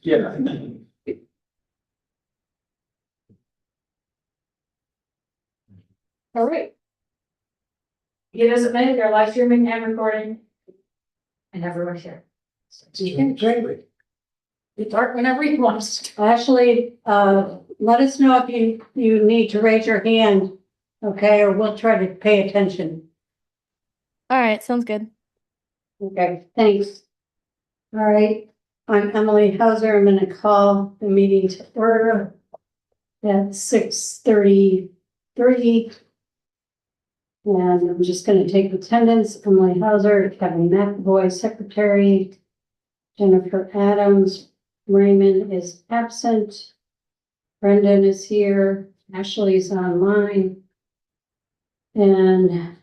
Yeah. All right. Give us a minute, they're live streaming and recording. And everyone's here. You can drink. You start whenever you want. Ashley, let us know if you need to raise your hand, okay, or we'll try to pay attention. All right, sounds good. Okay, thanks. All right, I'm Emily Hauser. I'm gonna call the meeting to order at 6:33. And I'm just gonna take attendance. Emily Hauser, Kevin McAvoy, secretary. Jennifer Adams, Raymond is absent. Brendan is here. Ashley's online. And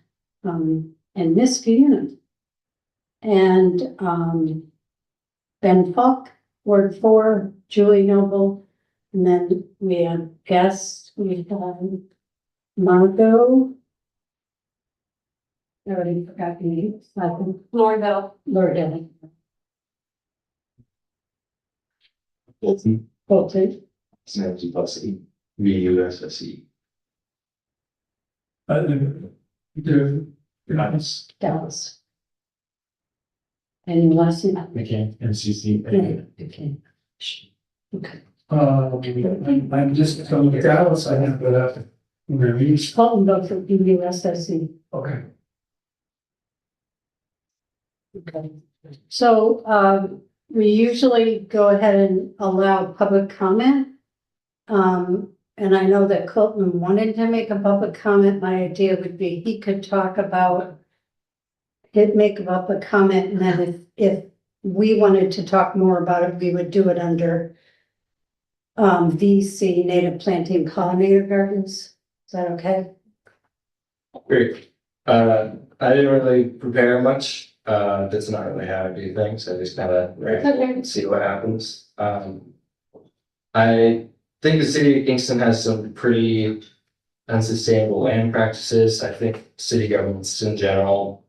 Miss Fiona. And Ben Falk, Ward 4, Julie Noble. And then we have guests. We have Margot. I already forgot the name. Lori Bell. Lord Bolton. Bolton. Snapsy Bussy. VUSSE. Nice. Dallas. And last name? McCann, MCC. Okay. Okay. I'm just from Dallas, I have, reviews. Colton vote for USSC. Okay. Okay. So, we usually go ahead and allow public comment. And I know that Colton wanted to make a public comment. My idea would be he could talk about make a public comment, and then if we wanted to talk more about it, we would do it under VC, Native Planting Pollinator Gardens. Is that okay? Great. I didn't really prepare much. That's not really how I do things. I just kind of see what happens. I think the city of Kingston has some pretty unsustainable land practices. I think city governments in general,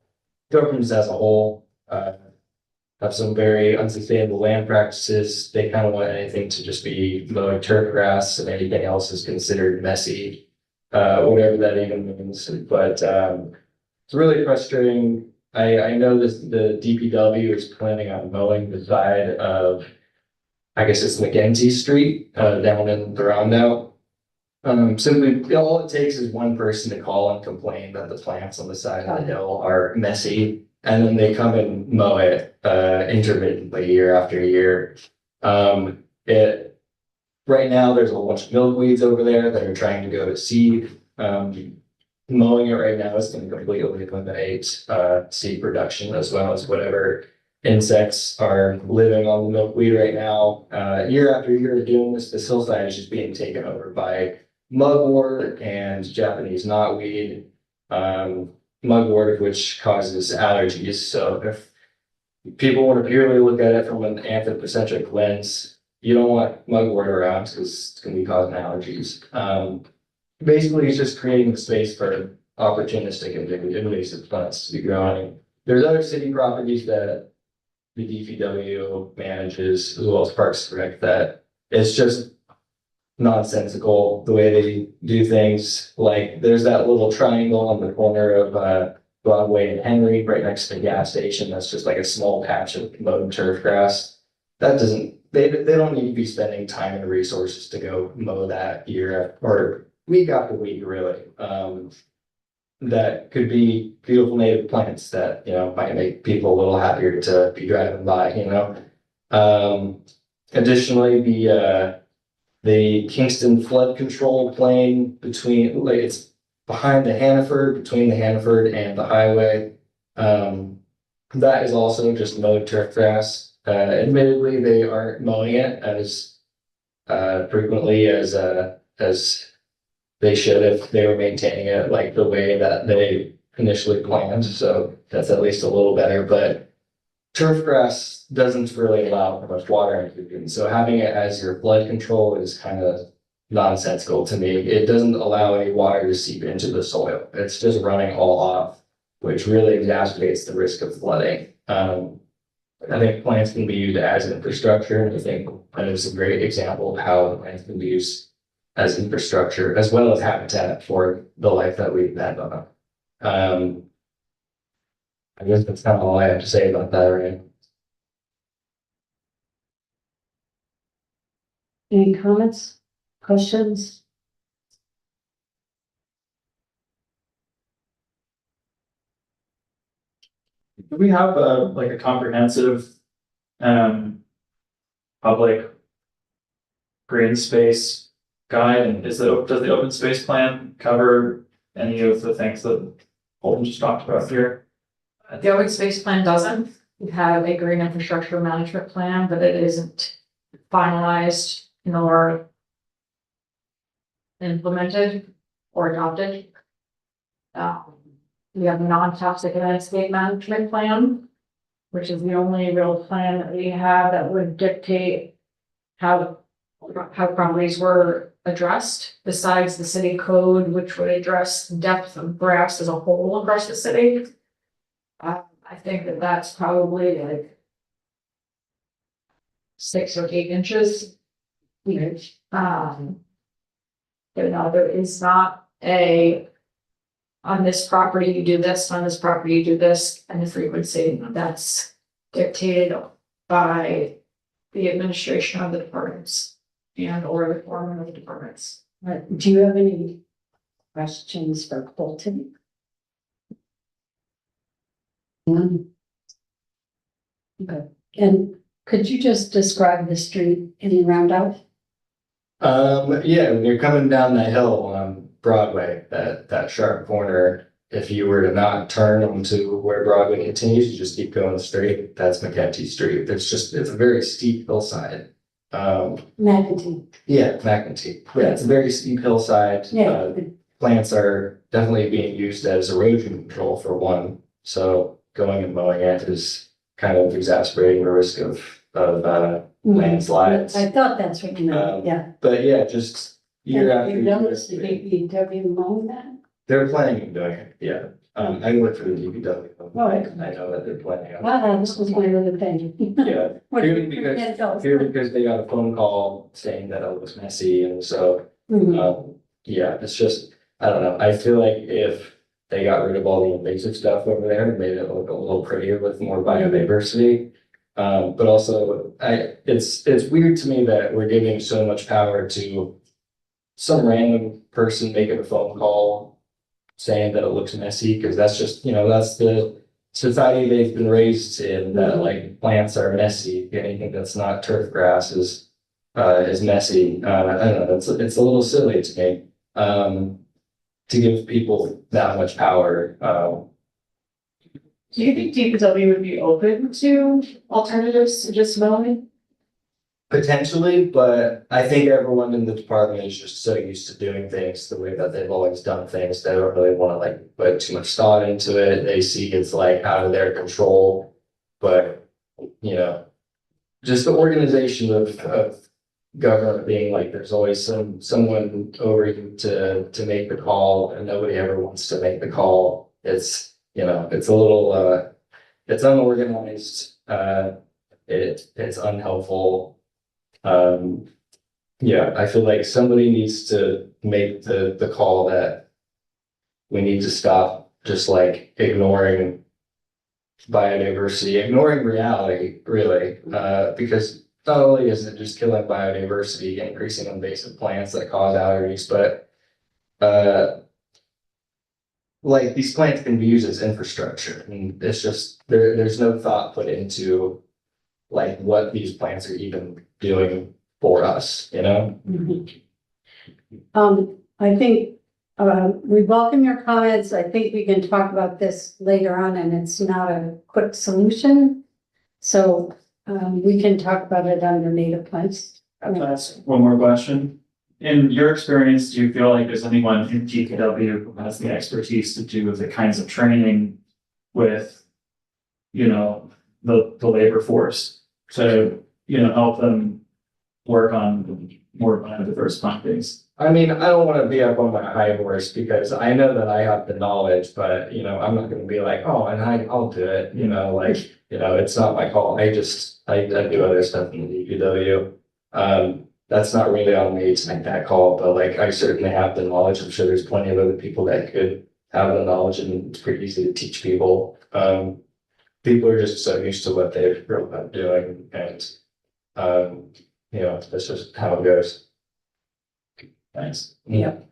governments as a whole, have some very unsustainable land practices. They kind of want anything to just be mowing turf grass, and anything else is considered messy, whatever that even means. But it's really frustrating. I know this, the DPW is planning on mowing the side of, I guess it's McKenzie Street, down in the roundabout. Simply, all it takes is one person to call and complain that the plants on the side of the hill are messy, and then they come and mow it, intermittently year after year. Right now, there's a whole bunch of milkweeds over there that are trying to go to seed. Mowing it right now is going to completely eliminate seed production, as well as whatever insects are living on the milkweed right now. Year after year of doing this, this hillside is just being taken over by mugwort and Japanese knotweed. Mugwort, which causes allergies. So if people want to purely look at it from an anthropocentric lens, you don't want mugwort around because it's going to be causing allergies. Basically, it's just creating the space for opportunistic and invasive plants to be growing. There's other city properties that the DPW manages, as well as Parks and Rec, that it's just nonsensical the way they do things. Like there's that little triangle on the corner of Broadway and Henry, right next to the gas station. That's just like a small patch of mowed turf grass. That doesn't, they don't need to be spending time and resources to go mow that year or week after week, really. That could be beautiful native plants that, you know, might make people a little happier to be driving by, you know. Additionally, the Kingston flood control plain between, like, it's behind the Hannaford, between the Hannaford and the highway. That is also just mowed turf grass. Admittedly, they aren't mowing it as frequently as they should if they were maintaining it like the way that they initially planned. So that's at least a little better, but turf grass doesn't really allow for much water infusion. So having it as your flood control is kind of nonsensical to me. It doesn't allow any water to seep into the soil. It's just running all off, which really exacerbates the risk of flooding. I think plants can be used as infrastructure, and I think that is a great example of how plants can be used as infrastructure as well as habitat for the life that we've had on. I guess that's kind of all I have to say about that, right? Any comments, questions? Do we have like a comprehensive, public green space guide, and does the open space plan cover any of the things that Holden just talked about here? The open space plan doesn't. We have a green infrastructure management plan, but it isn't finalized nor implemented or adopted. We have a non-toxic landscape management plan, which is the only real plan that we have that would dictate how properties were addressed, besides the city code, which would address depth of grass as a whole across the city. I think that that's probably like 6 or 8 inches. But no, there is not a, on this property you do this, on this property you do this, and the frequency that's dictated by the administration of the departments and or the foreman of the departments. Do you have any questions for Colton? None? Okay, and could you just describe the street in Roundout? Yeah, when you're coming down that hill on Broadway, that sharp corner, if you were to not turn onto where Broadway continues, you just keep going straight, that's McKenty Street. It's a very steep hillside. McEntee. Yeah, McEntee. Yeah, it's a very steep hillside. Yeah. Plants are definitely being used as erosion control for one. So going and mowing it is kind of exacerbating the risk of landslides. I thought that's what you meant, yeah. But yeah, just year And after you've year. noticed the DPW mowing that? They're planning on doing it, yeah. I work for the DPW. Oh, okay. I know that they're planning on it. This was my other thing. Yeah, What do purely you because, forget those? purely because they got a phone call saying that it was messy, and so, Mhm. yeah, it's just, I don't know, I feel like if they got rid of all the invasive stuff over there and made it look a little prettier with more biodiversity. But also, it's weird to me that we're giving so much power to some random person making a phone call saying that it looks messy, because that's just, that's the society they've been raised in, that like plants are messy. Anything that's not turf grass is messy. I don't know, it's a little silly to me, to give people that much power. Do you think DPW would be open to alternatives to just mowing? Potentially, but I think everyone in the department is just so used to doing things the way that they've always done things. They don't really want to like put too much thought into it. They see it's like out of their control. But, just the organization of government being like, there's always someone over you to make the call, and nobody ever wants to make the call. It's a little it's unorganized, it's unhelpful. Yeah, I feel like somebody needs to make the call that we need to stop just like ignoring biodiversity, ignoring reality, really, because not only is it just killing biodiversity, increasing invasive plants that cause allergies, but like these plants can be used as infrastructure, and it's just there's no thought put into like what these plants are even doing for us, Mhm. I think, we welcome your comments. I think we can talk about this later on, and it's not a quick solution. So, we can talk about it under native plants. Can I ask one more question? In your experience, do you feel like there's anyone in DPW who has the expertise to do the kinds of training with, the labor force to, help them work on the first plantings. I mean, I don't wanna be up on my high horse because I know that I have the knowledge, but I'm not gonna be like, oh, and I'll do it, it's not my call. I do other stuff in the DPW. That's not really on me to make that call, but like, I certainly have the knowledge. I'm sure there's plenty of other people that could have the knowledge and it's pretty easy to teach people. People are just so used to what they've grown up doing and, that's just how it goes. Thanks. And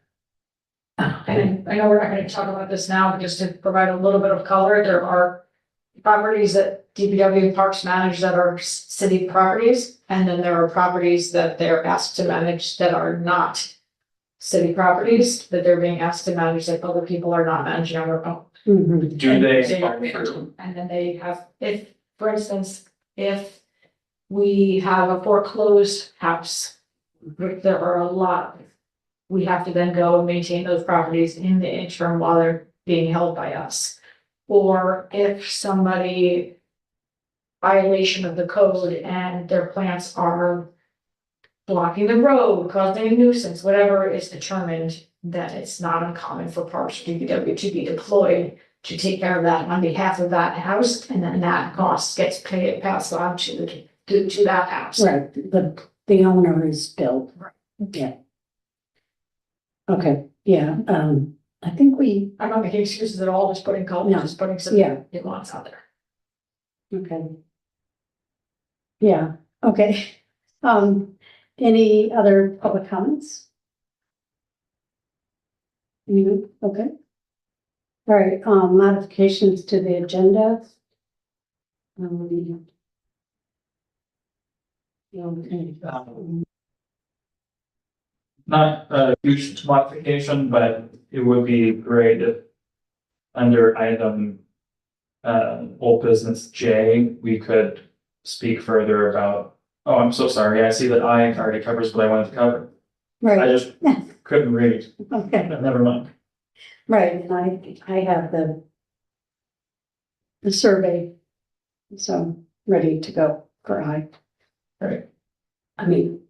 I know we're not gonna talk about this now, but just to provide a little bit of color, there are properties that DPW Parks manage that are city properties, and then there are properties that they're asked to manage that are not city properties, that they're being asked to manage that other people are not managing on their own. Mhm. Do they? And then they have, if, for instance, if we have a foreclosed house, which there are a lot, we have to then go and maintain those properties in the interim while they're being held by us. Or if somebody violation of the code and their plants are blocking the road, causing a nuisance, whatever is determined, that it's not uncommon for Parks or DPW to be deployed to take care of that on behalf of that house, and then that cost gets passed on to that house. Right, the owner is billed. Right. Yeah. Okay, yeah, I think I'm not making excuses at all, just putting color, No. just putting some Yeah. nuance out there. okay. Yeah, okay. Any other public comments? You, okay. All right, modifications to the agenda. Okay. Not a huge modification, but it would be great if under item old business J, we could speak further about, oh, I'm so sorry. I see that I already covers what I wanted to cover. I Right, just couldn't read. okay, Never mind. right, and I have the survey, so ready to go for Right. I mean,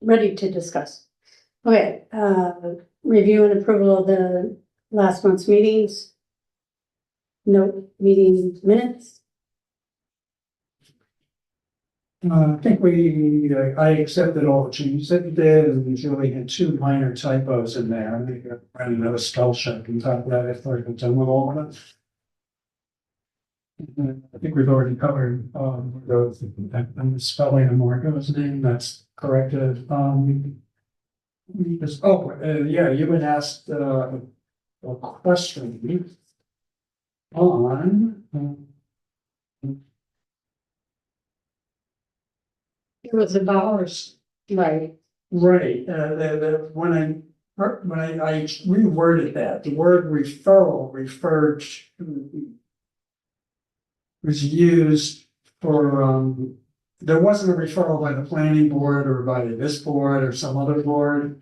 ready to discuss. Okay, review and approval of the last month's meetings. No meeting minutes. I think I accepted all the changes that you did, and we only had 2 minor typos in there. I think I ran another spell check and talk about it after I've done with all of it. And I think we've already covered, those, and the spelling of Marco's name, that's corrected. Yeah, you had asked, a question on, It was about, right, right, when I reworded that, the word referral referred to, was used for, there wasn't a referral by the planning board or by this board or some other board.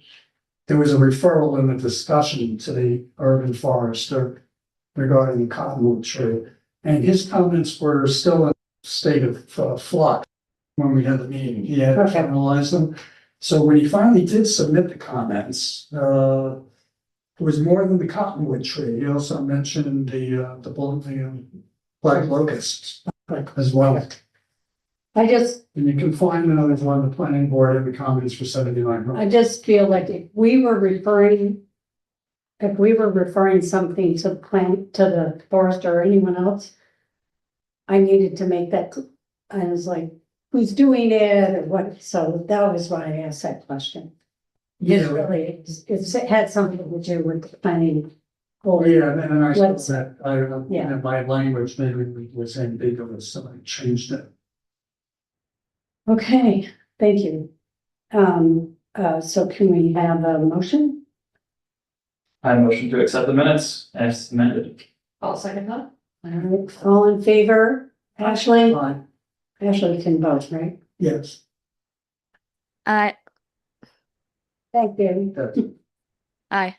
There was a referral in the discussion to the urban forester regarding the cottonwood tree. And his comments were still in a state of flux when we had the meeting. He had Okay. finalized them. So when he finally did submit the comments, it was more than the cottonwood tree. He also mentioned the black locust as well. I just, And you can find another one, the planning board, and the comments for 79. I just feel like if we were referring something to the plant, to the forest or anyone else, I needed to make that, I was like, who's doing it or what, so that was why I asked that question. It's Yeah, really, it had something to do with the planning. board. yeah, and then I saw Let's- that, I don't know, Yeah. in my language, maybe was ambiguous, so I changed it. Okay, thank you. So can we have a motion? I motion to accept the minutes as amended. I'll second that. All right, all in favor? Ashley? Fine, Ashley can vote, right? yes. Aye. Thank you. Aye.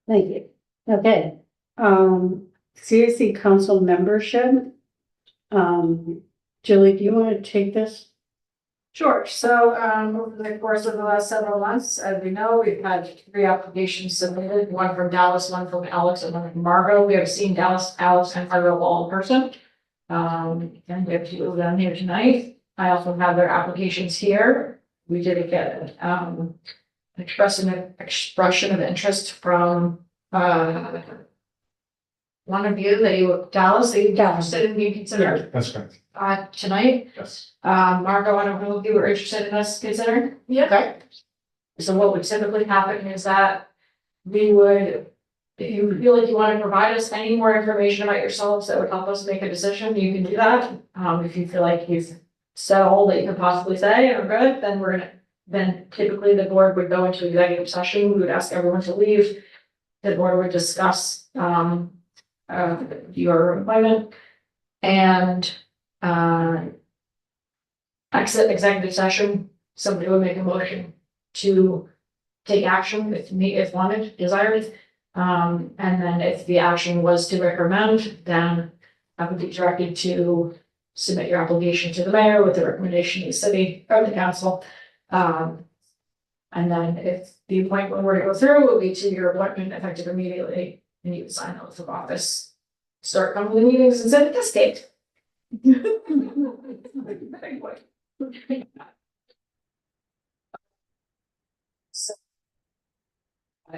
Thank you. Okay, CAC council membership. Julie, do you want to take this? Sure, so, over the course of the last several months, as we know, we've had 3 applications submitted, one from Dallas, one from Alex, and one from Margot. We have seen Dallas, Alex, and Margot all in person. And we have 2 of them here tonight. I also have their applications here. We did get, expression of interest from, one of you that you, Dallas, that you interested in being considered, That's correct. tonight. Yes. Margot, I don't know if you were interested in us considering. Yeah. Okay. So what would typically happen is that we would, if you feel like you want to provide us any more information about yourselves that would help us make a decision, you can do that. If you feel like you've said all that you could possibly say or good, then typically the board would go into executive session. We would ask everyone to leave. The board would discuss, your employment and, exit executive session. Somebody would make a motion to take action if wanted, desired. And then if the action was to recommend, then I would be directed to submit your application to the mayor with the recommendation of the city or the council. And then if the appointment were to go through, it would be to your appointment effective immediately, and you would sign the oath of office. Start coming to the meetings and send it this date.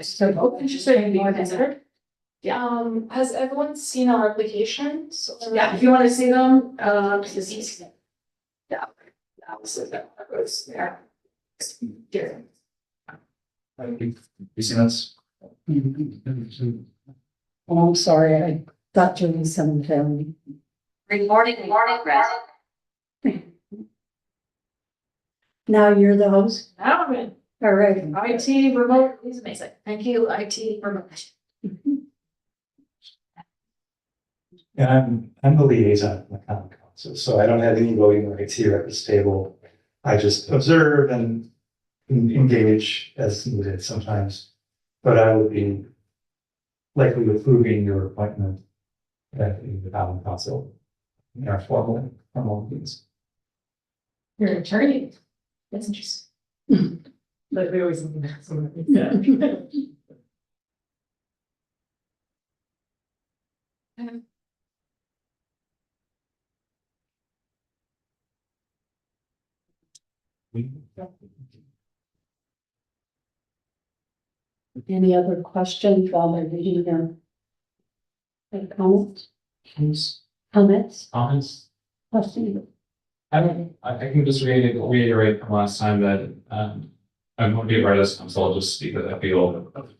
So, interested in being considered? Has everyone seen our applications? Yeah, if you want to see them, this is. Yeah. That was, yeah. Yeah. You seen us? Oh, I'm sorry, I thought you were some family. Morning, Brett. Now you're the host? Now I'm in All right. IT remote, it's amazing. Thank you, IT remote. And I'm the liaison in the common council, so I don't have any voting rights here at this table. I just observe and engage as needed sometimes. But I would be likely approving your appointment in the common council in our formal meetings. You're an attorney. That's interesting. Like we always. Yeah. Any other questions while they're reading them? Any comments? Comments? Comments? Questions? I can just reiterate from last time that, I won't be a part of this council, I'll just speak with that feel of,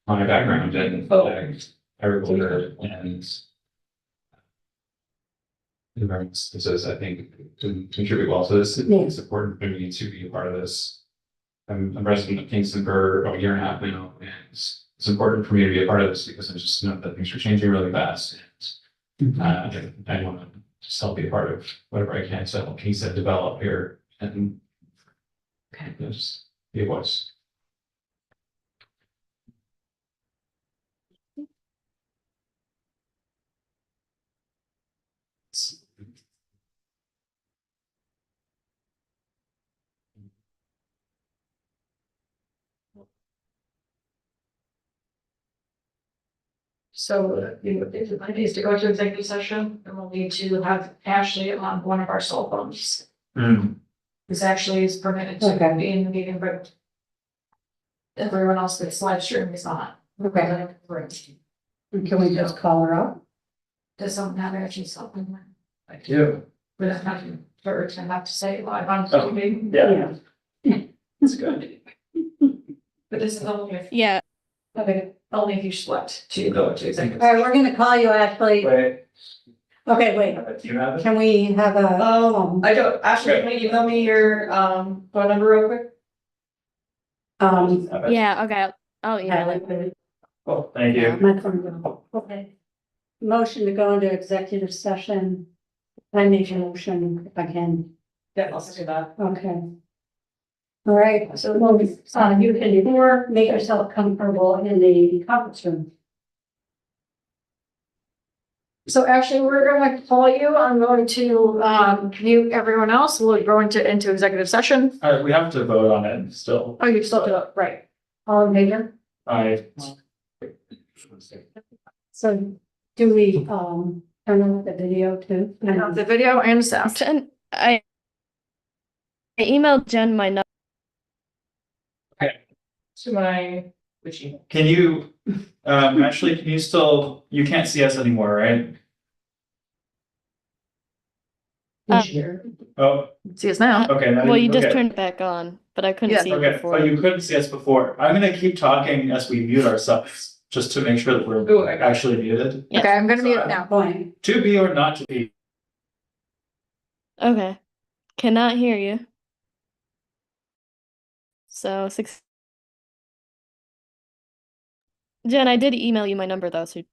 my background and, agriculture and environment businesses, I think, to contribute well to this. It's important for me to be a part of this. I'm a resident of Kingston for a year and a half now, and it's important for me to be a part of this because I just know that things are changing really fast. And I want to just help be a part of whatever I can to help Kingston develop here and just be a voice. So if it needs to go to executive session, then we'll need to have Ashley on one of our cell phones. This actually is permitted to be in the meeting, but everyone else that's live stream is not. Okay. Can we just call her up? Does someone have Ashley's cell phone? I do. We don't have to, for to have to say it live on Oh. TV. Yeah, it's good. But this is only if, Yeah, only if you select to go to executive. All right, we're gonna call you, Ashley. Wait, Okay, wait, do you have it? can we have a? I don't, Ashley, can you email me your phone number real quick? Have it? yeah, okay, I'll email it. Cool, thank you. My phone. Okay. Motion to go into executive session. I make a motion if I can. Yeah, I'll do that. Okay. All right, so you can make yourself comfortable in the conference room. So actually, we're going to call you. I'm going to, mute everyone else. We'll go into executive session. We have to vote on it still. Oh, you still do it, right. All in favor? I, So do we, turn on the video too? I have the video and sound. Jen, I emailed Jen my number. To my, which you. can you, actually, can you still, you can't see us anymore, right? Oh, See us now. okay. now Well, you just okay. turned it back on, but I couldn't Yeah, see it Okay, before. oh, you couldn't see us before. I'm gonna keep talking as we mute ourselves, just to make sure that we're Ooh, I got it. actually muted. Yes. Okay, I'm gonna mute it now. Point. To be or not to be. Okay. Cannot hear you. So Jen, I did email you my number though, so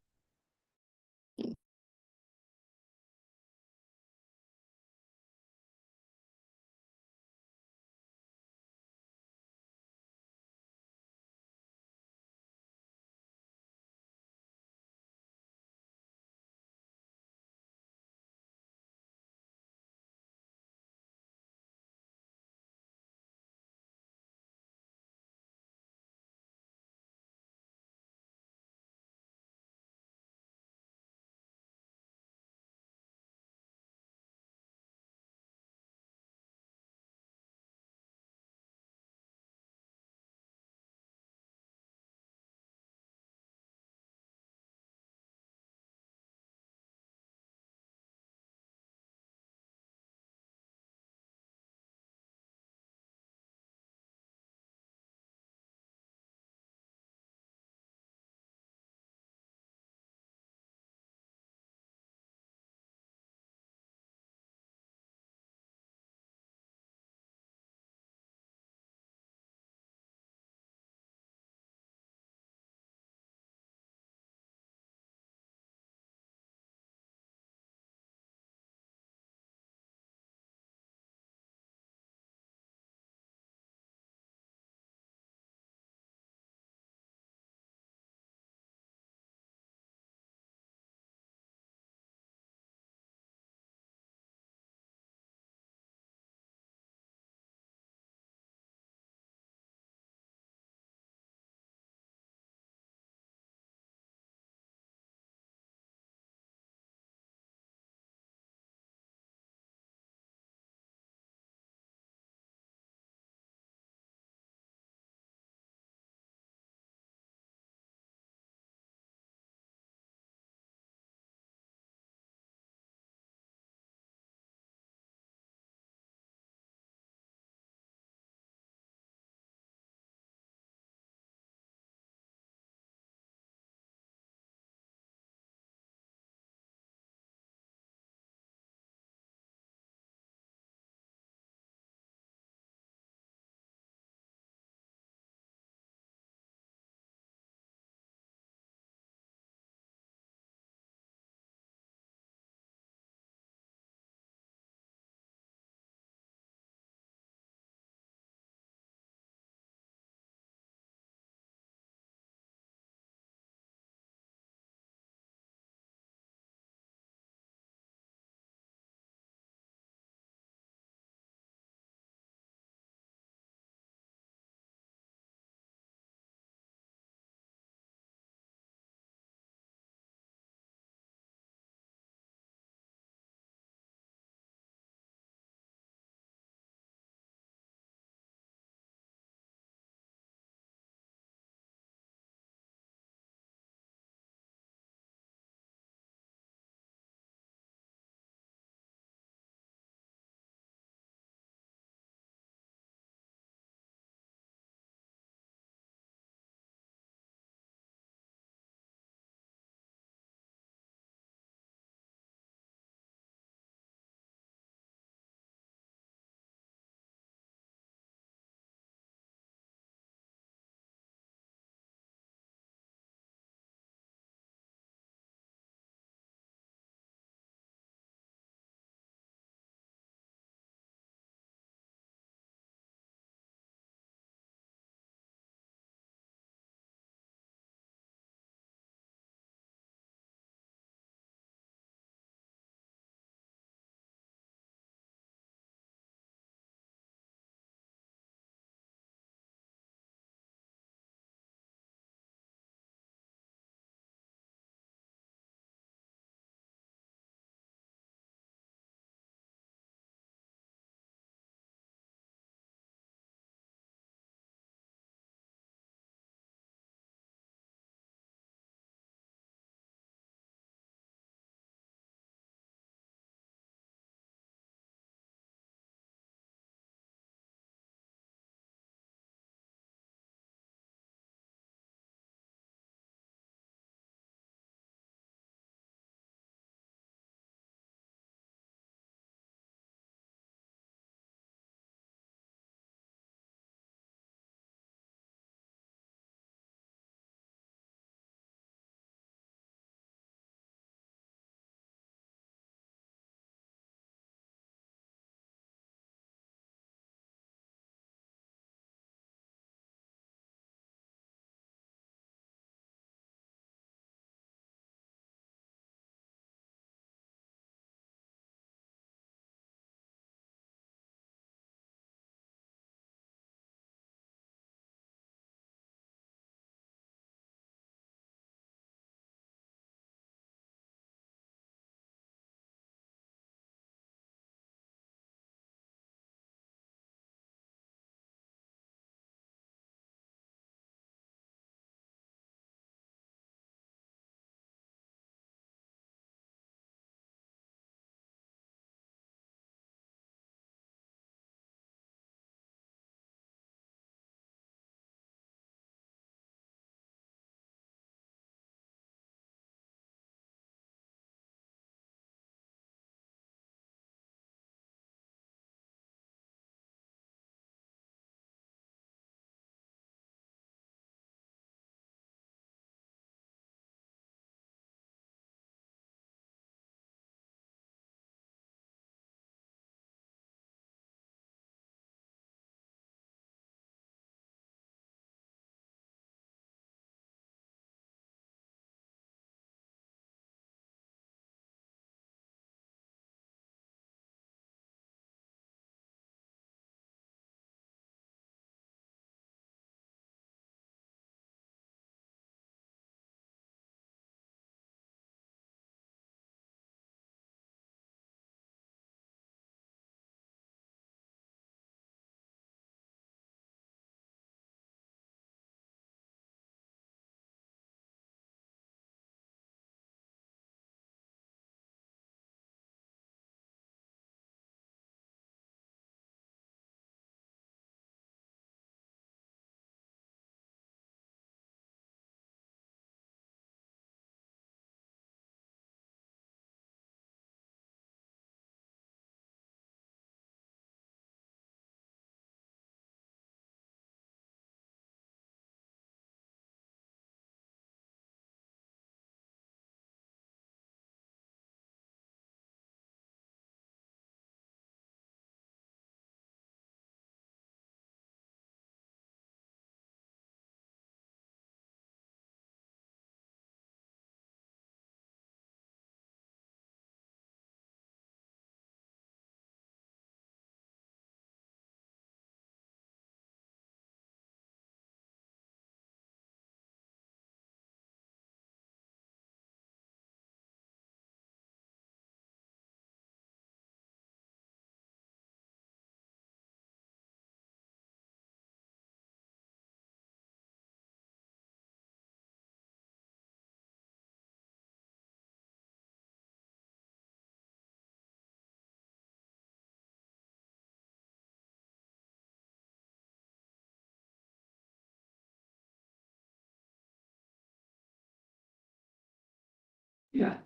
Yeah.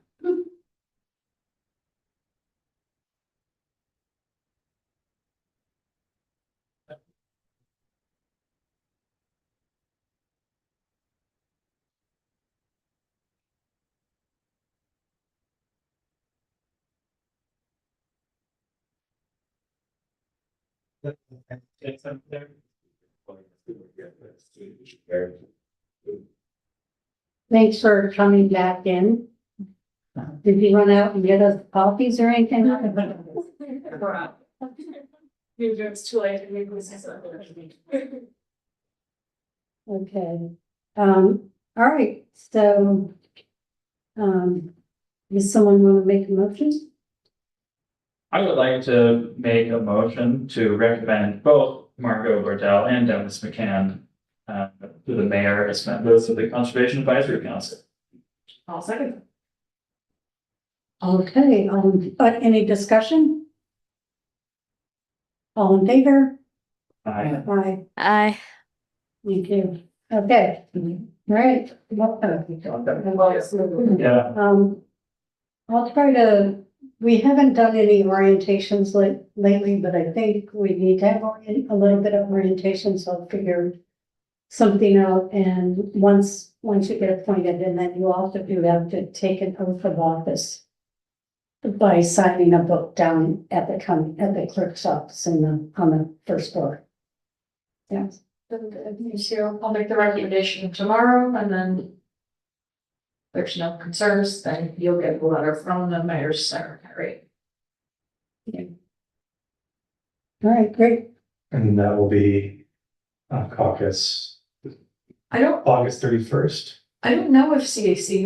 Thanks for coming back in. Did you run out and get us coffees or anything? It's too late. Okay, all right, so, does someone want to make a motion? I would like to make a motion to recommend both Margot Bordell and Dennis McCann to the mayor as members of the Conservation Advisory Council. I'll second. Okay, but any discussion? All in favor? I Aye. Aye. Thank you. Okay, all right. yeah, I'll try to, we haven't done any orientations lately, but I think we need to have a little bit of orientation, so I'll figure something out, and once you get appointed, and then you also do have to take an oath of office by signing a book down at the clerk's office on the first floor. Yes. So I'll make the recommendation tomorrow, and then there's no concerns, then you'll get a letter from the mayor's secretary. All right, great. And that will be caucus I don't August 31st. know if CAC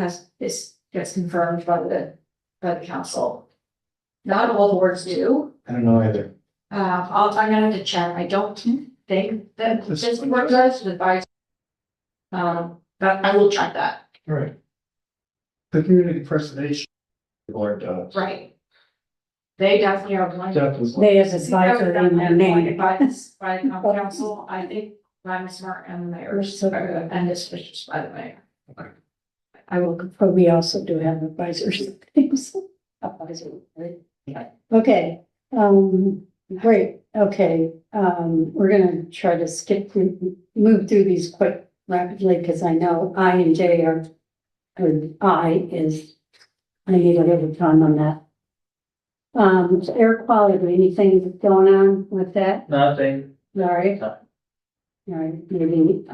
gets confirmed by the council. Not all boards do. I don't know either. I'm gonna have to check. I don't think that this board does advise. But I will check that. All right. The community preservation board does. Right. They definitely are one. Definitely. They have advisor in their name. By the council, I think, by Ms. Smart and the mayor's, and it's just by the mayor. I will, but we also do have advisors. Advisor, right? Okay, great, okay, we're gonna try to move through these quick rapidly, because I know I and J are, I need a little time on that. Air quality, anything going on with that? nothing. All right. All right, maybe,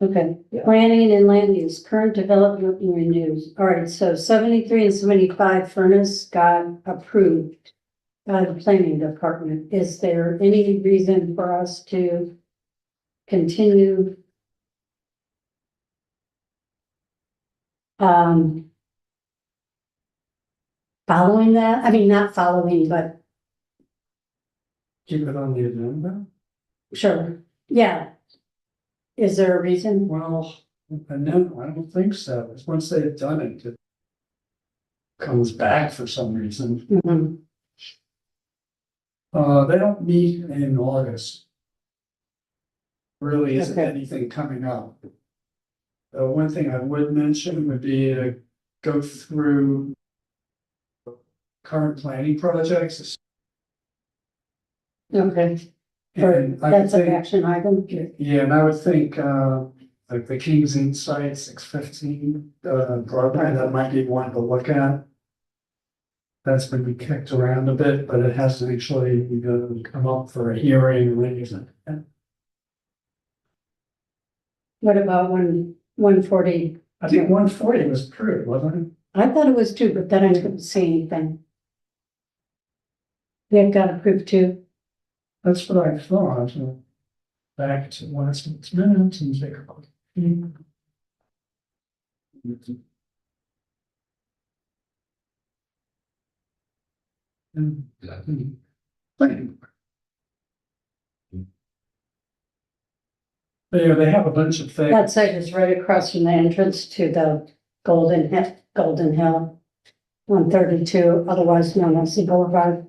okay, planning and land use, current development and renews. All right, so 73 and 75 furnace got approved by the planning department. Is there any reason for us to continue following that? I mean, not following, but Keep it on the agenda. sure, yeah. Is there a reason? Well, and then I don't think so. It's once they've done it, it comes back for some reason. Mhm. They don't meet in August. Really isn't Okay. anything coming up. One thing I would mention would be to go through current planning projects. Okay, And I would that's an think, action item. yeah, and I would think, like the Kingston site 615, program, that might be one to look at. That's been kicked around a bit, but it hasn't actually come up for a hearing or anything. What about 140? I think 140 was approved, wasn't it? I thought it was two, but then I didn't see anything. It got approved too. That's what I thought. Back to last minutes and take a quick. They have a bunch of things. That site is right across from the entrance to the Golden Hill. 132, otherwise known as the Boulevard.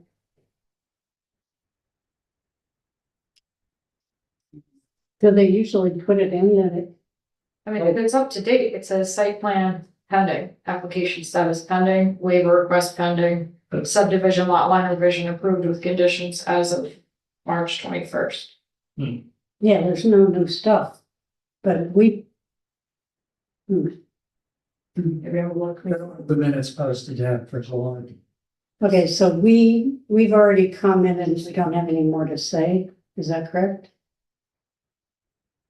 Do they usually put it in that I mean, if it's up to date, it says site plan pending, application status pending, waiver request pending, subdivision lot line revision approved with conditions as of March 21st. Yeah, there's no new stuff, but we. Maybe I will look. The minutes posted yet for July. Okay, so we've already commented, and we don't have any more to say, is that correct?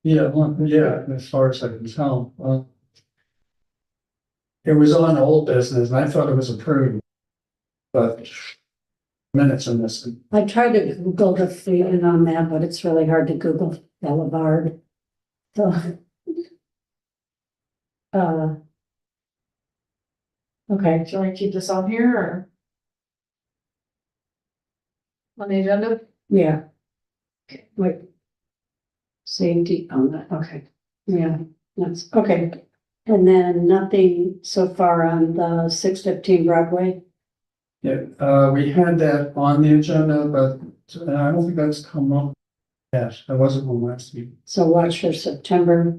Yeah, well, yeah, as far as I can tell, it was on old business and I thought it was approved. But minutes are missing. I tried to Google the feeling on that, but it's really hard to Google Boulevard. So. Okay, Do you want to keep this on here or? On the agenda? yeah. Wait. Safety on that, okay, yeah, that's, okay. And then nothing so far on the 615 Broadway? Yeah, we had that on the agenda, but I don't think that's come up. Yes, that wasn't on last week. So watch for September.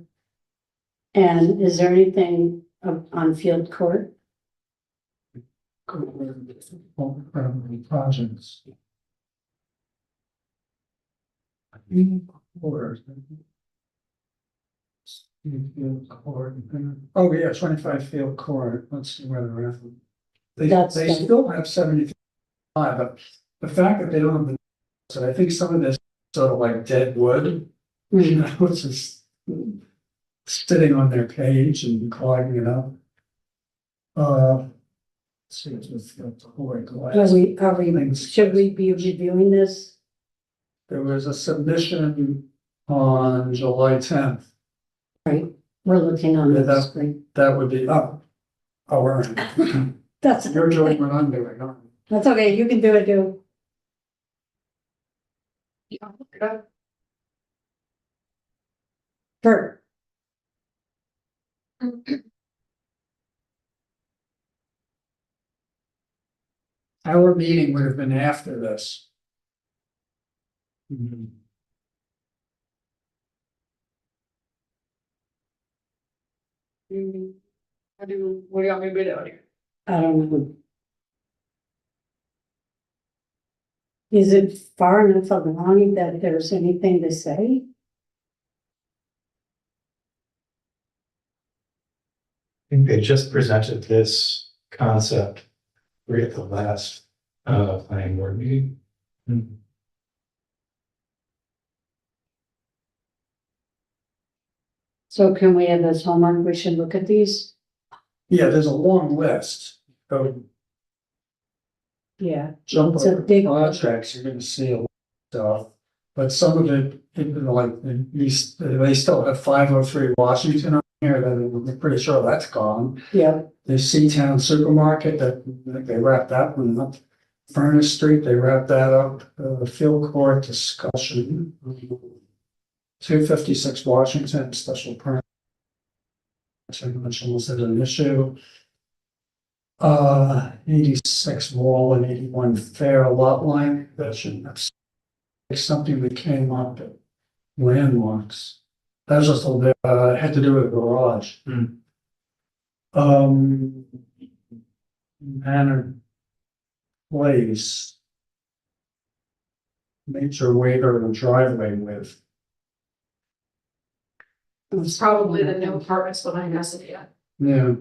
And is there anything on Field Court? Projects. Oh, yeah, 25 Field Court, let's see where they're at. They That's they the- still have 75, but the fact that they don't have the, so I think some of this sort of like dead wood, you know, it's just sitting on their page and clogging it up. Let's see, it's with the whole glass. Should we be reviewing this? There was a submission on July 10th. Right, we're looking on Yeah, the that- screen. That would be, we're in. That's, You're doing what I'm doing, huh? that's okay, you can do it too. Sure. Our meeting would have been after this. What do you want me to do out here? I don't know. Is it far enough along that there's anything to say? I think they just presented this concept right at the last planning board meeting. So can we have this homework? We should look at these? Yeah, there's a long list of Yeah, jump It's a big- projects, you're gonna see a lot of stuff. But some of it, like, they still have 503 Washington on here, that I'm pretty sure that's gone. yeah, The Seatown Supermarket, that they wrapped that one up. Furnace Street, they wrapped that up, the field court discussion. 256 Washington, special permit. Which was an issue. 86 Wall and 81 Fair lot line, that should, that's something that came up at landmarks. That was just a little bit, had to do with the garage. Manor Place. Major waiver and driveway width. It's probably the new apartments behind us, yeah. Yeah,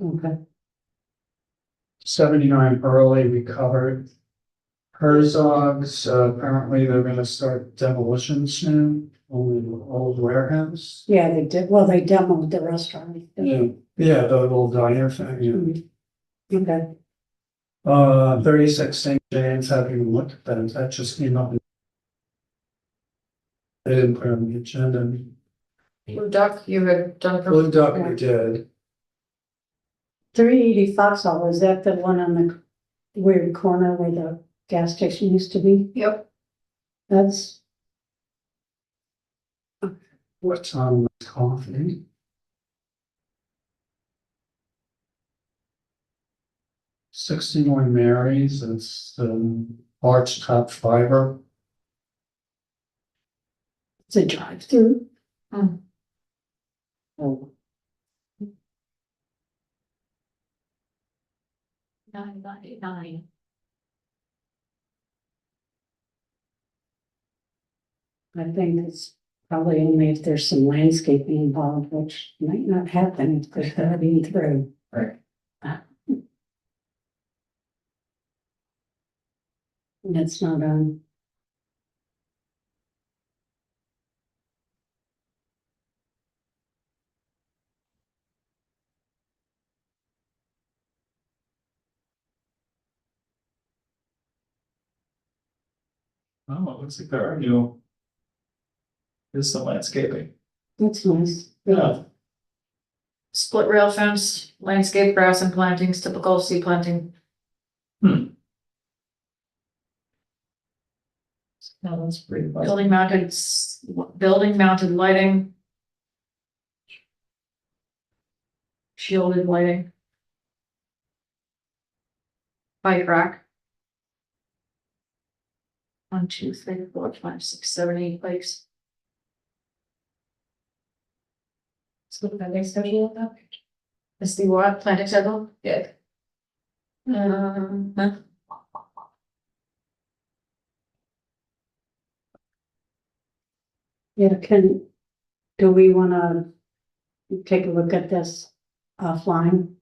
okay. 79 early we covered. Herzog's, apparently they're gonna start demolition soon, on the old warehouse. Yeah, they did, well, they demoed the restaurant. Yeah, the little diner thing, yeah. Okay, 36 St. James, haven't even looked at that, that just came up. They didn't put it on the agenda. Blue Duck, you had done. Blue Duck we did, 380 Foxhall, is that the one on the weird corner where the gas station used to be? Yep. That's, what's on the coffee? '61 Mary's, it's arch top fiber. it's a drive-through. Oh, 999. I think it's probably only if there's some landscaping involved, which might not happen because they're being through. Right. That's not on. Oh, it looks like there are new. There's some landscaping. That's nice. Yeah. Split rail fence, landscape grass and plantings, typical sea planting. No, that's pretty. Buzzing. Building mounted lighting. Shielded lighting. Bike rack. 1, 2, 3, 4, 5, 6, 7, 8 bikes. So what they schedule that? Is the what, planting schedule? Yeah. Huh? Yeah, do we wanna take a look at this offline?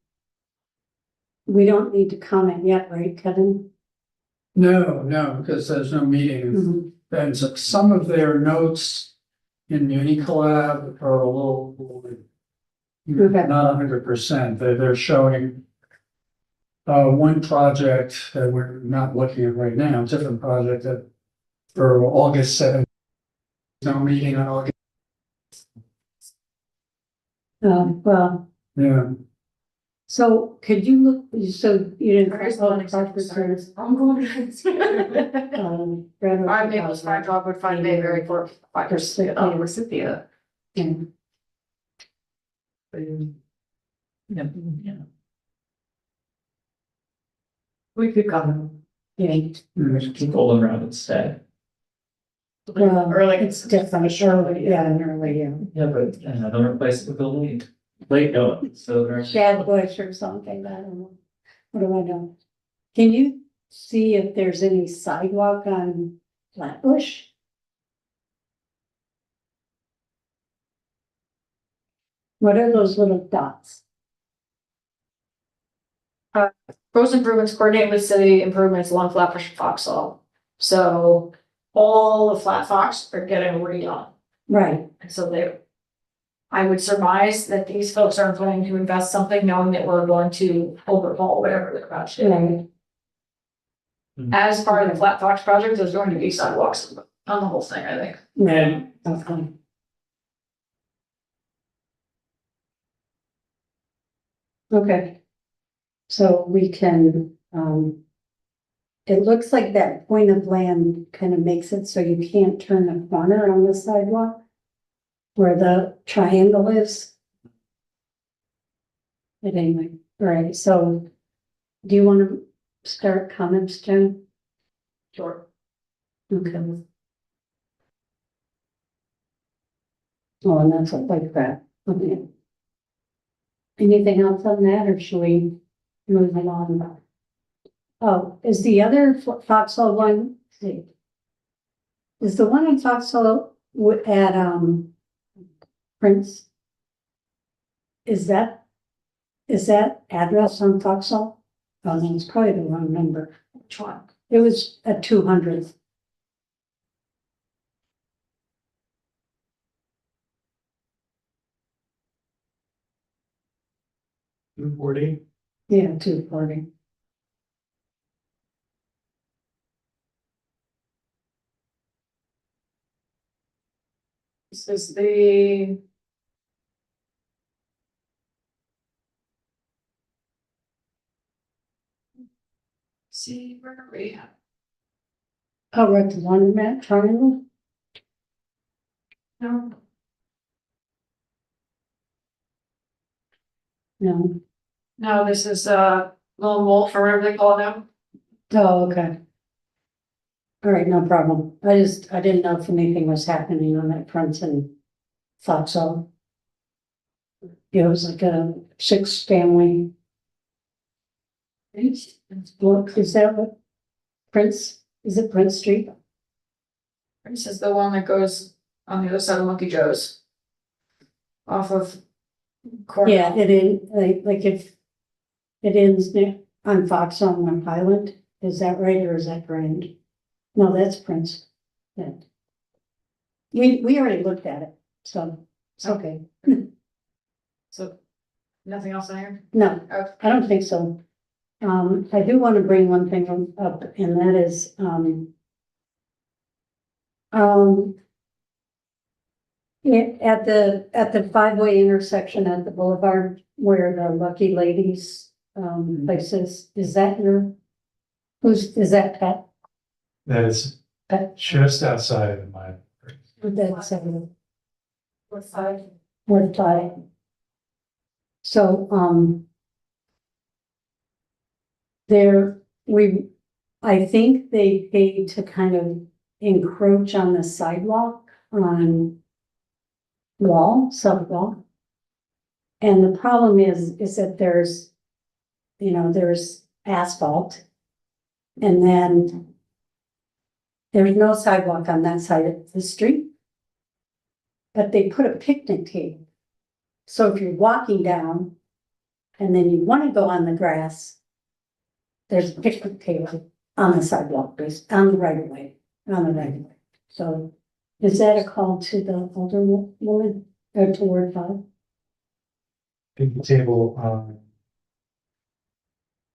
We don't need to comment yet, right, Kevin? No, because there's no meeting. Mhm. And so some of their notes in Unicolab are a little. Okay. Not 100%, they're showing. One project that we're not looking at right now, different project that. For August 7th. No meeting on August, Well, yeah, so could you look, so you didn't. Where's oh, planting schedule starts? I'm going to. Brad- Five Maples, Five Dogwood, 5 Bayberry, 4, 5 For Cynthia. for Cynthia. Yeah. Yeah. We could come. Yeah, Golden round instead. well, Early. it's different, early, yeah, an early, Yeah, but don't replace it with a late. Late going, so there's. shad bush or something, I don't know. What do I know? Can you see if there's any sidewalk on Flatbush? What are those little dots? Road improvements coordinate with city improvements along Flatbush and Foxhall. So all the Flat Fox are getting redone. Right, And so I would surmise that these folks aren't going to invest something knowing that we're going to overhaul whatever they're about to do. right, As part of the Flat Fox project, there's going to be sidewalks on the whole thing, I think. right, okay. Okay. So we can, it looks like that point of land kind of makes it so you can't turn the corner on the sidewalk. Where the triangle is. But anyway, all right, so. Do you want to start comments, Jen? Sure. Okay. Oh, and that's like that, okay. Anything else on that, or should we move along? Oh, is the other Foxhole one, let's see. Is the one in Foxhole at, Prince? Is that address on Foxhole? Oh, no, it's probably the wrong number. Which one? It was a 200. $240. Yeah, 240. This is the. See, where are we? Oh, we're at the laundromat triangle? No, No. no, this is Lone Wolf or whatever they call them. Oh, okay. All right, no problem. I didn't know if anything was happening on that front and Foxhole. it was like a 6-family. What, is that what Prince, is it Prince Street? This is the one that goes on the other side of Monkey Joe's. Off of. Cornell. Yeah, it in, like if it ends on Fox on Highland, is that right, or is that Grand? No, that's Prince. Yeah. We already looked at it, so it's okay. So, nothing else on here? No, Okay. I don't think so. I do want to bring one thing up, and that is, at the 5-way intersection at the boulevard where the Lucky Ladies, place is that is that Pat? That is Pat, just outside of my. that's, What side? Ward 5. So, I think they paid to kind of encroach on the sidewalk on south wall. And the problem is that there's asphalt. And then there's no sidewalk on that side of the street. But they put a picnic table. So if you're walking down and then you want to go on the grass, there's a picnic table on the sidewalk, based on the right of way, So is that a call to the older woman or to Ward 5? Picnic table,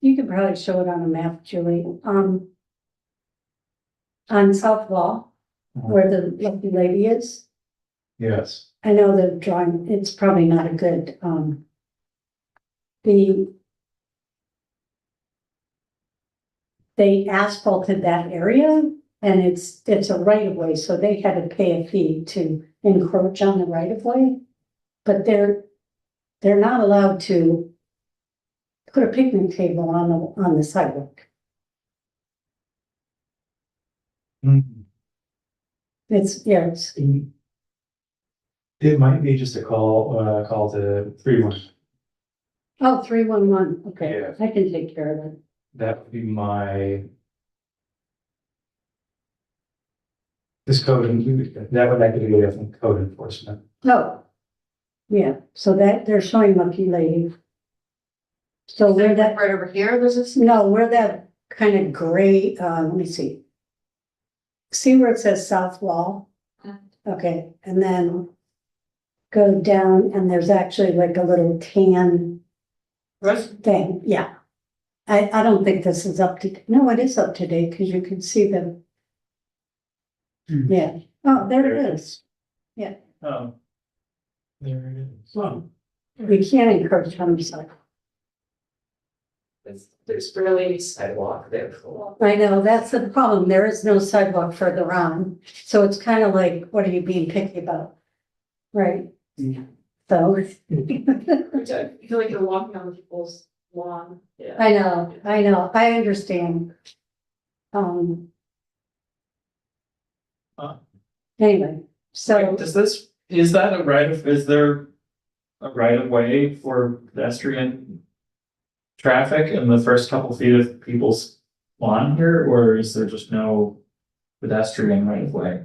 You could probably show it on a map, Julie. On South Wall, where the Lucky Lady is. yes, I know the drawing, it's probably not a good, they asphalted that area and it's a right of way, so they had to pay a fee to encroach on the right of way. But they're not allowed to put a picnic table on the sidewalk. Mhm. It's, It might be just a call to 311. oh, 311, okay, Yeah. I can take care of it. That would be this code, that would actually be from code enforcement. Oh, yeah, so that, they're showing Lucky Lady. So where that, Right over here, there's this. no, where that kind of gray, let me see. See where it says south wall? Okay, and then go down and there's actually like a little tan thing, yeah. I don't think this is up to, no, it is up to date because you can see the. Yeah, oh, there it is. Oh, There it is. We can't encourage homicide. There's barely any sidewalk there. I know, that's the problem. There is no sidewalk further on. So it's kind of like, what are you being picky about? Right? So. I feel like you're walking on people's lawn. Yeah. I know, I understand. Anyway, so, Wait, is that is there a right of way for pedestrian traffic in the first couple feet of people's lawn here, or is there just no pedestrian right of way?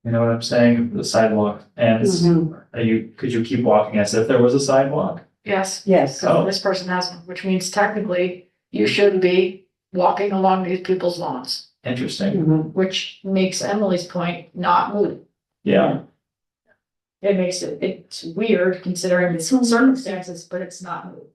You know what I'm saying? The sidewalk ends, could you keep walking as if there was a sidewalk? Yes, yes, so this person has one, which means technically you should be walking along these people's lawns, Interesting, which makes Emily's point not moot. yeah, It makes it's weird considering the circumstances, but it's not moot.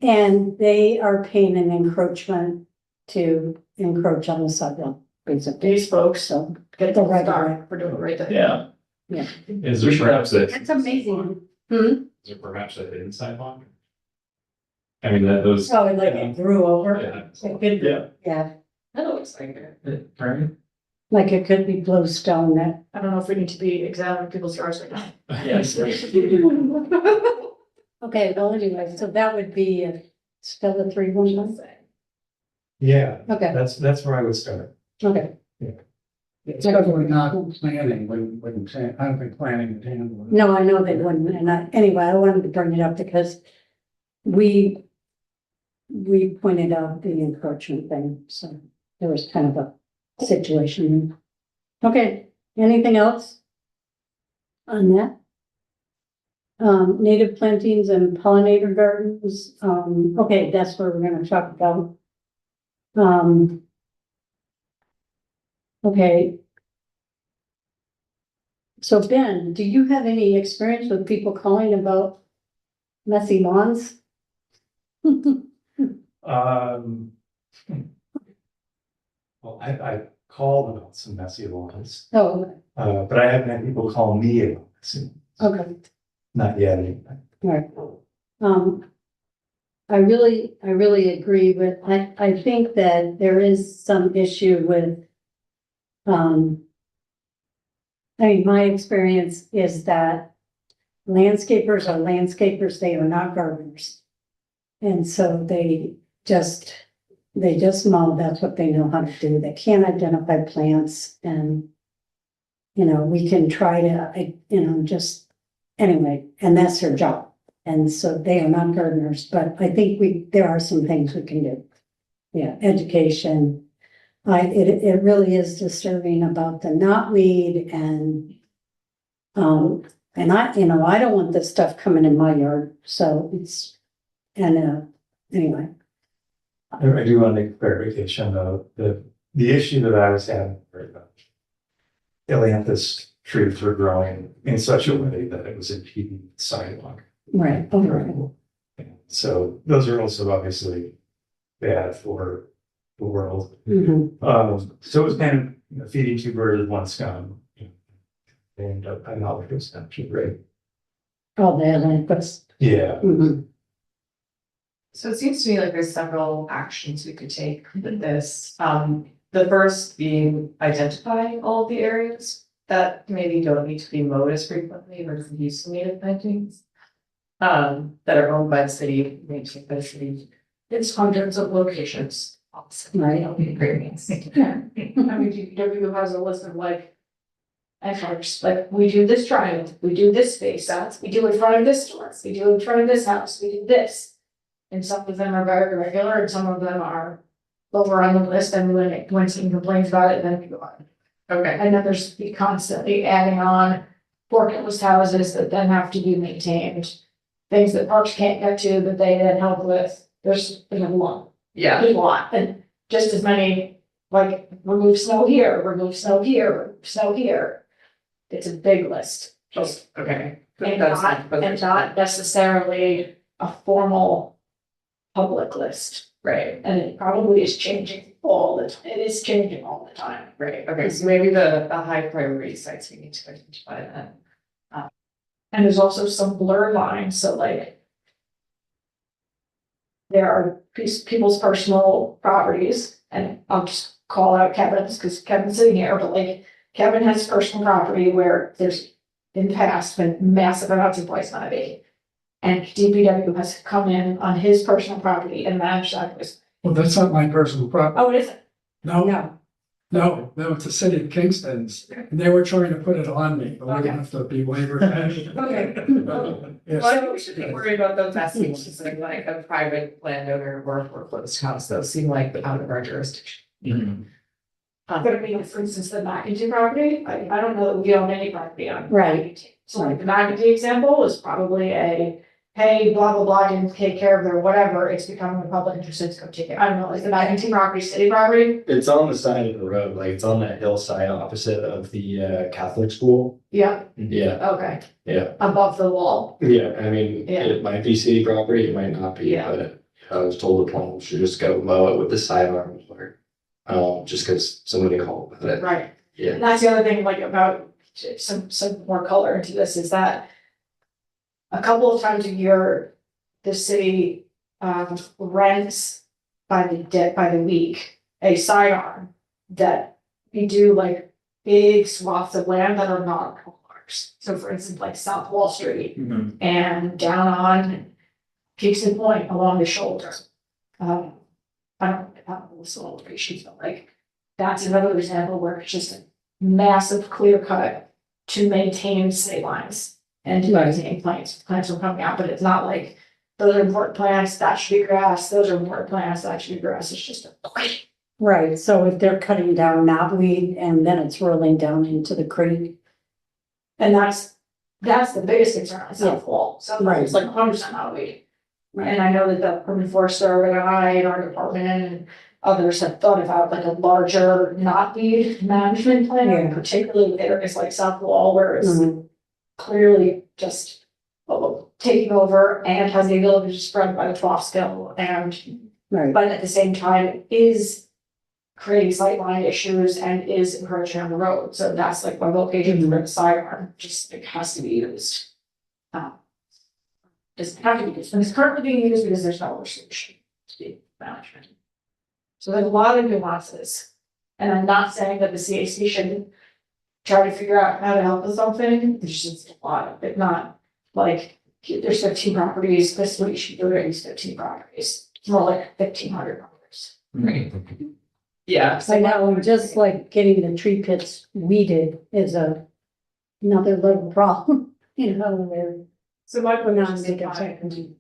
and they are paying an encroachment to encroach on the sidewalk, basically. These folks So, get The the right right of way. for doing the right thing. yeah. Is there perhaps that's amazing. is there perhaps a hidden sidewalk? I mean, those. Oh, and like it grew over. Yeah. It could, Yeah. yeah, That looks like it. Right? like it could be blue stone that. I don't know if we need to be examining people's yards right now. Yes. Okay, well, anyway, so that would be still the 311. Yeah, Okay, that's where I would start. okay. Yeah. It's definitely not planning, when, I don't think planning would handle it. No, I know they wouldn't, and anyway, I wanted to bring it up because we pointed out the encroachment thing, so there was kind of a situation. Okay, anything else on that? Native plantings and pollinator gardens, okay, that's what we're gonna talk about. Okay. So Ben, do you have any experience with people calling about messy lawns? Um. Well, I called about some messy lawns, Oh, but I haven't had people call me about messy, okay. not yet. Right. I really agree with, I think that there is some issue with, I mean, my experience is that landscapers are landscapers, they are not gardeners. And so they just mow, that's what they know how to do. They can't identify plants and, you know, we can try to, just, anyway, and that's their job. And so they are not gardeners, but I think there are some things we can do. Yeah, education. It really is disturbing about the knotweed and I don't want this stuff coming in my yard, so anyway. I do want to make a clarification though, the issue that I was having with Ailanthus trees were growing in such a way that it was impeding the sidewalk. Right, okay. So those are also obviously bad for the world. Mhm. So it was kind of feeding two birds with one stone. And I know it was actually great. Oh, the Atlantis. Yeah. Mhm. So it seems to me like there's several actions we could take with this. The first being identify all of the areas that maybe don't need to be mowed as frequently or use native plantings. That are owned by the city, maintained by the city. It's hundreds of locations. Right. Agreements. Yeah. I mean, DPW has a list of like. Like, we do this triangle, we do this space outs, we do in front of this store, we do in front of this house, we do this. And some of them are very regular and some of them are lower on the list, and when someone complains about it, then we go on. Okay. And then there's be constantly adding on bucket list houses that then have to be maintained. Things that parks can't get to that they then help with, there's a lot. Yeah. There's a lot, and just as many, like, remove snow here, remove snow here, remove snow here. It's a big list, just, okay. And not necessarily a formal public list. Right. And it probably is changing all the time, it is changing all the time. Right, okay, so maybe the high priority sites we need to identify then. And there's also some blur lines, so like. There are people's personal properties, and I'll just call out Kevin's, because Kevin's sitting here, but like. Kevin has personal property where there's in the past been massive amounts of poison ivy. And DPW has come in on his personal property and managed that. Well, that's not my personal property. Oh, it isn't? No, No, it's the city of Kingston's, and they were trying to put it on me, but we're gonna have to be waivered. Okay. Yes. Well, I think we should be worried about those messy ones, like a private landowner or foreclosed house, those seem like out of our jurisdiction. But I mean, for instance, the McEntee property, I don't know that we own any property on. Right. McEntee. So like the McEntee example is probably hey, blah, blah, blah, didn't take care of their whatever, it's becoming a public interest, it's go take it. I don't know, like the McEntee property, city property. It's on the side of the road, like it's on that hillside opposite of the Catholic school. Yeah, Yeah, okay, yeah, above the wall. yeah, I mean, Yeah. it might be city property, it might not be, Yeah. but I was told the plumber should just go mow it with the sidearm mower. Just cause somebody called about it. Right. Yeah. And that's the other thing, like about some more color into this is that. A couple of times a year, the city rents by the week, a sidearm. That we do like big swaths of land that are not ours. So for instance, like South Wall Street and down on Kingston Point along the shoulder. I don't know the locations, but like, that's another example where it's just massive clear cut to maintain sight lines and to maintain plants. Plants are coming out, but it's not like those are important plants, that should be grass, those are important plants, that should be grass. It's just Right, so if they're cutting down knotweed and then it's rolling down into the creek. and that's the biggest concern on South Wall. So Right. it's like 100% knotweed. Right. And I know that the urban forester and I and our department and others have thought about like a larger knotweed management plan, Yeah. particularly with areas like South Wall where it's Mhm. clearly just taking over and has the ability to spread by the trough skill and, Right, but at the same time is creating sightline issues and is encouraging on the road. So that's like my location for the sidearm, just it has to be used. Doesn't have to be used, and it's currently being used because there's no other solution to the management. So there's a lot of nuances, and I'm not saying that the CAC shouldn't try to figure out how to help with something, there's just a lot of it, not like, there's 15 properties, this is what you should do, these 15 properties, it's more like 1,500 properties. Yeah. I know, and just like getting the tree pits weeded is another little problem, you know, where. So my point is just Make to it find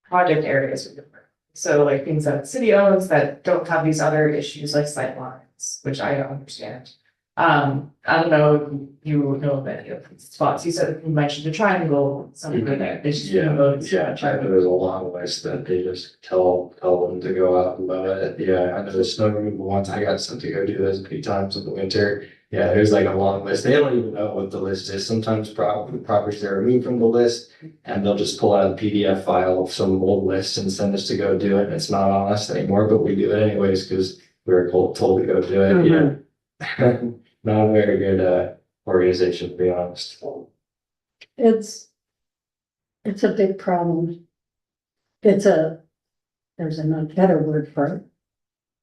project areas we could work. So like things that city owns that don't have these other issues like sight lines, which I don't understand. I don't know if you know of any of these spots. You said you mentioned a triangle, something like that. They just There's a long list that they just tell them to go out and mow it. Yeah, I know the snow removal ones, I got sent to go do those a few times in the winter. Yeah, there's like a long list. They don't even know what the list is. Sometimes properties are removed from the list and they'll just pull out a PDF file of some old list and send us to go do it. And it's not on us anymore, but we do it anyways because we were told to go do it. Yeah. Not a very good organization, to be honest. It's a big problem. There's a better word for it.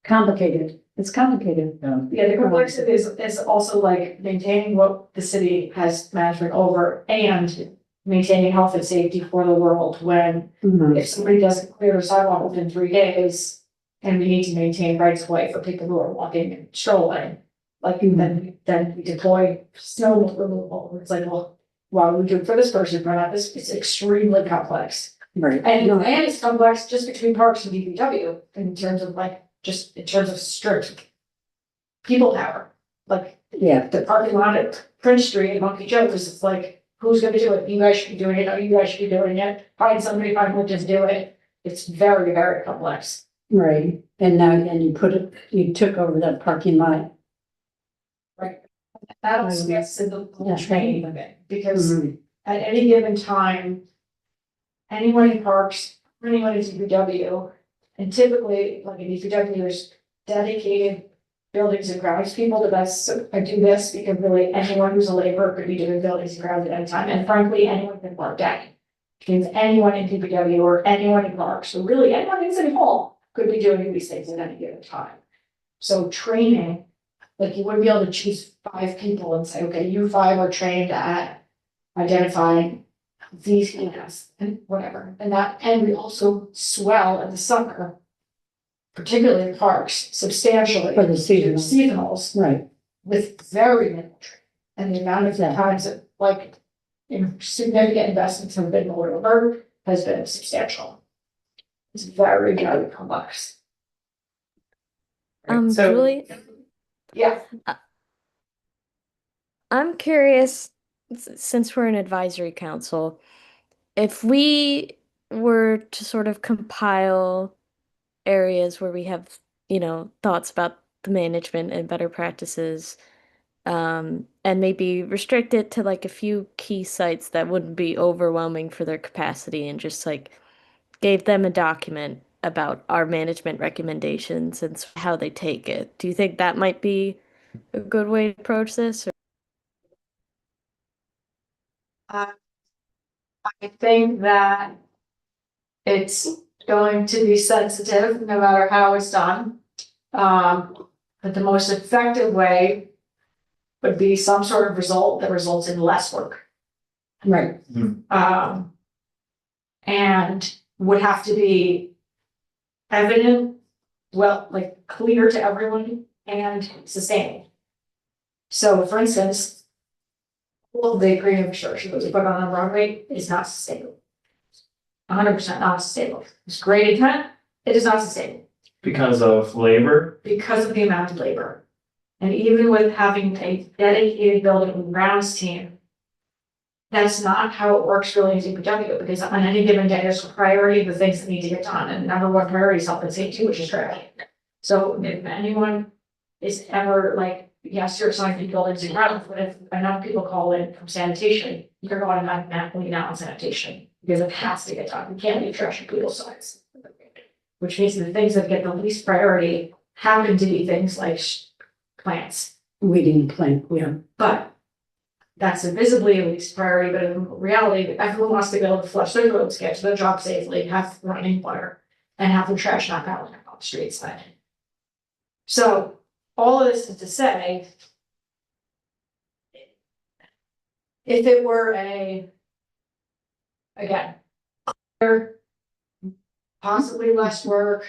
Complicated. It's complicated. Yeah, the complexity is also like maintaining what the city has management over and maintaining health and safety for the world when Mhm. if somebody doesn't clear a sidewalk within 3 days and we need to maintain rights of way for people who are walking and strolling, like then we deploy snow removal. It's like, well, why would we do it for this person, but not this? It's extremely complex. Right. And No, it's complex just between parks and DPW in terms of like, just in terms of strict people power. Like yeah, the parking lot at Prince Street and Monkey Joe, because it's like, who's gonna do it? You guys should be doing it, no, you guys should be doing it. Find somebody, find who just do it. It's very, very complex. right. And now, you took over that parking lot. That also gets to the Yeah. training of it, because Mhm. at any given time, anyone in parks, anyone in DPW, and typically, like in DPW, there's dedicated buildings and grounds people, but I do this because really anyone who's a laborer could be doing buildings and grounds at any time, and frankly, anyone can work day. Which means anyone in DPW or anyone in parks, so really anyone in City Hall could be doing these things at any given time. So training, like you wouldn't be able to choose 5 people and say, okay, you 5 are trained at identifying these units and whatever, and we also swell in the summer. Particularly in parks, substantially. For the seasonal. Seasonals Right. with very little training. And the amount of Yeah. times that like significant investments have been rolled over has been substantial. It's very, very complex. So- Julie, Yeah, I'm curious, since we're an advisory council, if we were to sort of compile areas where we have, thoughts about the management and better practices, and maybe restrict it to like a few key sites that wouldn't be overwhelming for their capacity and just like gave them a document about our management recommendations and how they take it. Do you think that might be a good way to approach this? I think that it's going to be sensitive no matter how it's done. But the most effective way would be some sort of result that results in less work. Right. And would have to be evident, well, like clear to everyone and sustainable. So for instance, all of the green infrastructure that we put on Broadway is not sustainable. 100% not sustainable. It's great intent, it is not sustainable Because of labor, because of the amount of labor. And even with having a dedicated building and grounds team, that's not how it works really in DPW, because on any given day, there's a priority of the things that need to get done, and number one priority is health and safety, which is trash. So if anyone is ever like, yes, you're assigning buildings and grounds, but if enough people call in from sanitation, you're going to automatically down sanitation, because it has to get done, you can't leave trash in people's sides. Which means the things that get the least priority happen to be things like plants, Weeding plant, yeah. but that's visibly a least priority, but in reality, everyone wants to be able to flush their roads, get to their job safely, have running water, and have the trash not out on the street side. So all of this is to say, if it were again, possibly less work,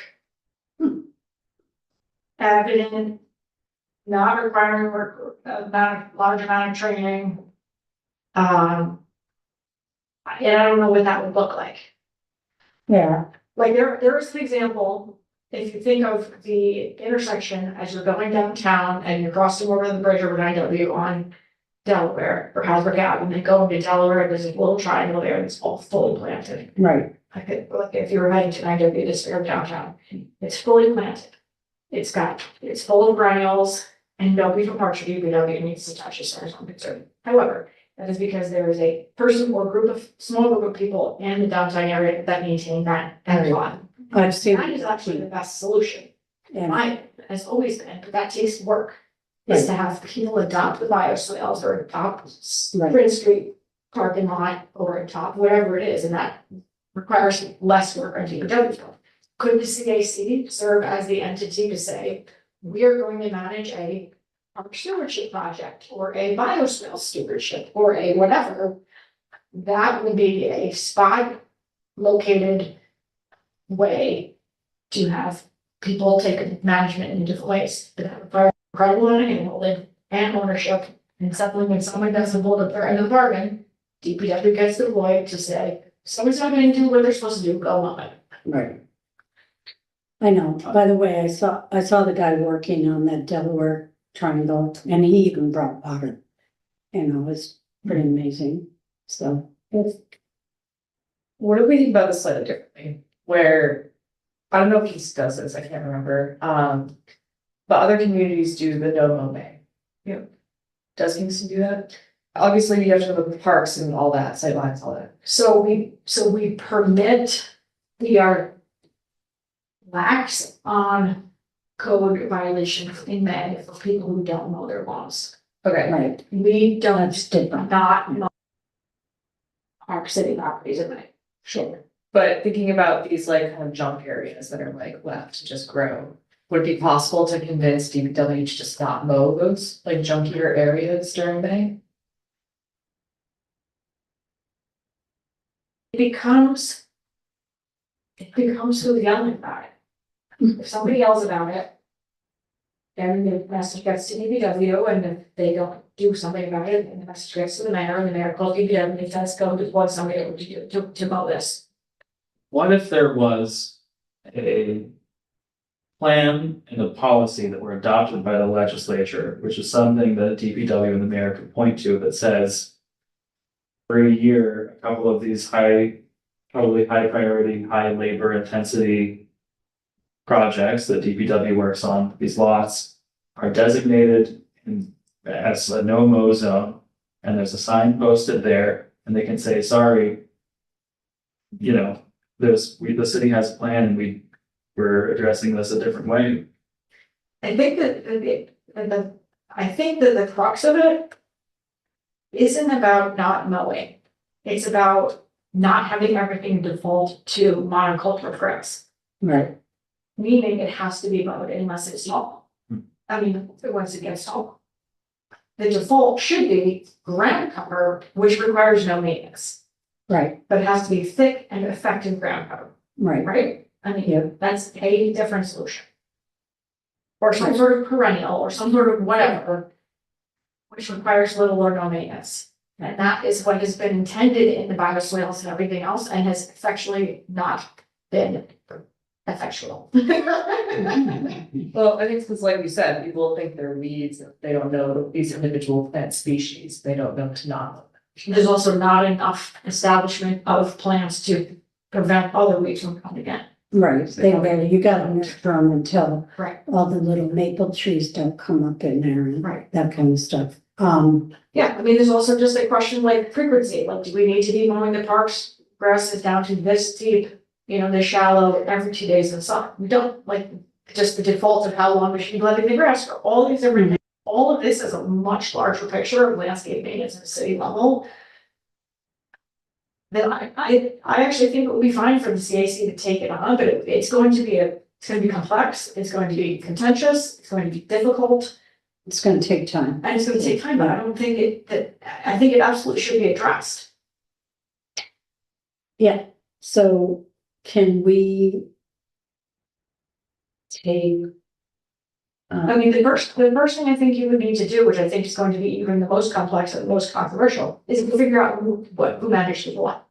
evident, not requiring work, large amount of training. And I don't know what that would look like. Yeah. Like there is an example, if you think of the intersection as you're going downtown and you're crossing over the bridge over 9W on Delaware or Hasbrook Ave, and then go into Delaware, there's a little triangle there that's all fully planted. Right. Like if you were heading to 9W this or downtown, it's fully planted. It's full of perennials and nobody from Park Street DPW needs to touch it as far as I'm concerned. However, that is because there is a person or small group of people in the downtown area that maintain that lot. I've seen. That is actually the best solution. Yeah. Mine has always been, but that takes work. Is to have people adopt the bioswales or adopt Prince Street parking lot or adopt whatever it is, and that requires less work on DPW. Could the CAC serve as the entity to say, we are going to manage a park stewardship project or a bioswale stewardship or a whatever? That would be a spot located way to have people take management in different ways. But that requires incredible handholding and ownership, and something when someone doesn't hold up their end of the bargain, DPW gets deployed to say, someone's not going to do what they're supposed to do, go on it. Right. I know. By the way, I saw the guy working on that Delaware triangle, and he even brought water. You know, it's pretty amazing. So it's, What do we think about this slightly differently? Where, I don't know if Kingston does this, I can't remember, but other communities do the no mow May. Yeah. Does Kingston do that? Obviously, you have to have the parks and all that, sightlines, all that. So we permit, we are lax on code violations in May for people who don't mow their lawns. Okay, right. We don't, That's different. not mow our city properties in May. sure. But thinking about these like kind of junk areas that are like left to just grow, would it be possible to convince DPW to just not mow those like junkier areas during May? It becomes who's yelling about it. If somebody yells about it, then the message gets to DPW, and if they don't do something about it, then the message gets to the mayor, and the mayor calls DPW, and says, go deploy somebody over to mow this. what if there was a plan and a policy that were adopted by the legislature, which is something that DPW and the mayor could point to that says for a year, a couple of these probably high priority, high labor intensity projects that DPW works on, these lots are designated as a no-mow zone, and there's a sign posted there, and they can say, sorry, the city has a plan, and we're addressing this a different way. I think that the crux of it isn't about not mowing. It's about not having everything default to monoculture grass. Right. Meaning it has to be mowed unless it's tall. I mean, once it gets tall. The default should be ground cover, which requires no maintenance, Right. but it has to be thick and effective ground cover, Right. right? I mean, Yeah. that's a different solution. Or some sort of perennial or some sort of whatever. which requires little or no maintenance. And that is what has been intended in the bioswales and everything else, and has effectually not been effectual. Well, I think it's like you said, people think they're weeds, they don't know these individual plant species, they don't know to not. There's also not enough establishment of plants to prevent other weeds from coming in. Right, you gotta nurture them until Right. all the little maple trees don't come up in there and Right. that kind of stuff. Yeah, I mean, there's also just a question like frequency, like, do we need to be mowing the parks? Grass is down to this deep, you know, this shallow every 2 days in the summer. We don't like just the default of how long we should be letting the grass grow. All these different things. All of this is a much larger picture of landscape maintenance at a city level. Then I actually think it would be fine for the CAC to take it on, but it's going to be complex, it's going to be contentious, it's going to be difficult. It's gonna take time. And it's gonna take time, but I don't think I think it absolutely should be addressed. Yeah, so can we take? I mean, the first thing I think you would need to do, which I think is going to be even the most complex and the most controversial, is to figure out who managed what.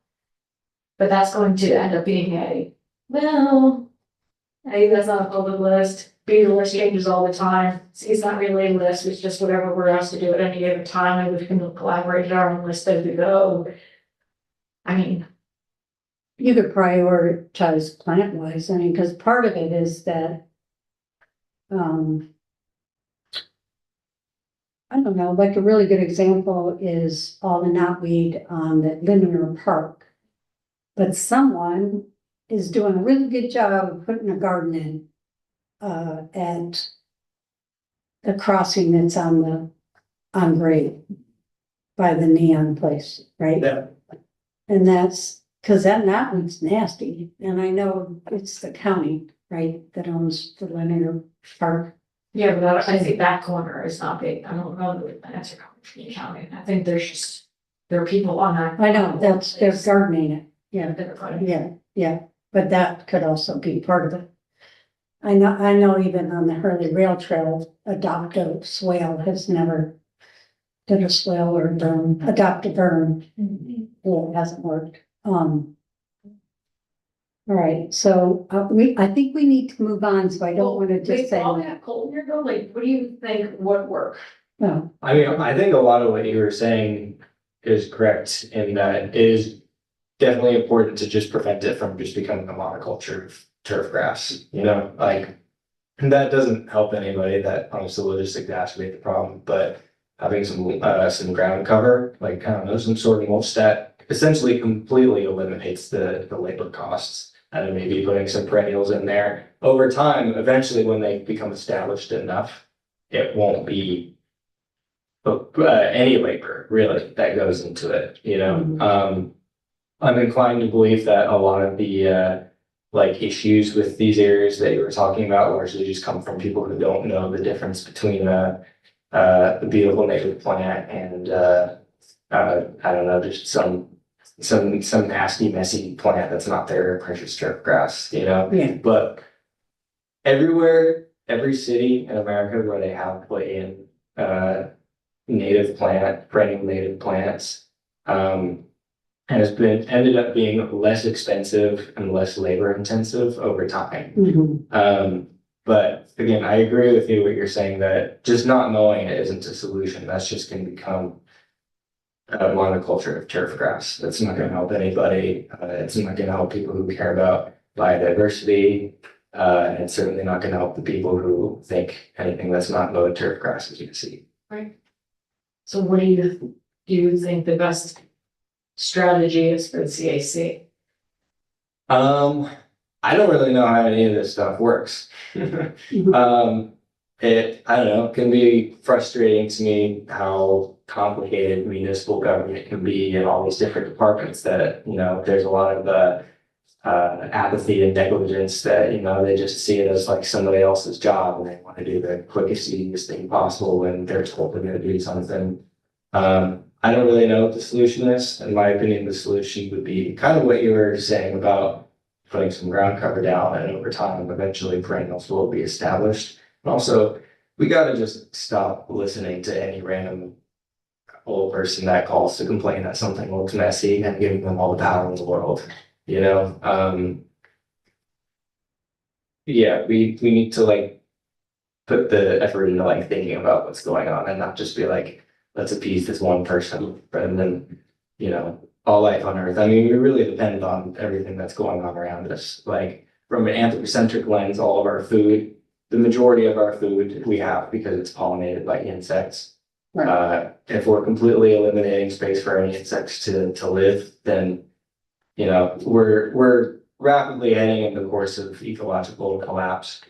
But that's going to end up being well, hey, that's not a public list. B, the list changes all the time. C, it's not really a list, it's just whatever we're asked to do at any given time, and we can collaborate our own list as we go. I mean, You could prioritize plant wise, I mean, because part of it is that. I don't know, like a really good example is all the knotweed on the linear park. But someone is doing a really good job of putting a garden in. At. The crossing that's on grade. By the neon place, right? Yeah. And that's, cause that knotweed's nasty, and I know it's the county, right, that owns the linear park. yeah, but I think that corner is not big. I don't know the plants are coming from the county. I think there are people on that. I know, they're gardening it, yeah, That are putting- yeah, but that could also be part of it. I know even on the Hurley Rail Trail, adopt a swale has never did a swale or adopt a berm. It hasn't worked. All right, so I think we need to move on, so I don't want to just say, While we have Colton here though, like, what do you think would work? no, I mean, I think a lot of what you were saying is correct in that it is definitely important to just prevent it from just becoming a monoculture of turf grass, you know, like. And that doesn't help anybody, that honestly will just exacerbate the problem, but having some ground cover, like, I don't know, some sort of mulch that essentially completely eliminates the labor costs. And then maybe putting some perennials in there over time, eventually when they become established enough, it won't be any labor really that goes into it, you know? I'm inclined to believe that a lot of the like issues with these areas that you were talking about largely just come from people who don't know the difference between the beautiful native plant and I don't know, just some nasty, messy plant that's not their precious turf grass, you know? yeah, But everywhere, every city in America where they have put in perennial native plants, ended up being less expensive and less labor intensive over time. mhm, But again, I agree with you what you're saying, that just not mowing it isn't a solution. That's just gonna become a monoculture of turf grass. That's not gonna help anybody. It's not gonna help people who care about biodiversity. And it's certainly not gonna help the people who think anything that's not mowed turf grass is gonna see. So what do you think the best strategy is for the CAC? I don't really know how any of this stuff works. I don't know, it can be frustrating to me how complicated municipal government can be in all these different departments that, you know, there's a lot of apathy and negligence that, you know, they just see it as like somebody else's job and they want to do the quickest, easiest thing possible when they're told they're going to do something. I don't really know what the solution is. In my opinion, the solution would be kind of what you were saying about putting some ground cover down, and over time, eventually perennials will be established. And also, we got to just stop listening to any random old person that calls to complain that something looks messy and giving them all the power in the world, you know? Yeah, we need to like put the effort into like thinking about what's going on and not just be like, let's appease this one person rather than, you know, all life on earth. I mean, we really depend on everything that's going on around us. Like from an anthropocentric lens, all of our food, the majority of our food we have because it's pollinated by insects. If we're completely eliminating space for any insects to live, then, you know, we're rapidly heading in the course of ecological collapse.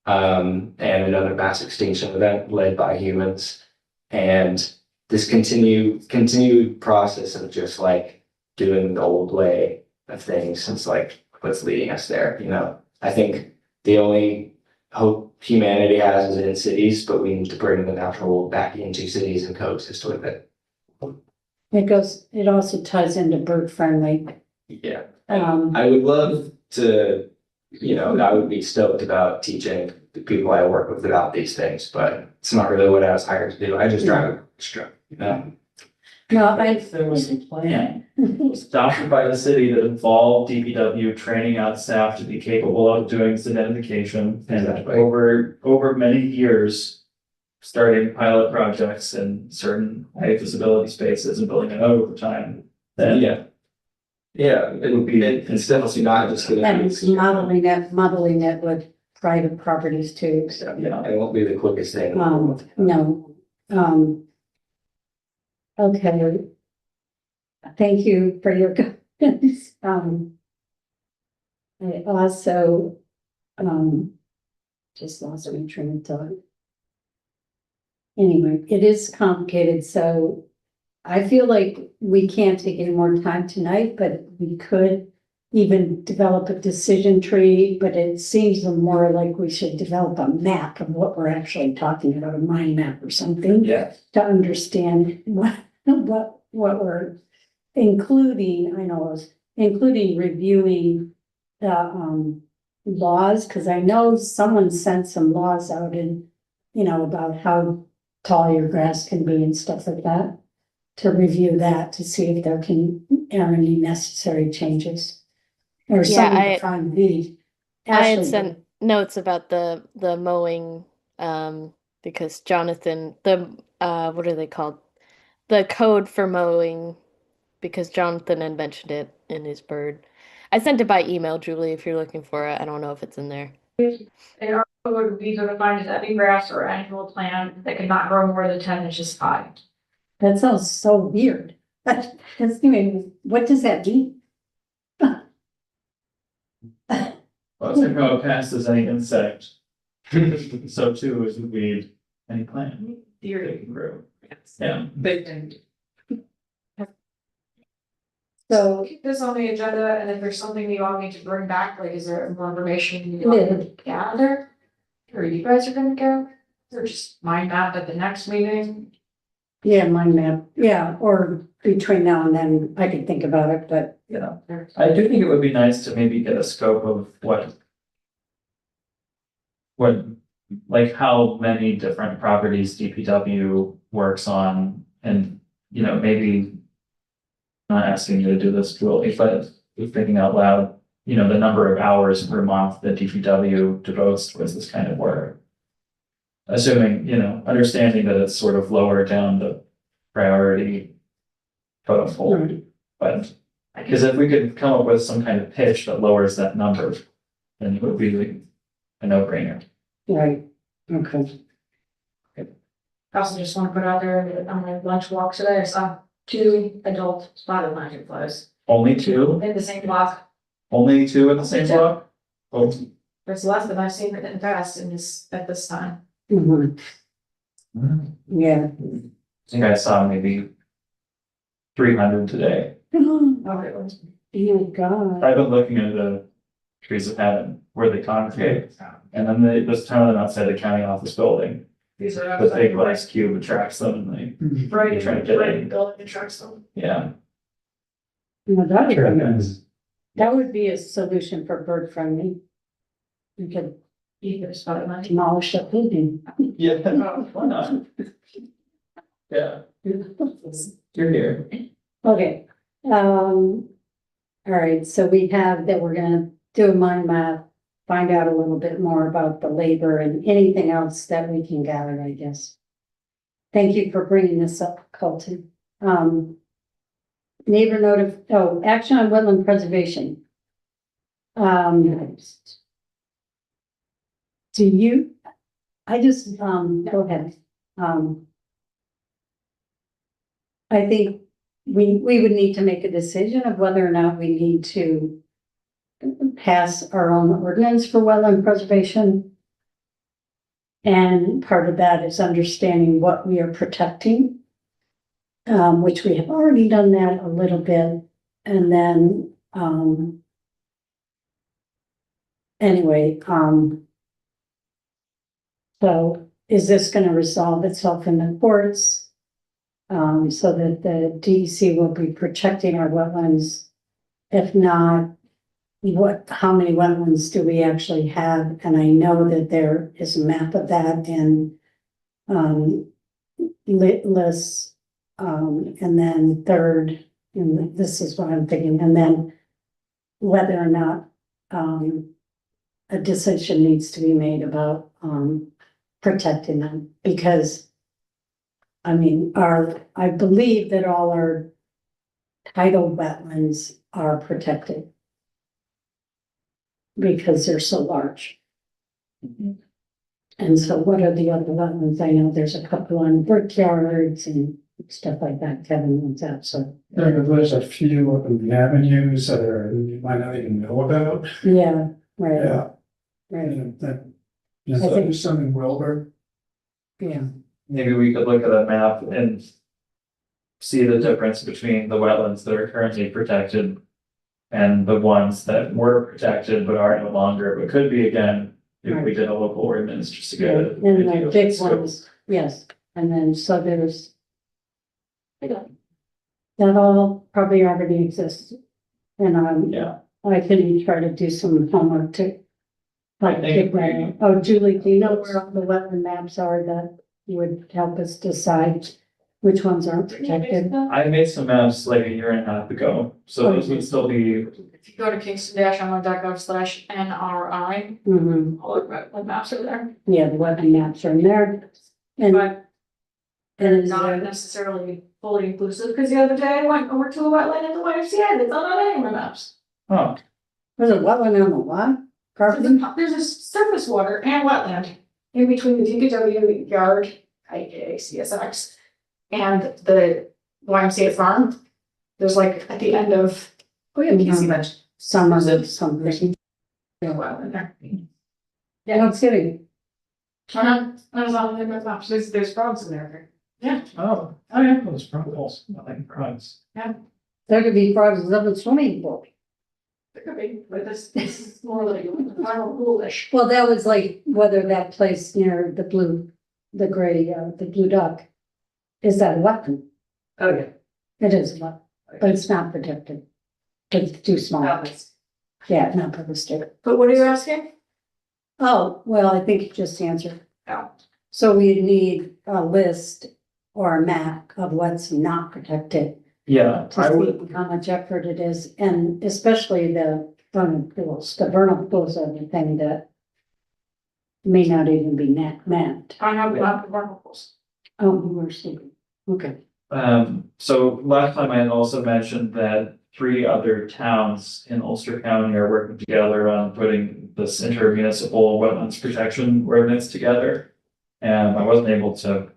And another mass extinction event led by humans. And this continued process of just like doing the old way of things is like what's leading us there, you know. I think the only hope humanity has is in cities, but we need to bring the natural world back into cities and coexist with it. It also ties into bird friendly. Yeah. Um, I would love to, you know, I would be stoked about teaching the people I work with about these things, but it's not really what I was hired to do. I just drive a truck, you know? no, I, If there was a plan, it was adopted by the city that involved DPW training out staff to be capable of doing this identification. And Exactly. over many years, starting pilot projects in certain high visibility spaces and building it out over time, then Yeah. Yeah, it would be, it's definitely not just gonna and be, modeling it with private properties too, so. yeah. it won't be the quickest thing. No, okay. Thank you for your guidance. I also, just lost my train of thought. Anyway, it is complicated, so I feel like we can't take any more time tonight, but we could even develop a decision tree, but it seems more like we should develop a map of what we're actually talking about, a mind map or something. Yeah. To understand what we're including, including reviewing the, laws, because I know someone sent some laws out in, about how tall your grass can be and stuff like that. To review that, to see if there are any necessary changes. Or Yeah, something to find the. I had Ashley, sent notes about the mowing, because Jonathan, what are they called? The code for mowing, because Jonathan had mentioned it in his bird. I sent it by email, Julie, if you're looking for it. I don't know if it's in there. In our code, we sort of find any grass or annual plant that cannot grow more than 10 inches high. That sounds so weird. That's even, what does that mean? Well, it's like how it passes any insect. So too is a weed, any plant. They Theory. can grow. Yeah. So, Keep this on the agenda, and if there's something you want me to bring back, like, is there more information you want me to gather? Or you guys are gonna go, or just mind map at the next meeting? yeah, mind map, yeah, or between now and then, I could think about it, but. Yeah, I do think it would be nice to maybe get a scope of what, like how many different properties DPW works on, and, you know, maybe not asking you to do this, Julie, but thinking out loud, you know, the number of hours per month that DPW devotes towards this kind of work. Assuming, you know, understanding that it's sort of lower down the priority totem pole, Right. but because if we could come up with some kind of pitch that lowers that number, then it would be a no-brainer. Right, okay. I also just wanna put out there that on my lunch walk today, I saw 2 adult spotted lionflies Only two? in the same block. Only two in the same Two. block? Oh, That's less than I've seen in the past at this time. Mhm. Yeah. I think I saw maybe 300 today. Oh, Okay. my God. I've been looking at the trees of heaven where they congregate. And then there's a ton of them outside the county office building. These are The big glass cube attracts them and they Right, try to get right, in. building attracts them. Yeah. No, Sure, guys. that would be a solution for bird friendly. You could Either spotted lion. demolish the building. Yeah, why not? Yeah, You're here. Okay, all right, so we have that we're gonna do a mind map, find out a little bit more about the labor and anything else that we can gather, I guess. Thank you for bringing this up, Colton. Neighbor action on wetland preservation. Do you, go ahead. I think we would need to make a decision of whether or not we need to pass our own ordinance for wetland preservation. And part of that is understanding what we are protecting, which we have already done that a little bit. And then, anyway, so is this going to resolve itself in the courts? So that the DEC will be protecting our wetlands. If not, how many wetlands do we actually have? And I know that there is a map of that in, lists, and then third, and this is what I'm thinking, and then whether or not, a decision needs to be made about, protecting them, because I mean, I believe that all our tidal wetlands are protected because they're so large. And so what are the other wetlands? I know there's a couple on brickyards and stuff like that. Kevin wants out, so. There's a few avenues that you might not even know about. Yeah, right, Yeah. right, And that, I think- there's some in Wilbur. yeah. Maybe we could look at a map and see the difference between the wetlands that are currently protected and the ones that were protected but are no longer, but could be again, if we did a local ordinance just to get it. And the big ones, yes, and then so there's. That all probably already exists. And Yeah. I can try to do some homework to. I think Figure that out. Oh, Julie, do you know where all the wetland maps are that would help us decide which ones aren't protected? I made some maps like a year and a half ago, so those would still be, If you go to kingston-only.gov/NRI, Mhm. all the wetland maps are there. Yeah, the wetland maps are in there. And, But and they're is not there, necessarily fully inclusive, because the other day I went over to a wetland in the YMCA, and it's not on any of my maps. oh, there's a wetland on the what? Property? There's a surface water and wetland in between the DPW yard, aka CSX, and the YMCA farm. There's like at the end of, Oh, yeah, Casey mentioned. Some of them, something. a wetland there. Yeah, no kidding. There's all the maps, there's frogs in there. Yeah. oh, yeah, those frogs, I like frogs. There could be frogs in the swimming pool. It could be, but this is more like normal foolish. Well, that was like whether that place near the blue duck. Is that a wetland? Oh, yeah. It is a wetland, but it's not protected. It's too small. No, it's- Yeah, not protected. But what are you asking? Oh, well, I think you just answered. Oh. So we need a list or a map of what's not protected Yeah, I to would, see how much effort it is, and especially the vernal pools. The vernal pools are the thing that may not even be mapped. I have the verticals. Oh, we're sleeping. Okay. so last time I had also mentioned that 3 other towns in Ulster County are working together on putting this intermunicipal wetlands protection ordinance together. And I wasn't able to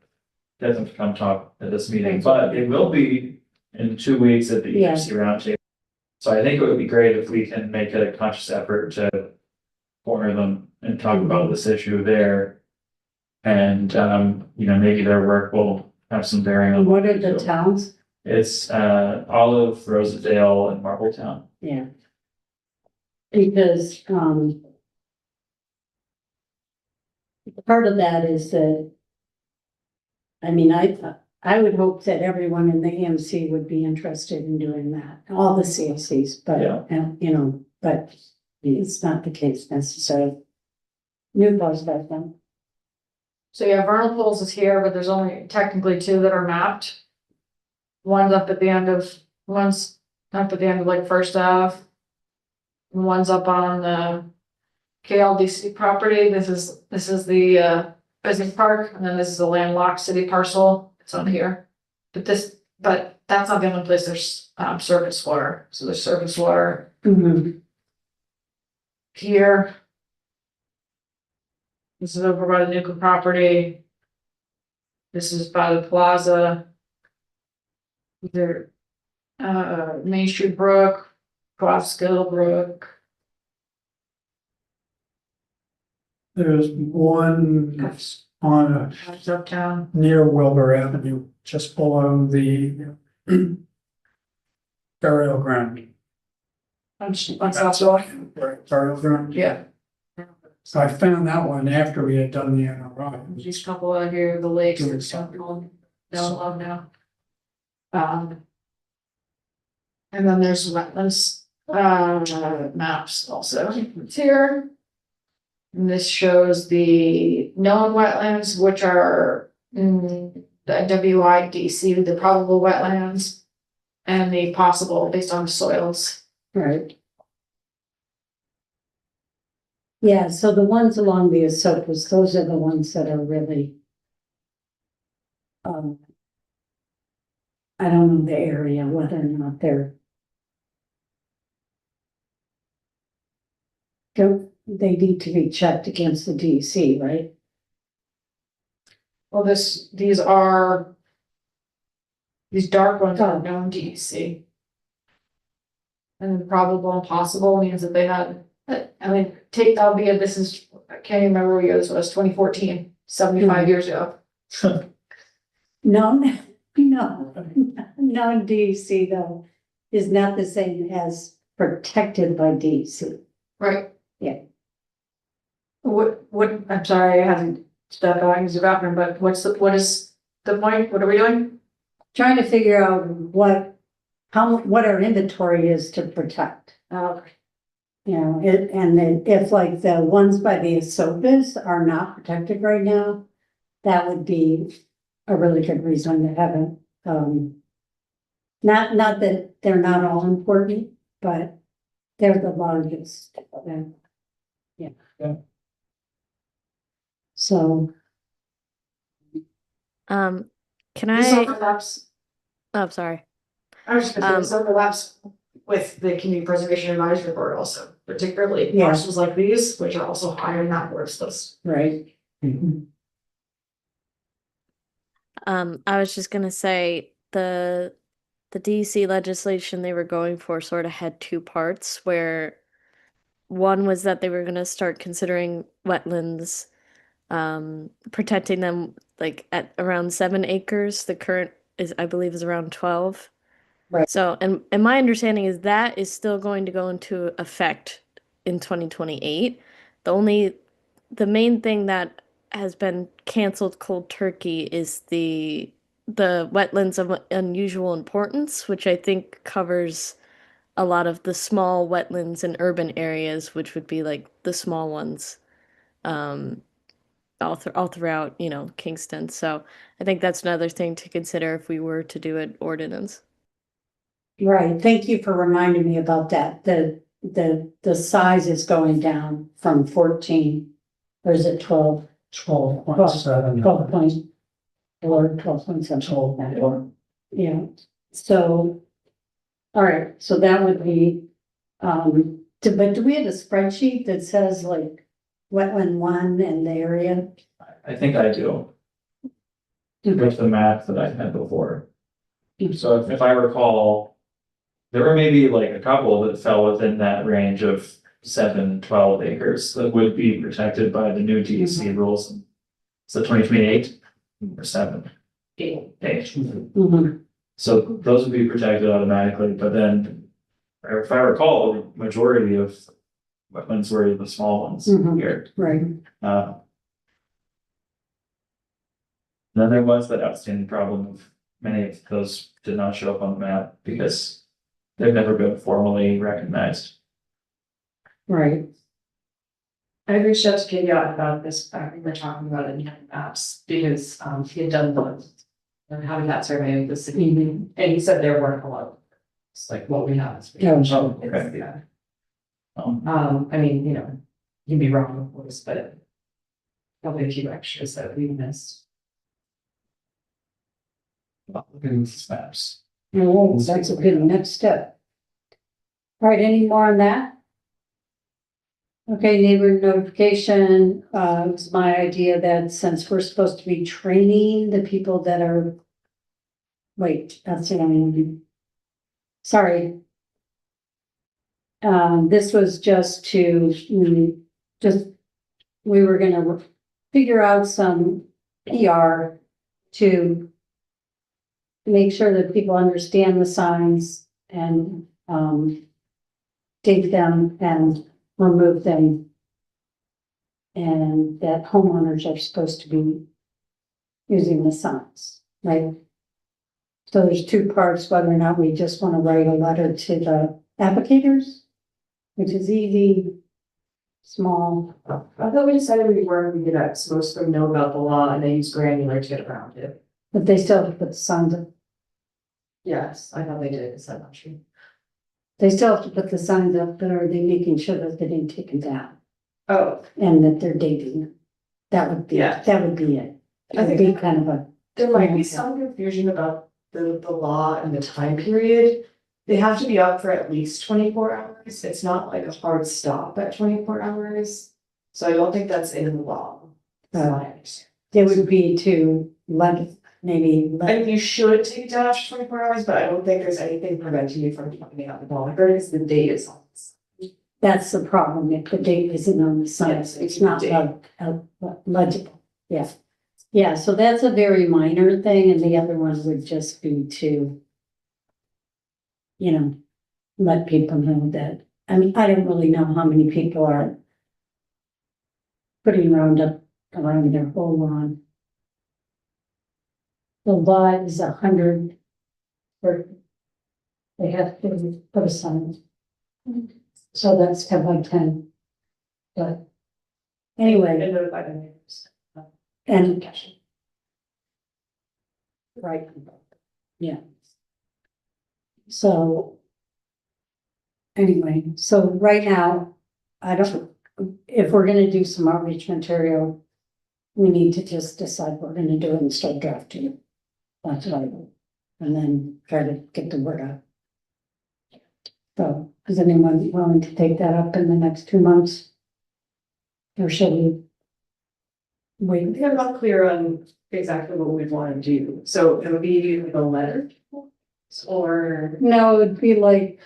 get them to come talk at this meeting, but it will be in 2 weeks at the Yeah. ERC roundtable. So I think it would be great if we can make a conscious effort to corner them and talk about this issue there. And, maybe their work will have some bearing on. And what are we the do. towns? It's Olive, Rosedale, and Marbletown. Yeah. Because, part of that is that, I mean, I would hope that everyone in the EMC would be interested in doing that, all the CACs, but, Yeah. but it's not the case necessarily. New laws about them. So yeah, vernal pools is here, but there's only technically 2 that are mapped. One's up at the end of, one's up at the end of like First Ave. And one's up on the KLDC property. This is the business park, and then this is a landlocked city parcel. It's on here. But that's not the only place there's surface water. So there's surface water Mhm. here. This is over by the Newcomb property. This is by the plaza. There, Main Street Brook, Crossskill Brook. There's one on That's uptown. near Wilbur Avenue, just below the burial ground. On South Shore. Right, burial ground. Yeah, So I found that one after we had done the MRI. these couple out here, the lakes, that's down low now. And then there's wetlands, maps also, it's here. And this shows the known wetlands, which are the WIDC, the probable wetlands. And the possible based on the soils. Right. Yeah, so the ones along the Esopus, those are the ones that are really. I don't know the area, whether or not they're. They need to be checked against the DEC, right? Well, these dark ones are known DEC. And then probable and possible means that they had, I mean, albeit this is, I can't even remember what year this was, 2014, 75 years ago. No, non-DEC though, is not the same as protected by DEC. Right. Yeah. What, I'm sorry, I haven't stepped back into the bathroom, but what is the point? What are we doing? Trying to figure out what our inventory is to protect. You know, and then if like the ones by the Esopus are not protected right now, that would be a really good reason to have it. Not that they're not all important, but they're the largest. Yeah. So, Can This I, overlaps, oh, sorry. I was just gonna say, this overlaps with the community preservation advisory board also, particularly Yeah. parcels like these, which are also higher in that worst list. right. I was just gonna say the DC legislation they were going for sort of had two parts where one was that they were gonna start considering wetlands, protecting them like at around 7 acres. The current is, I believe, is around 12. Right. So, and my understanding is that is still going to go into effect in 2028. The main thing that has been canceled cold turkey is the wetlands of unusual importance, which I think covers a lot of the small wetlands in urban areas, which would be like the small ones, all throughout, Kingston. So I think that's another thing to consider if we were to do an ordinance. Right, thank you for reminding me about that. The size is going down from 14, or is it 12? 12.7. 12.7. Yeah, so. All right, so that would be, but do we have a spreadsheet that says like wetland 1 and the area? I think I do, with the map that I had before. So if I recall, there were maybe like a couple that fell within that range of 12 acres that would be protected by the new DEC rules. So 2028 or 7? 8. Mhm. So those would be protected automatically, but then, if I recall, the majority of wetlands were the small ones Mhm. here. Right, Then there was that outstanding problem of many of those did not show up on the map because they've never been formally recognized. right, I reached out to Katie about this, we were talking about it in the maps, because he had done a habitat survey of the city, and he said there weren't a lot of, it's like what we have. is- Oh, Oh, okay. Yeah. Um, I mean, you'd be wrong, of course, but probably a few extras that we missed. Google Maps. Oh, that's a good next step. All right, any more on that? Okay, neighbor notification, it's my idea that since we're supposed to be training the people that are. Wait, that's what I mean. Sorry. This was just to, we were gonna figure out some PR to make sure that people understand the signs and, take them and remove them. And that homeowners are supposed to be using the signs, right? So there's two parts, whether or not we just want to write a letter to the applicators, which is easy, small. I thought we decided we weren't gonna get supposed to know about the law and they use granular to get around it. But they still have to put the signs up. Yes, I thought they did, is that not true? They still have to put the signs up, but are they making sure that they didn't take them down Oh, and that they're dating them? That would be, Yeah. that would be it. I It would think be kind of a, there might be Yeah. some confusion about the law and the time period. They have to be up for at least 24 hours. It's not like a hard stop at 24 hours. So I don't think that's in the law. That's my understanding. it would be to let, maybe I let, mean, you should take it down after 24 hours, but I don't think there's anything preventing you from putting it on the ball. Because the date is on. that's the problem, if the date isn't on the signs, Yes, it's it's not the legible, yeah. Yeah, so that's a very minor thing, and the other one would just be to, let people know that, I mean, I don't really know how many people are putting Roundup around their whole lawn. The law is 100, or they have to put a sign. So that's 10 by 10. But anyway, And notify the neighbors. and right, yeah. So anyway, so right now, I don't, if we're gonna do some outreach material, we need to just decide what we're gonna do and start drafting it. That's what I do. And then try to get the word out. So, is anyone willing to take that up in the next 2 months? Or should we? I Wait, think I'm not clear on exactly what we'd want to do. So it would be like a letter? Or, no, it'd be like.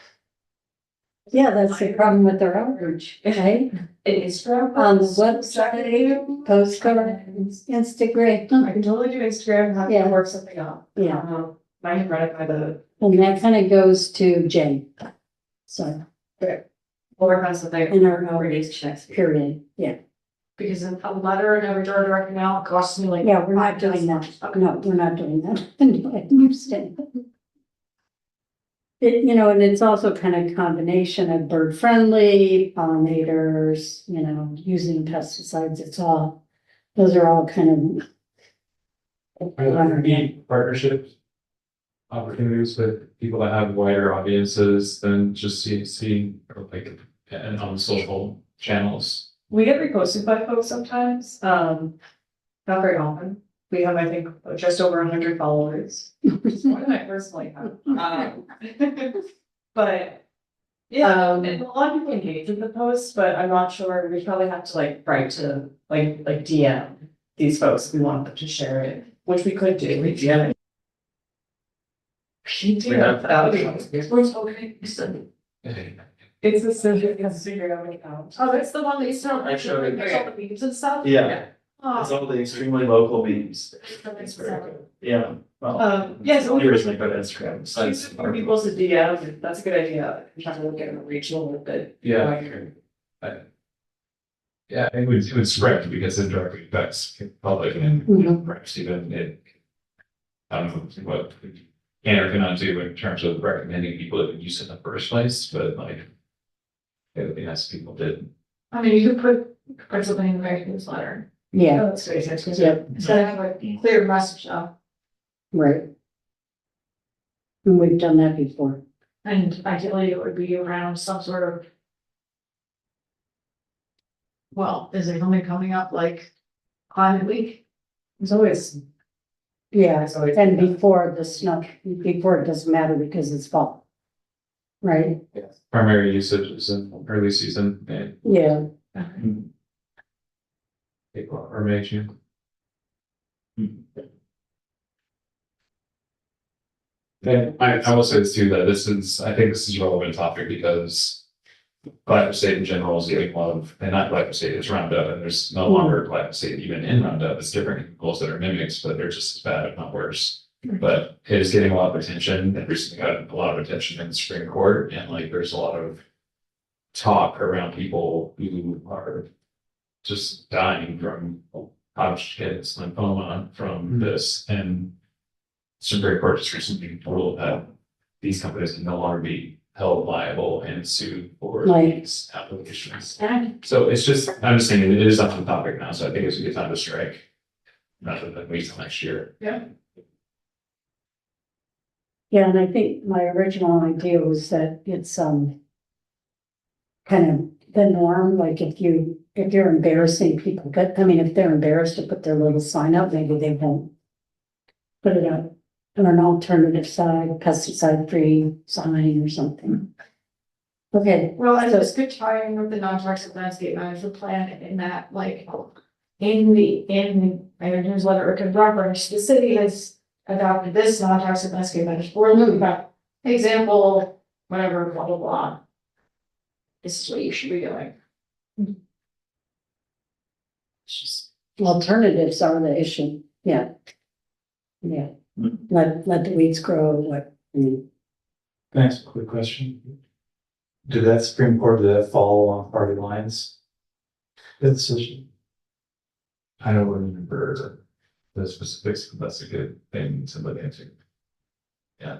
Yeah, that's the problem with their outreach, right? an Instagram On the post? website, postcard, Instagram, I can totally do Instagram, have Yeah. to work something out. yeah, I can run it by the, and that kind of goes to Jay. So, or has something. in our outreach period, yeah, Because a letter in every door direct mail costs me like. yeah, we're not doing that, no, we're not doing that. I understand. It, and it's also kind of combination of bird friendly, pollinators, using pesticides, it's all, those are all kind of. Are there any partnership opportunities with people that have wider audiences than just seeing or like and on social channels? We get reposted by folks sometimes, not very often. We have, I think, just over 100 followers, which is more than I personally have. But, yeah, and a lot of people engage with the posts, but I'm not sure, we probably have to write to, like DM these folks if we want them to share it, which we could do. We DM it. We have- That would be. Where's Kingston? It's the civic Instagram account. Oh, that's the one that you sell, I showed it. there's all the memes and stuff? Yeah, Oh. it's all the extremely local memes. It's very good. Yeah, well, Yeah, so we originally put Instagram. choose for people to DM, that's a good idea. I'm trying to look at a reach a little bit. Yeah. wider. Yeah, it would spread because it directly affects the public and Mhm. perhaps even it. I don't know what we can or cannot do in terms of recommending people to use it in the first place, but it would be nice if people did. I mean, you could put something in the American newsletter. Yeah, Oh, that's great, that's good. Yep. Instead of have a clear message of, Right. And we've done that before. And ideally it would be around some sort of. Well, is there something coming up like climate week? It's always, Yeah, it's always. and before the snow, before it doesn't matter because it's fall. Right, Primary usage is in early season and yeah, April or May, June. And I will say this too, that I think this is a relevant topic because glyphosate in general is getting a lot of, and not glyphosate, it's Roundup, and there's no longer glyphosate even in Roundup. It's different chemicals that are mimics, but they're just as bad, if not worse. But it is getting a lot of attention, and recently got a lot of attention in the Supreme Court, and like there's a lot of talk around people who are just dying from Hodgkin's lymphoma from this, and Supreme Court just recently ruled that these companies can no longer be held liable and sued for Right. these applications. And So it's just, I'm just saying, it is off the topic now, so I think it's a good time to strike. Rather than wait till next year. yeah, and I think my original idea was that it's, kind of the norm, like if you're embarrassing people, but I mean, if they're embarrassed to put their little sign up, maybe they won't put it up on an alternative side, pesticide-free sign or something. Okay, well, and So- it's good tying with the non-toxic landscape management plan in that, like, in my newsletter, it could reference, the city has adopted this non-toxic landscape management, or look about example, whatever, blah, blah, blah. This is what you should be doing. It's just, alternatives are the issue, yeah. Yeah, let the weeds grow, Can I ask a quick question? Did that Supreme Court, did that fall along party lines? The decision? I don't remember the specifics, but that's a good thing to look into. yeah,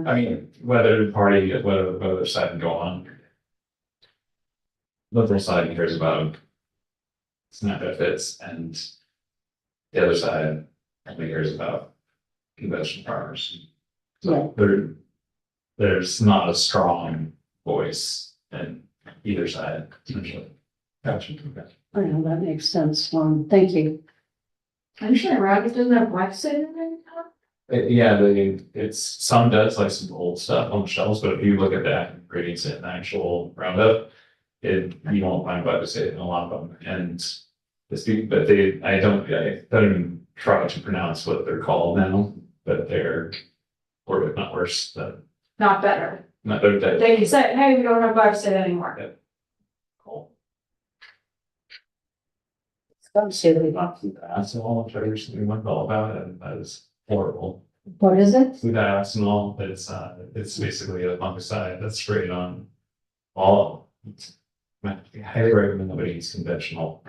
I mean, whether side can go on. Liberal side cares about SNAP benefits and the other side only cares about conventional farmers. So there's not a strong voice in either side, essentially. Gotcha. I know, that makes sense, thank you. I'm sure Rocket doesn't have glyphosate in it. Yeah, it's some does, like some old stuff on the shelves, but if you look at the active ingredients in the actual Roundup, you won't find glyphosate in a lot of them, and I don't even try to pronounce what they're called now, but they're, or if not worse, than, Not better. not, they're, They can say, hey, we don't have glyphosate anymore. cool. Some silly. That's all, which I recently went all about, and that is horrible. What is it? Fludiaxonol, it's basically a fungicide that's sprayed on all. I highly recommend nobody eats conventional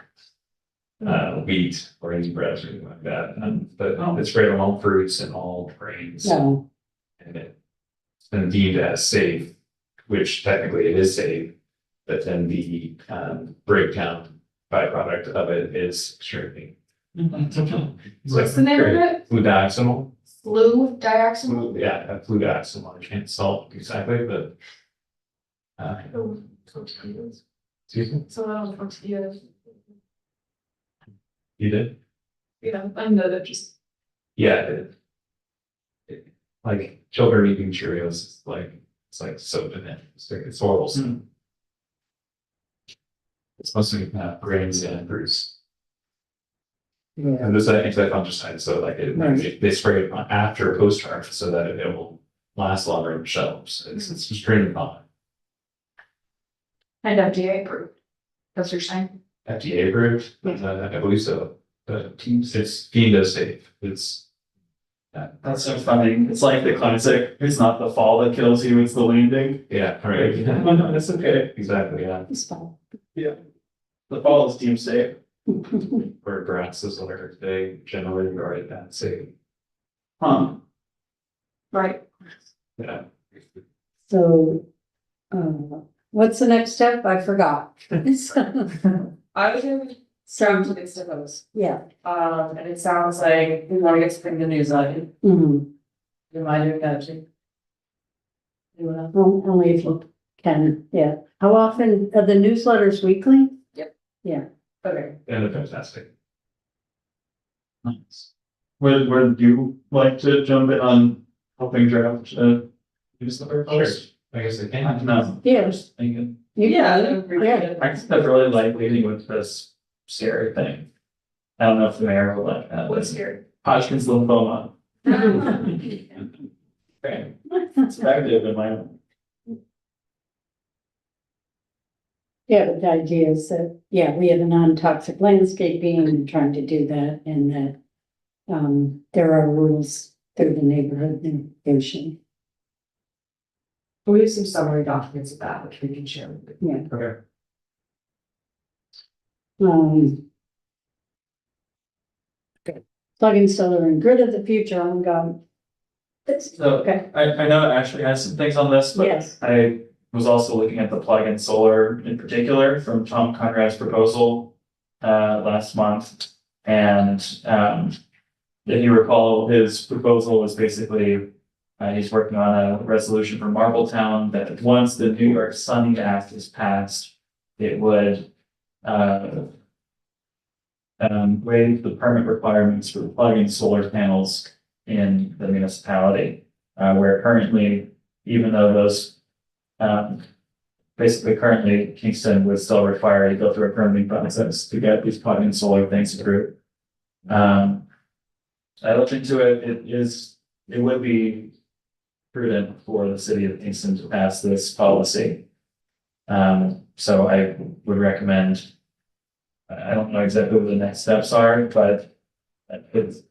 wheat or any bread or anything like that. But it's sprayed on all fruits and all grains. No, And it's been deemed as safe, which technically it is safe, but then the breakdown byproduct of it is extremely. What's the name of it? Fludiaxonol. Fludiaxonol? Yeah, fludiaxonol. I can't spell it exactly, but. Excuse me? So that was from together. You did? Yeah, I know that just. Yeah. Like children eating Cheerios is it's like so banana. It's horrible. It's supposed to have grains and fruits. yeah, And this is anti-fungicide, so like they spray it after post harvest so that it will last longer on the shelves. It's extremely common. And FDA approved. That's what you're saying? FDA approved, I believe so. But it's deemed as safe. It's That's so funny. It's like the classic, it's not the fall that kills you, it's the landing. yeah, all right. Oh, no, that's okay. Exactly, yeah. it's fine. The fall is deemed safe. Where grasses are, they generally are that safe. Huh. Right. Yeah. So, what's the next step? I forgot. I would do Sounds like it's to those. Yeah. And it sounds like we want to get something in the newsletter. Mhm. You mind doing that too? Anyone else? Only if you can, yeah. How often, are the newsletters weekly? Yep. Yeah. Okay. And fantastic. Nice. Would you like to jump in on helping draft newsletter post? I guess they can. No. Yes. Thinking. Yeah, that would be Yeah. good. I just really like leading with this scary thing. I don't know if the mayor will like that. What's scary? Hodgkin's lymphoma. Okay, it's effective in my own. Yeah, but the idea is that, yeah, we have a non-toxic landscaping and trying to do that and that there are rules through the neighborhood negotiation. We have some summary documents of that, which we can share with you. Yeah. Okay. Plug-in solar and grid of the future, I'm going. So Okay, I know it actually has some things on this, but yes, I was also looking at the plug-in solar in particular from Tom Conrad's proposal last month. And if you recall, his proposal was basically he's working on a resolution for Marbletown that once the New York Sunny Act is passed, it would waive the permit requirements for plug-in solar panels in the municipality, where currently, even though those, basically currently Kingston would still require to go through a permitting process to get these plug-in solar things approved. I looked into it, it would be prudent for the city of Kingston to pass this policy. So I would recommend, I don't know exactly what the next steps are, but this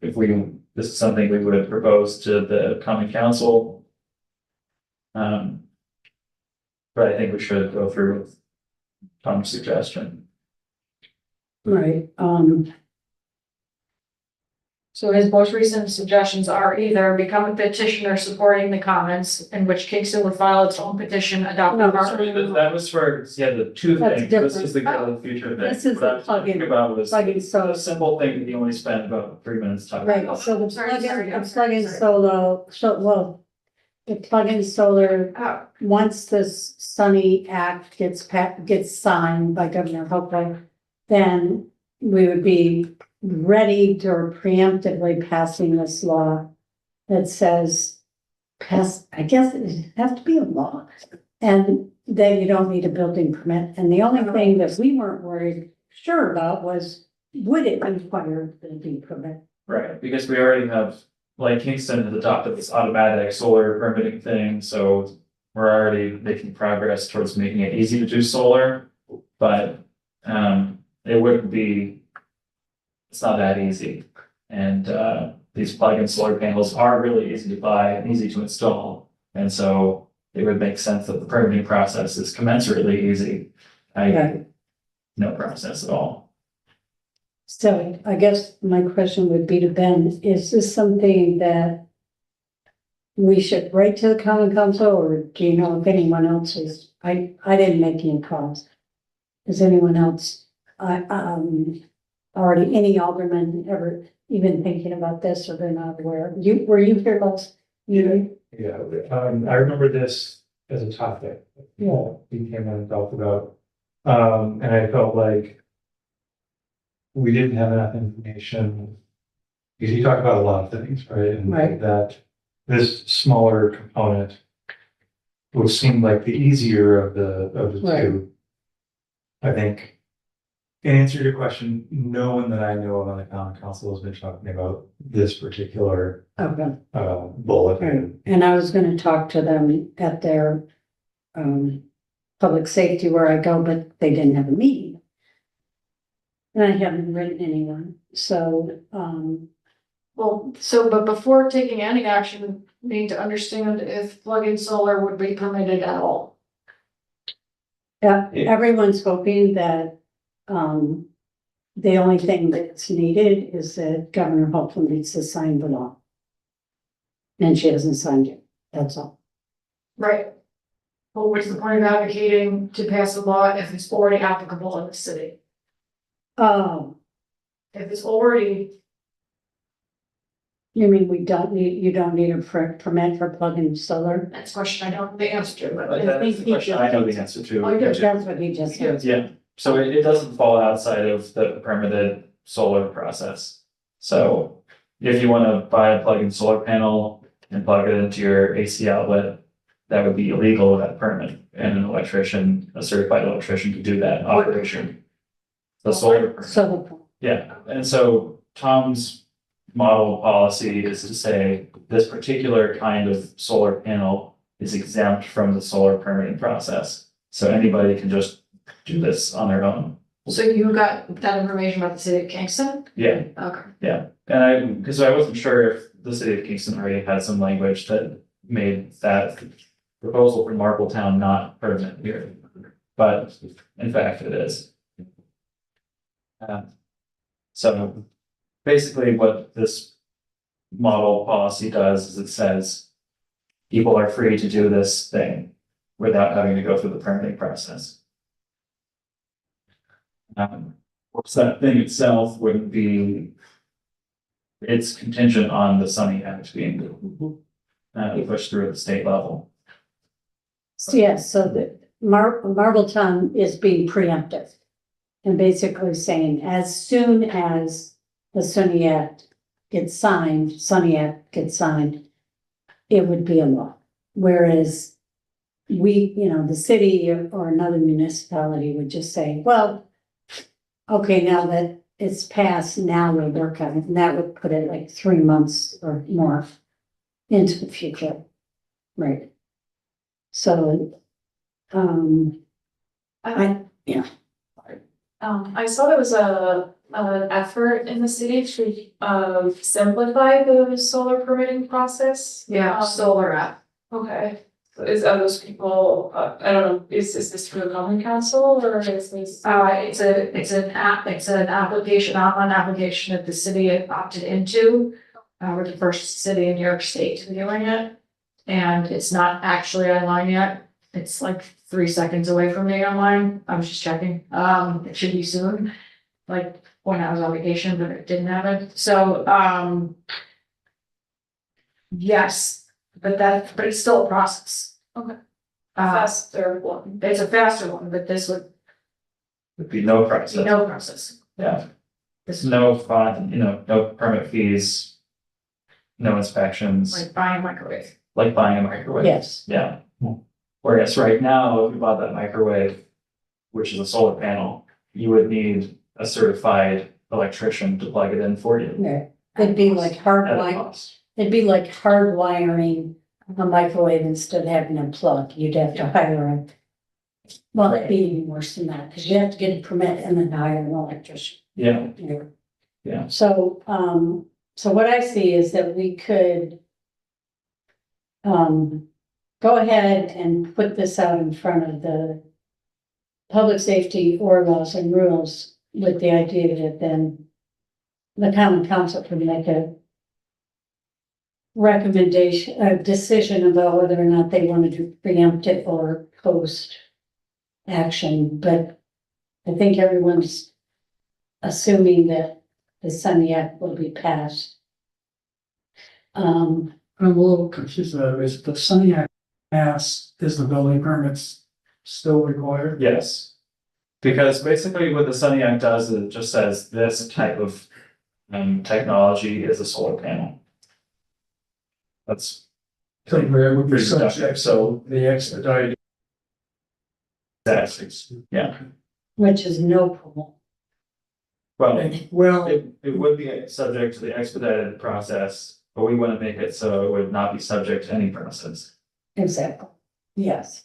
is something we would propose to the common council. But I think we should go through with Tom's suggestion. right, So his most recent suggestions are either become a petitioner supporting the comments, in which Kingston would file its own petition adopting. No, our- Sorry, that was for, yeah, the two That's things, this is the different. good of the future thing. This is What I the was talking plug-in- about was plug-in a solar. simple thing that you only spend about 3 minutes talking right, about. so the Sorry, plug-in, sorry, the I'm sorry, plug-in sorry. solar, well, the plug-in solar, Oh, once this Sunny Act gets signed by Governor Hochul, then we would be ready to preemptively passing this law that says I guess it has to be a law, and then you don't need a building permit. And the only thing that we weren't sure about was, would it require a building permit? Right, because we already have, like Kingston has adopted this automatic solar permitting thing, so we're already making progress towards making it easy to do solar. But it wouldn't be, it's not that easy. And these plug-in solar panels are really easy to buy and easy to install. And so it would make sense that the permitting process is commensurately easy. Right. No process at all. So I guess my question would be to Ben, is this something that we should write to the common council, or do you know if anyone else is? I didn't make any calls. Is anyone else, already any alderman ever even thinking about this, or they're not aware? Were you here last? You, Yeah, I remember this as a topic. Yeah. We came in and talked about, and I felt like we didn't have enough information. Because you talk about a lot of things, right? And Right. that this smaller component would seem like the easier of the Right. two. I think, in answer to your question, no one that I know of on the common council has been talking about this particular okay. bullet. Right. And I was gonna talk to them at their public safety where I go, but they didn't have a meeting. And I haven't written anyone, so, well, but before taking any action, we need to understand if plug-in solar would be permitted at all. yeah, everyone's hoping that, the only thing that's needed is that Governor Hochul needs to sign the law. And she hasn't signed it, that's all. Right. But what's the point of advocating to pass a law if it's already applicable in the city? If it's already, You mean you don't need a permit for plug-in solar? that's a question I don't know the answer to, but. But that's the question I know the answer to. Oh, you do? That's what he just said. Yeah, so it doesn't fall outside of the permitted solar process. So if you wanna buy a plug-in solar panel and plug it into your AC outlet, that would be illegal without a permit, and an electrician, a certified electrician could do that operation. The solar permit. So Yeah, and so Tom's model policy is to say this particular kind of solar panel is exempt from the solar permitting process. So anybody can just do this on their own. So you got that information about the city of Kingston? Yeah, Okay. and because I wasn't sure if the city of Kingston already had some language that made that proposal from Marpletown not permanent here. But in fact, it is. So basically what this model policy does is it says people are free to do this thing without having to go through the permitting process. Course, that thing itself wouldn't be, it's contingent on the Sunny Act being pushed through at the state level. yes, so the Marbletown is being preemptive. And basically saying as soon as the Sunny Act gets signed, it would be a law. Whereas we, the city or another municipality would just say, well, okay, now that it's passed, now we'll work on it. And that would put it like 3 months or more into the future. Right. So, I saw there was an effort in the city to simplify the solar permitting process. Yeah, solar app. Okay, are those people, I don't know, is this through the common council or is this? It's an app, it's an application, online application that the city had opted into. We're the first city in New York State to be doing it. And it's not actually online yet. It's like 3 seconds away from being online. I was just checking. It should be soon. Like when I was on vacation, but it didn't happen. So, yes, but it's still a process. Okay. Faster one. It's a faster one, but this would Would be no be process, no process. yeah, This is no fine, no permit fees. No inspections, like buying a microwave. like buying a microwave. yes, Yeah. Whereas right now, if you bought that microwave, which is a solar panel, you would need a certified electrician to plug it in for you. yeah. It'd be like At a hardwiring, cost. it'd be like hardwiring a microwave instead of having a plug. You'd have to hire a. Well, it'd be even worse than that, because you have to get a permit and then hire an electrician. Yeah, Yeah. So what I see is that we could go ahead and put this out in front of the public safety or laws and rules with the idea that then the common council can make a recommendation, a decision about whether or not they want to do preemptive or post action, but I think everyone's assuming that the Sunny Act will be passed. I'm a little confused about it. Is the Sunny Act passed, is the building permits still required? yes. Because basically what the Sunny Act does is it just says this type of technology is a solar panel. That's So where it would be Pretty subject, reductive. so the expedited. yeah, Which is no problem. well, Well, it would be subject to the expedited process, but we want to make it so it would not be subject to any process. Exactly. Yes.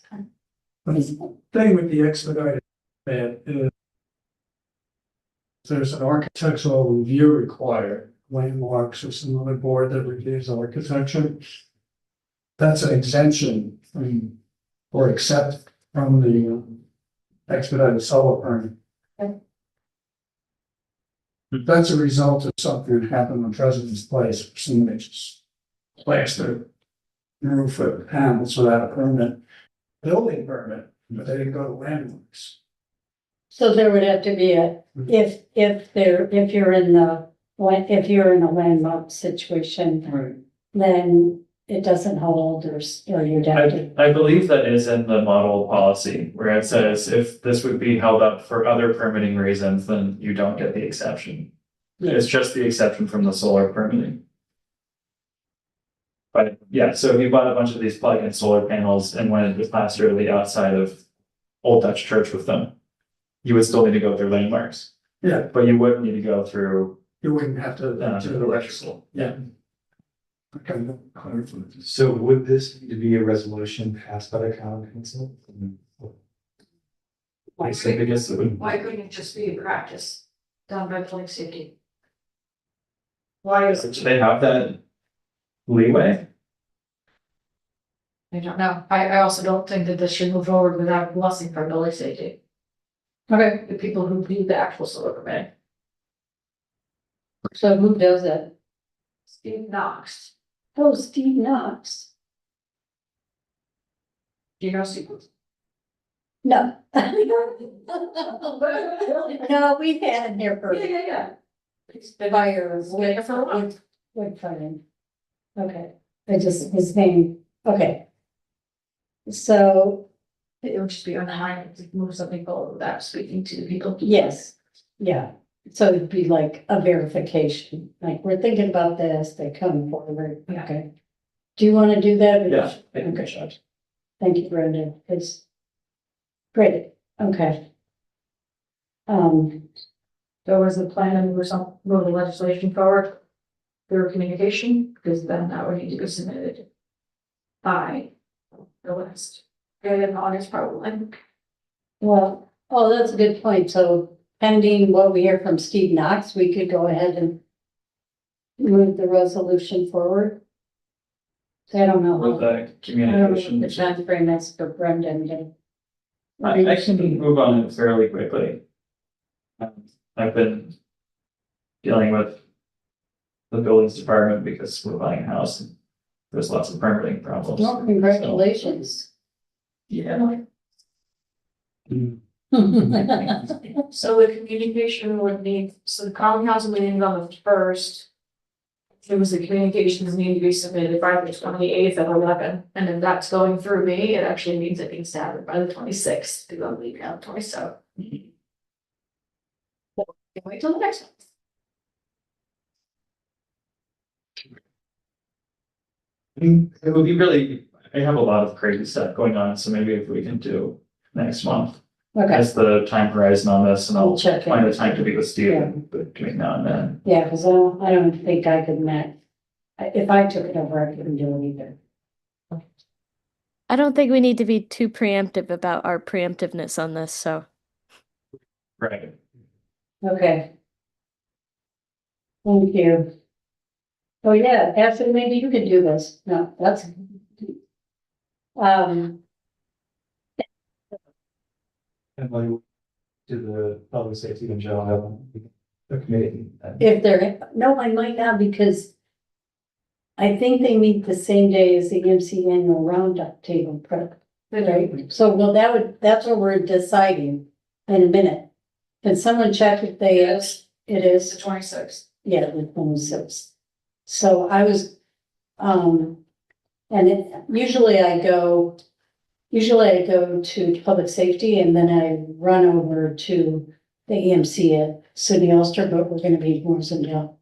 but the thing with the expedited bid is there's an architectural review required, landmarks or some other board that reviews architecture. That's an exemption from, or except from the expedited solar permit. Okay. That's a result of something that happened in President's Place, where somebody just plastered the roof of panels without a permit, building permit, but they didn't go to landmarks. So there would have to be if you're in a landmark situation, Right. then it doesn't hold or you'd have to. I believe that is in the model policy where it says if this would be held up for other permitting reasons, then you don't get the exception. It's just the exception from the solar permitting. But yeah, so if you bought a bunch of these plug-in solar panels and went into class early outside of Old Dutch Church with them, you would still need to go through landmarks, Yeah, but you wouldn't need to go through you wouldn't have to do the electrical. Yeah. Okay. So would this need to be a resolution passed by the common council? I think because it would. Why couldn't it just be a practice done by public safety? Why is Do they have that leeway? I don't know. I also don't think that this should move forward without blessing from public safety. Okay, The people who do the actual solar permitting. so who does it? Steve Knox. Oh, Steve Knox. Do you know Steve? No. No, we've had him here for Yeah. He's been fire, there for a while. wood fighting. Okay, I just, his name, okay. So, It would just be on the line to move something forward without speaking to the people. yes, yeah, so it'd be like a verification, like, we're thinking about this, they come forward, okay. Do you wanna do that? Yeah. I think I should. Thank you, Brenda, it's great, okay. So was the plan to move the legislation forward through communication, because then that would need to be submitted by the list. And in August probably. Well, oh, that's a good point. So pending what we hear from Steve Knox, we could go ahead and move the resolution forward. So I don't know. With the I don't know communication. what the time frame is for Brendan. I can move on it fairly quickly. I've been dealing with the buildings department because we're buying a house and there's lots of permitting problems. Well, congratulations. Yeah. So the communication would need, so the common council meeting on the first. It was the communications need to be submitted by the 28th at 11, and if that's going through me, it actually means it needs to happen by the 26th, because I'm leaving on the 27th. Wait till the next one. It would be really, I have a lot of crazy stuff going on, so maybe if we can do next month. Okay, As the time horizon on this, and I'll We'll check find in. the time to be with Steve between now and then. yeah, because I don't think I could if I took it over, I couldn't do it either. I don't think we need to be too preemptive about our preemptiveness on this, so. Right. Okay. Thank you. Oh, yeah, Ashley, maybe you could do this. No, that's. And like, to the public safety in general, have a committee. If no, I might not, because I think they meet the same day as the MC annual roundup table prep, right? So, well, that's what we're deciding in a minute. Can someone check if they, Yes. it It's is, the 26th. yeah, the 26th. So I was, usually I go to public safety and then I run over to the EMC at City Ulster, but we're gonna be more than now.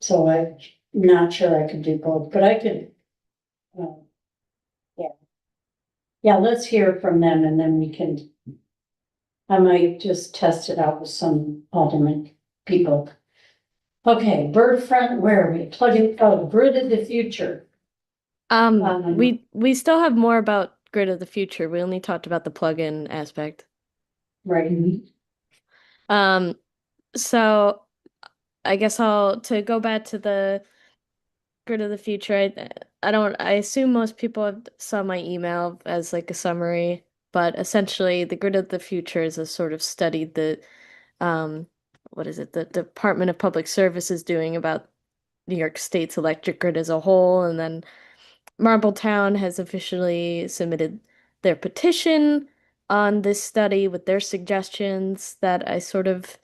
So I'm not sure I could do both, but I could. Yeah. Yeah, let's hear from them and then we can. I might just test it out with some alderman people. Okay, bird front, where are we? Plugging, grid of the future. We still have more about grid of the future. We only talked about the plug-in aspect. Right. So I guess to go back to the grid of the future, I assume most people have saw my email as like a summary, but essentially the grid of the future is a sort of study that, what is it, the Department of Public Service is doing about New York State's electric grid as a whole, and then Marbletown has officially submitted their petition. on this study with their suggestions that I sort of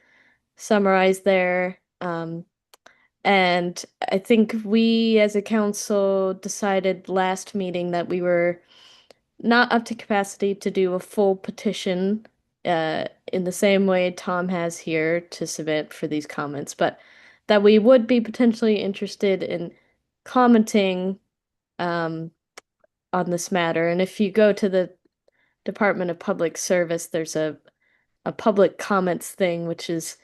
summarized there. And I think we as a council decided last meeting that we were not up to capacity to do a full petition in the same way Tom has here to submit for these comments, but that we would be potentially interested in commenting on this matter. And if you go to the Department of Public Service, there's a public comments thing, which is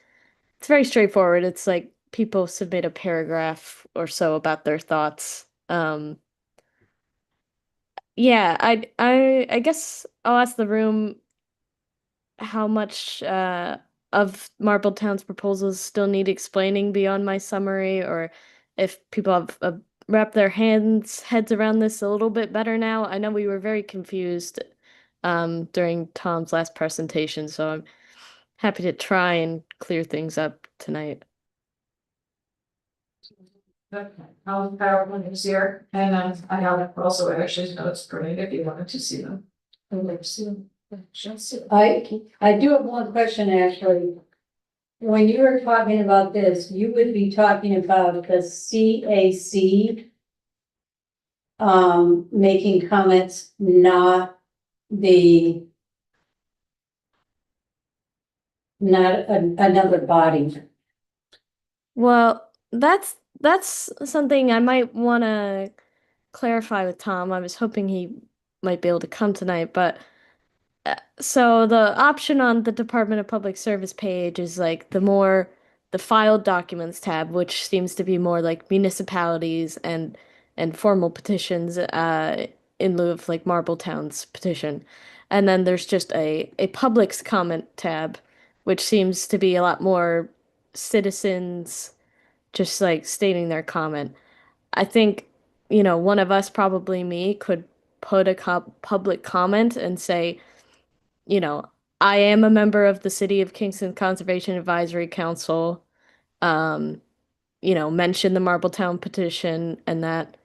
it's very straightforward. It's like people submit a paragraph or so about their thoughts. Yeah, I guess I'll ask the room how much of Marbletown's proposals still need explaining beyond my summary, or if people have wrapped their heads around this a little bit better now. I know we were very confused during Tom's last presentation, so I'm happy to try and clear things up tonight. Okay, PowerPoint is here, and I have also actually notes printed if you wanted to see them. I'd like to see them. Just see them. I do have one question, actually. When you were talking about this, you would be talking about the CAC making comments, not another body. Well, that's something I might want to clarify with Tom. I was hoping he might be able to come tonight, but so the option on the Department of Public Service page is like the filed documents tab, which seems to be more like municipalities and formal petitions in lieu of like Marbletown's petition. And then there's just a public's comment tab, which seems to be a lot more citizens just like stating their comment. I think, one of us, probably me, could put a public comment and say, you know, I am a member of the City of Kingston Conservation Advisory Council. Um, mention the Marbletown petition and that,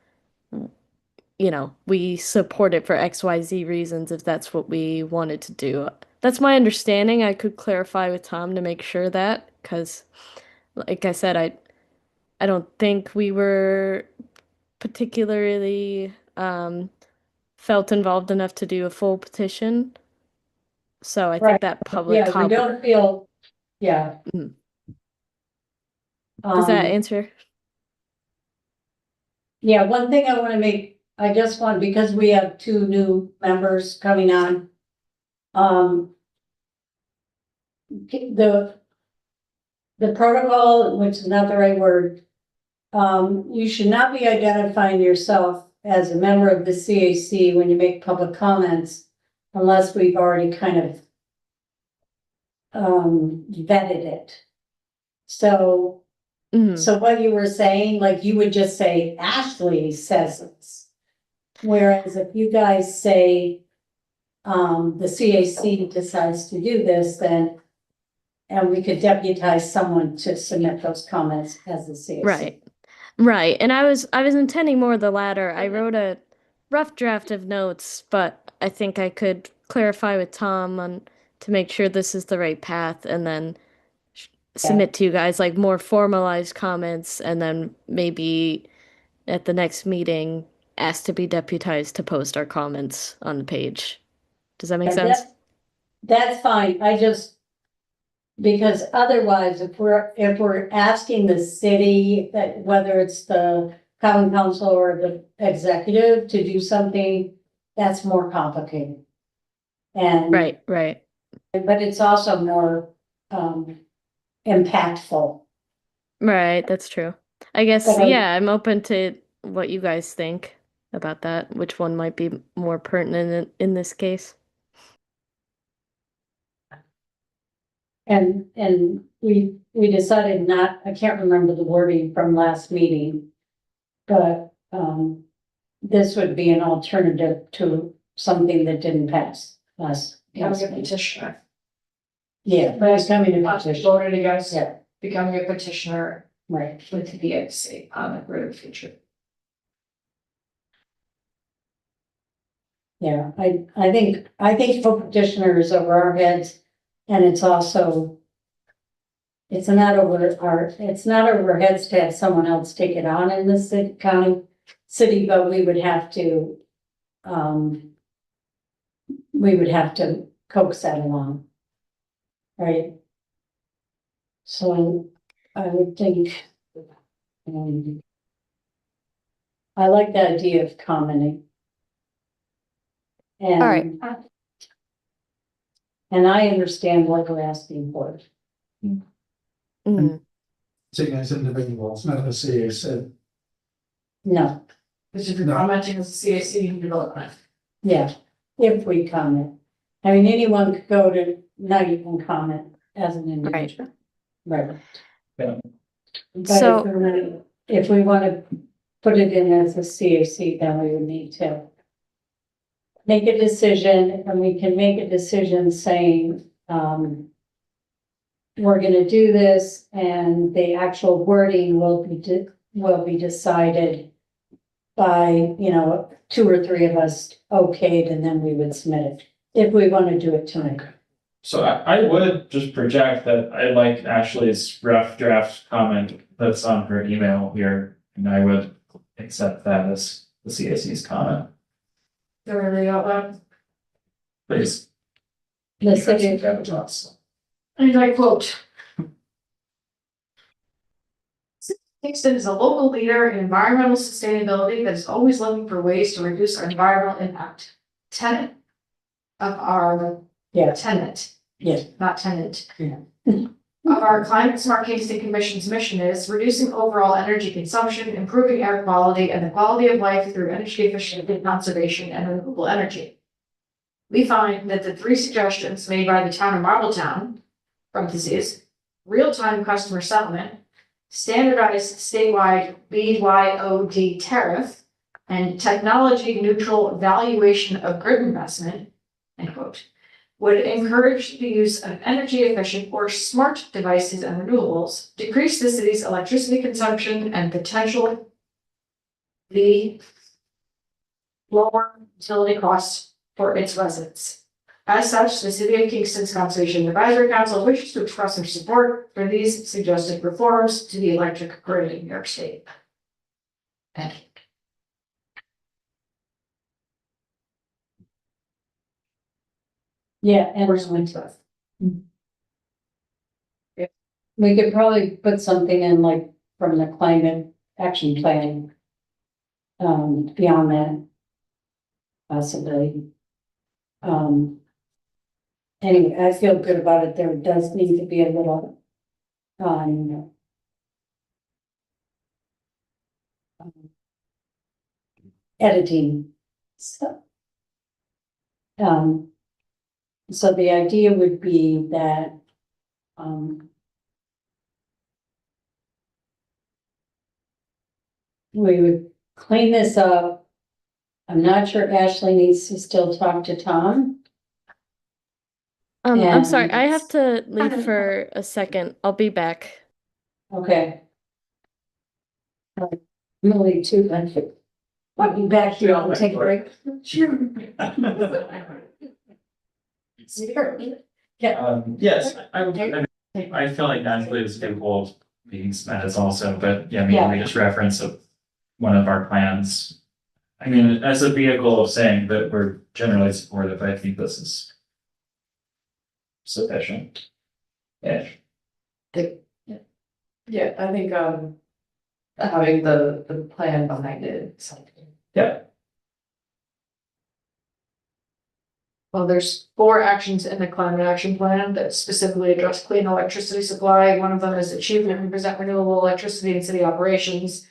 we support it for XYZ reasons if that's what we wanted to do. That's my understanding. I could clarify with Tom to make sure that, because, like I said, I don't think we were particularly felt involved enough to do a full petition. So I think Right. that public Yeah, we comment. don't feel, yeah. Mhm. Does that Um, answer? Yeah, one thing I want to make, I just want, because we have two new members coming on. The protocol, which is not the right word. You should not be identifying yourself as a member of the CAC when you make public comments unless we've already kind of vetted it. So Mhm. So what you were saying, like you would just say Ashley says this. Whereas if you guys say, the CAC decides to do this, then. And we could deputize someone to submit those comments as the CAC. Right. Right. And I was intending more the latter. I wrote a rough draft of notes, but I think I could clarify with Tom on to make sure this is the right path and then submit to you guys like more formalized comments and then maybe at the next meeting ask to be deputized to post our comments on the page. Does that make And sense? that's fine, because otherwise, if we're asking the city, that whether it's the common council or the executive to do something, that's more complicated. And. Right, right. But it's also more, impactful. Right, that's true. I guess, But yeah, I'm open to what you guys think about that, which one might be more pertinent in this case. And we decided not, I can't remember the wording from last meeting. But, this would be an alternative to something that didn't pass last. Becoming a petitioner. Yeah, but it's coming to petition. Voted you guys, Yeah, becoming a petitioner right. with the VXC on the road future. Yeah, I think for petitioners over our heads, and it's also, it's not over our heads to have someone else take it on in the city, but we would have to, we would have to coax that along. Right? So I would think, um, I like the idea of commenting. All right. And I understand what we're asking for. Mm. Seeing as individuals, not the CAC. No, Because if you're commenting as a CAC, you can develop it. yeah, if we comment. I mean, anyone could go to, now you can comment as an individual. Right. Yeah. But So- if we want to put it in as a CAC, then we would need to make a decision, and we can make a decision saying, we're gonna do this, and the actual wording will be decided by, you know, 2 or 3 of us okayed, and then we would submit it, if we want to do it tonight. So I would just project that I like Ashley's rough draft comment that's on her email here, and I would accept that as the CAC's comment, They're really out loud. please. The city, And I quote. Kingston is a local leader in environmental sustainability that is always looking for ways to reduce our environmental impact. Tenet of our yeah, tenant, yes, not tenant. Yeah. Of our Climate Smart Kingston Commission's mission is reducing overall energy consumption, improving air quality and the quality of life through energy efficient conservation and renewable energy. We find that the 3 suggestions made by the town of Marbletown, parentheses, real-time customer settlement, standardized statewide BYOD tariff, and technology neutral valuation of grid investment, end quote, would encourage the use of energy efficient or smart devices and renewables, decrease the city's electricity consumption and potential the lower utility costs for its residents. As such, the City of Kingston's Conservation Advisory Council wishes to express their support for these suggested reforms to the electric grid in New York State. And yeah, and where's my stuff? we could probably put something in like from the climate action plan. Beyond that. Possibly. Anyway, I feel good about it. There does need to be a little, editing. So. So the idea would be that, we would clean this up. I'm not sure Ashley needs to still talk to Tom. I'm sorry, And- I have to leave for a second. I'll be back. Okay. Really too, I'll be back here, I'll take a break. Sure. Yes, I feel like Ashley is capable of meetings minutes also, but yeah, Yeah. maybe we just reference one of our plans. I mean, as a vehicle of saying that we're generally supportive, I think this is sufficient. Yeah. Yeah, I think, having the plan behind it. is something. Yeah. Well, there's 4 actions in the climate action plan that specifically address clean electricity supply. One of them is achievement and present renewable electricity in city operations.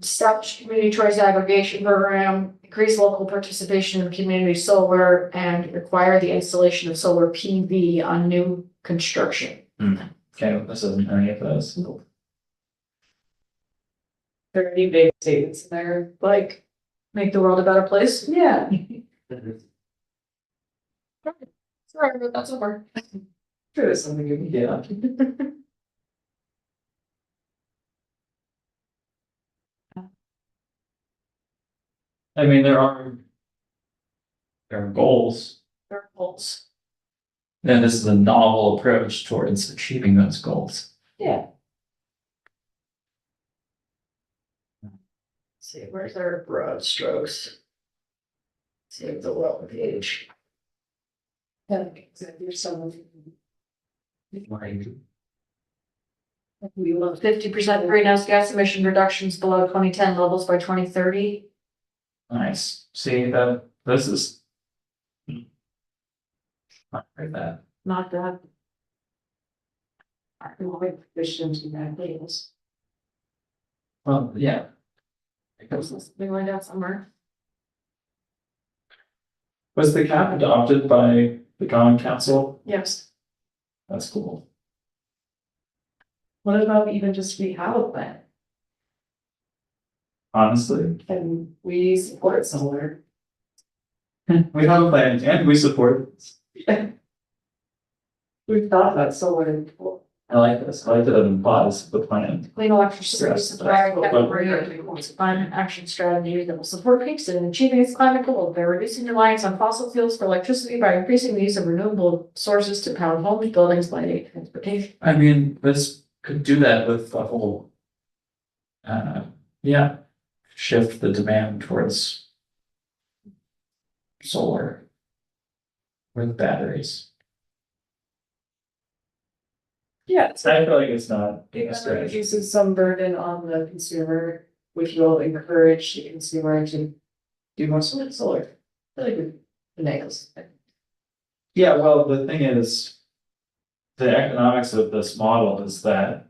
Establish community choice aggregation program, increase local participation in community solar, and require the installation of solar PV on new construction. Okay, this isn't any of those. There are any big statements in there, Like, make the world a better place. yeah. Sorry, that's over. Sure, it's something you can get up. I mean, there are There are goals, There are goals. and this is a novel approach towards achieving those goals. Yeah. See, where's our broad strokes? Save the well page. There's some. We want 50% greenhouse gas emission reductions below 2010 levels by 2030. Nice. See that this is. Not very bad. Not that. I can wait for questions in that days. Well, yeah. Because we went out somewhere. Was the cap adopted by the common council? Yes. That's cool. What about even just we have a plan Honestly, and we support solar? we have a plan and we support. We've thought about solar before. I like this. I like that it implies the plan. Clean electricity Yes, supply that's category climate action strategy that will support Kingston in achieving its climate goal by reducing reliance on fossil fuels for electricity by increasing the use of renewable sources to power homes, buildings, lighting, transportation. I mean, this could do that with the whole. Yeah, shift the demand towards. Solar. With batteries. Yeah, So I feel like it's not. it reduces some burden on the consumer, which will encourage the consumer to do more solar. Really good nails. Yeah, well, the thing is. The economics of this model is that.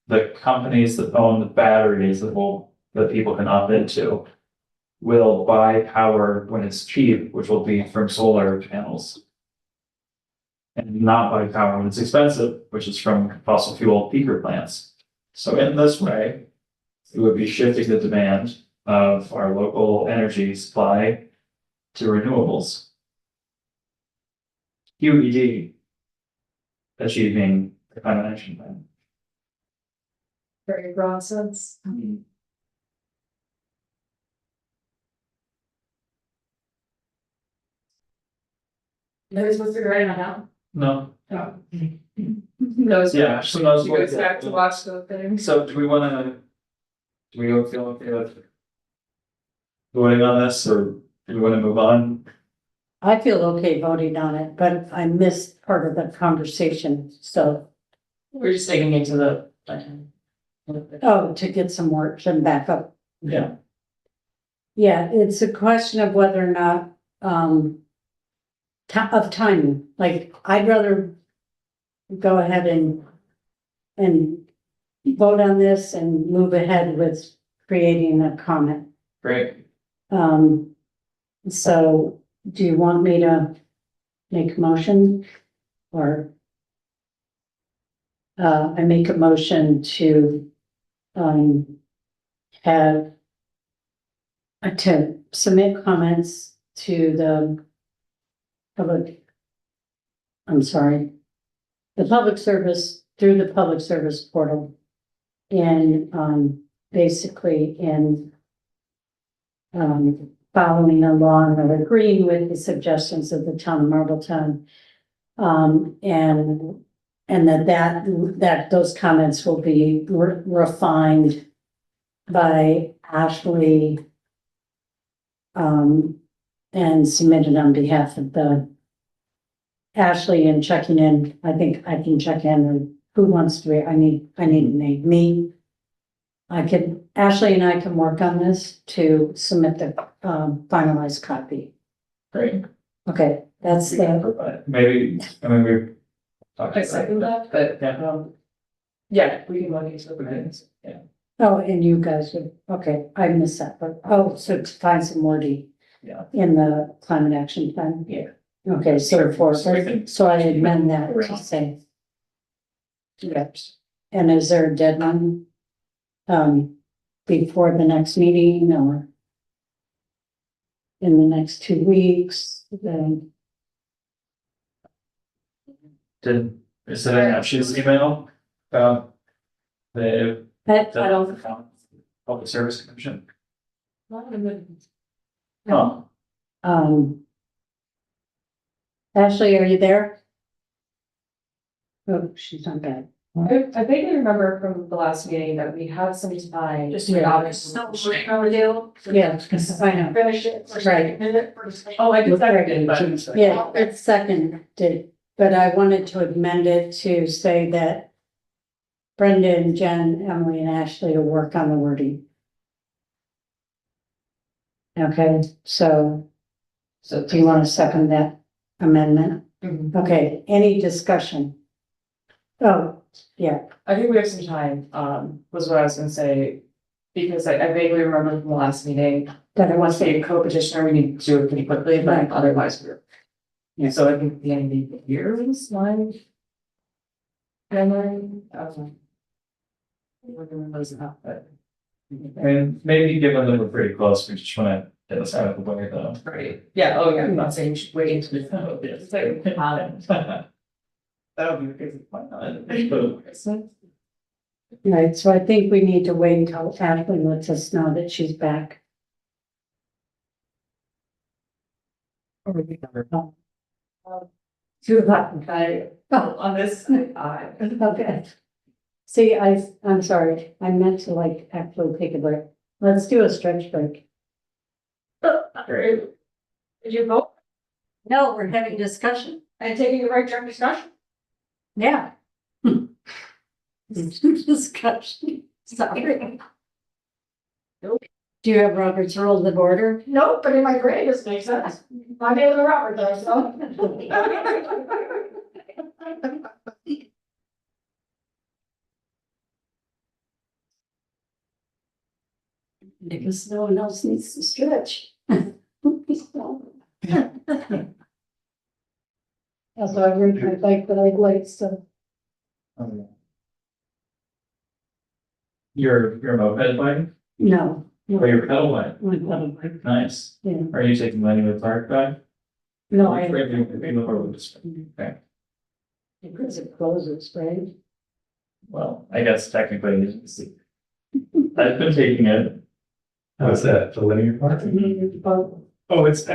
The companies that own the batteries that people can opt into. Will buy power when it's cheap, which will be from solar panels. And not buy power when it's expensive, which is from fossil fuel peaker plants. So in this way, it would be shifting the demand of our local energy supply to renewables. QED. Achieving the climate action plan. Very broad sense. Nobody's supposed to figure it out. No, Knows. yeah, so knows She what- goes back to watch the thing. So do we wanna? Do we feel okay with? Voting on this, or do we wanna move on? I feel okay voting on it, but I missed part of the conversation, so, We're just digging into the plan. oh, to get some work and back up. Yeah. Yeah, it's a question of whether or not, of timing, like, I'd rather go ahead and vote on this and move ahead with creating a comment. Great. So do you want me to make a motion or? I make a motion to, have to submit comments to the public. I'm sorry, the public service through the public service portal. And, basically in, following along or agreeing with the suggestions of the town of Marbletown. And that those comments will be refined by Ashley. And submitted on behalf of the Ashley and checking in, I think I can check in with who wants to, I need a name, me. Ashley and I can work on this to submit the finalized copy. Great. Okay, that's the, Maybe, I mean, we're. I second that, but, Yeah. yeah, we can look into the plans. oh, and you guys would, okay, I missed that, but, to find some wording. Yeah. In the climate action plan. Yeah. Okay, so So we can- so I amend that to say. Yes, and is there a deadline? Before the next meeting or? In the next 2 weeks, then, Is there an Ashley's email? The. I don't, Public Service Commission. Not in the- Oh, um. Ashley, are you there? Oh, she's not bad. I vaguely remember from the last meeting that we had some time. Just Yeah. August, so we're gonna do. Yeah, I know. Finish it. Right. Oh, I did second, but. Yeah, it's seconded, but I wanted to amend it to say that Brenda and Jen, Emily and Ashley will work on the wording. Okay, so do you want to second that amendment? Mhm. Okay, any discussion? Oh, yeah, I think we have some time, was what I was gonna say. Because I vaguely remember from the last meeting, that that it once was, being a co-petitioner, we need to do it pretty quickly, Right. but otherwise we're. Yeah. So I think the end of the year was my. Memory, we're doing those up, but. And maybe given that we're pretty close, we just wanna get this out of the way though. Right, yeah, oh yeah, I'm not saying we should wait until the. That would be the case, why not? right, so I think we need to wait until Ashley lets us know that she's back. Two o'clock, okay, on this, Okay. See, I'm sorry, I meant to like actually take a break. Let's do a stretch break. Did you vote? No, we're having discussion. And taking a break during discussion? Yeah. Discussion, sorry. Do you have Robert's Rules of Order? Nope, but in my grade, this makes sense. I'm able to Robert though, so. Because no one else needs to stretch. Also, I read my bike, but I like so. Your moped bike, No. or your pedal bike, My pedal bike, nice. yeah. Are you taking money with park back? No, Okay, because it closes, right? well, I guess technically, it's- I've been taking it. How's that, the linear park? Oh, it's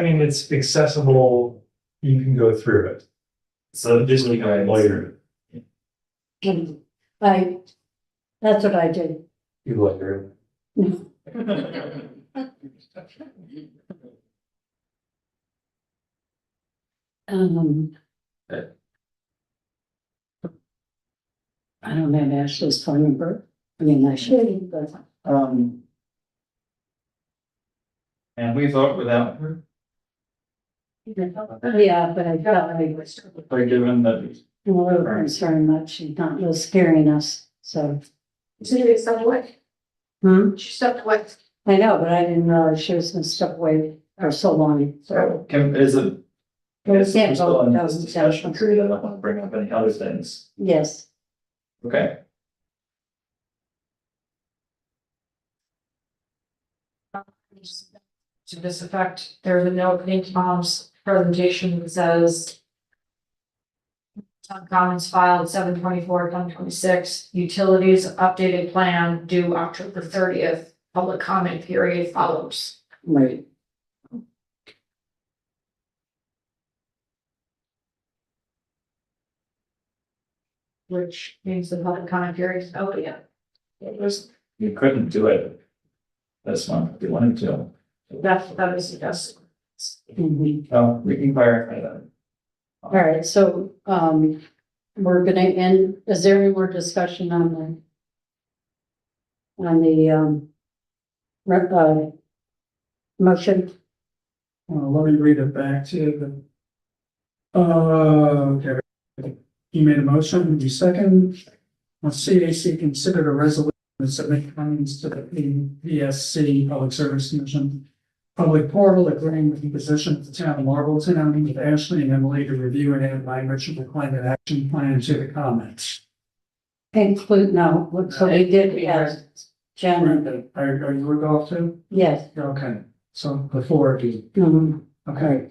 accessible, you can go through it. So just like Later, That's what I did. you later. Um. I don't have Ashley's phone number. I mean, I should, but. And we vote without her, Yeah, but I felt like by given that. I'm a little concerned that she's not really scaring us, so. So you stepped away. She stepped away. I know, but I didn't realize she was gonna step away for so long, so. Is it? We Yes, can't we're still vote, in no, this discussion no. period, I don't want to bring up any other things. Yes, Okay. To this effect, there's a note in Tom's presentation that says. Town Commons filed 7/24/2026, utilities updated plan due October 30th, public comment period follows. right. Which means the public comment period is over yet. It was, you couldn't do it this month if you wanted to. That is suggested. Mhm. Oh, we can clarify that. All right, so, we're gonna end, is there any more discussion on the, motion? Let me read it back to you. Okay. You made a motion, you second. CAC considered a resolution to submit comments to the PSC Public Service Commission. Public portal agreeing with the position of the town of Marlborough with Ashley and Emily to review and add language of the climate action plan to the comments. Include, no, so we did, yes, Jen, Brenda, are you involved too? yes. Okay, so before, Mhm. okay.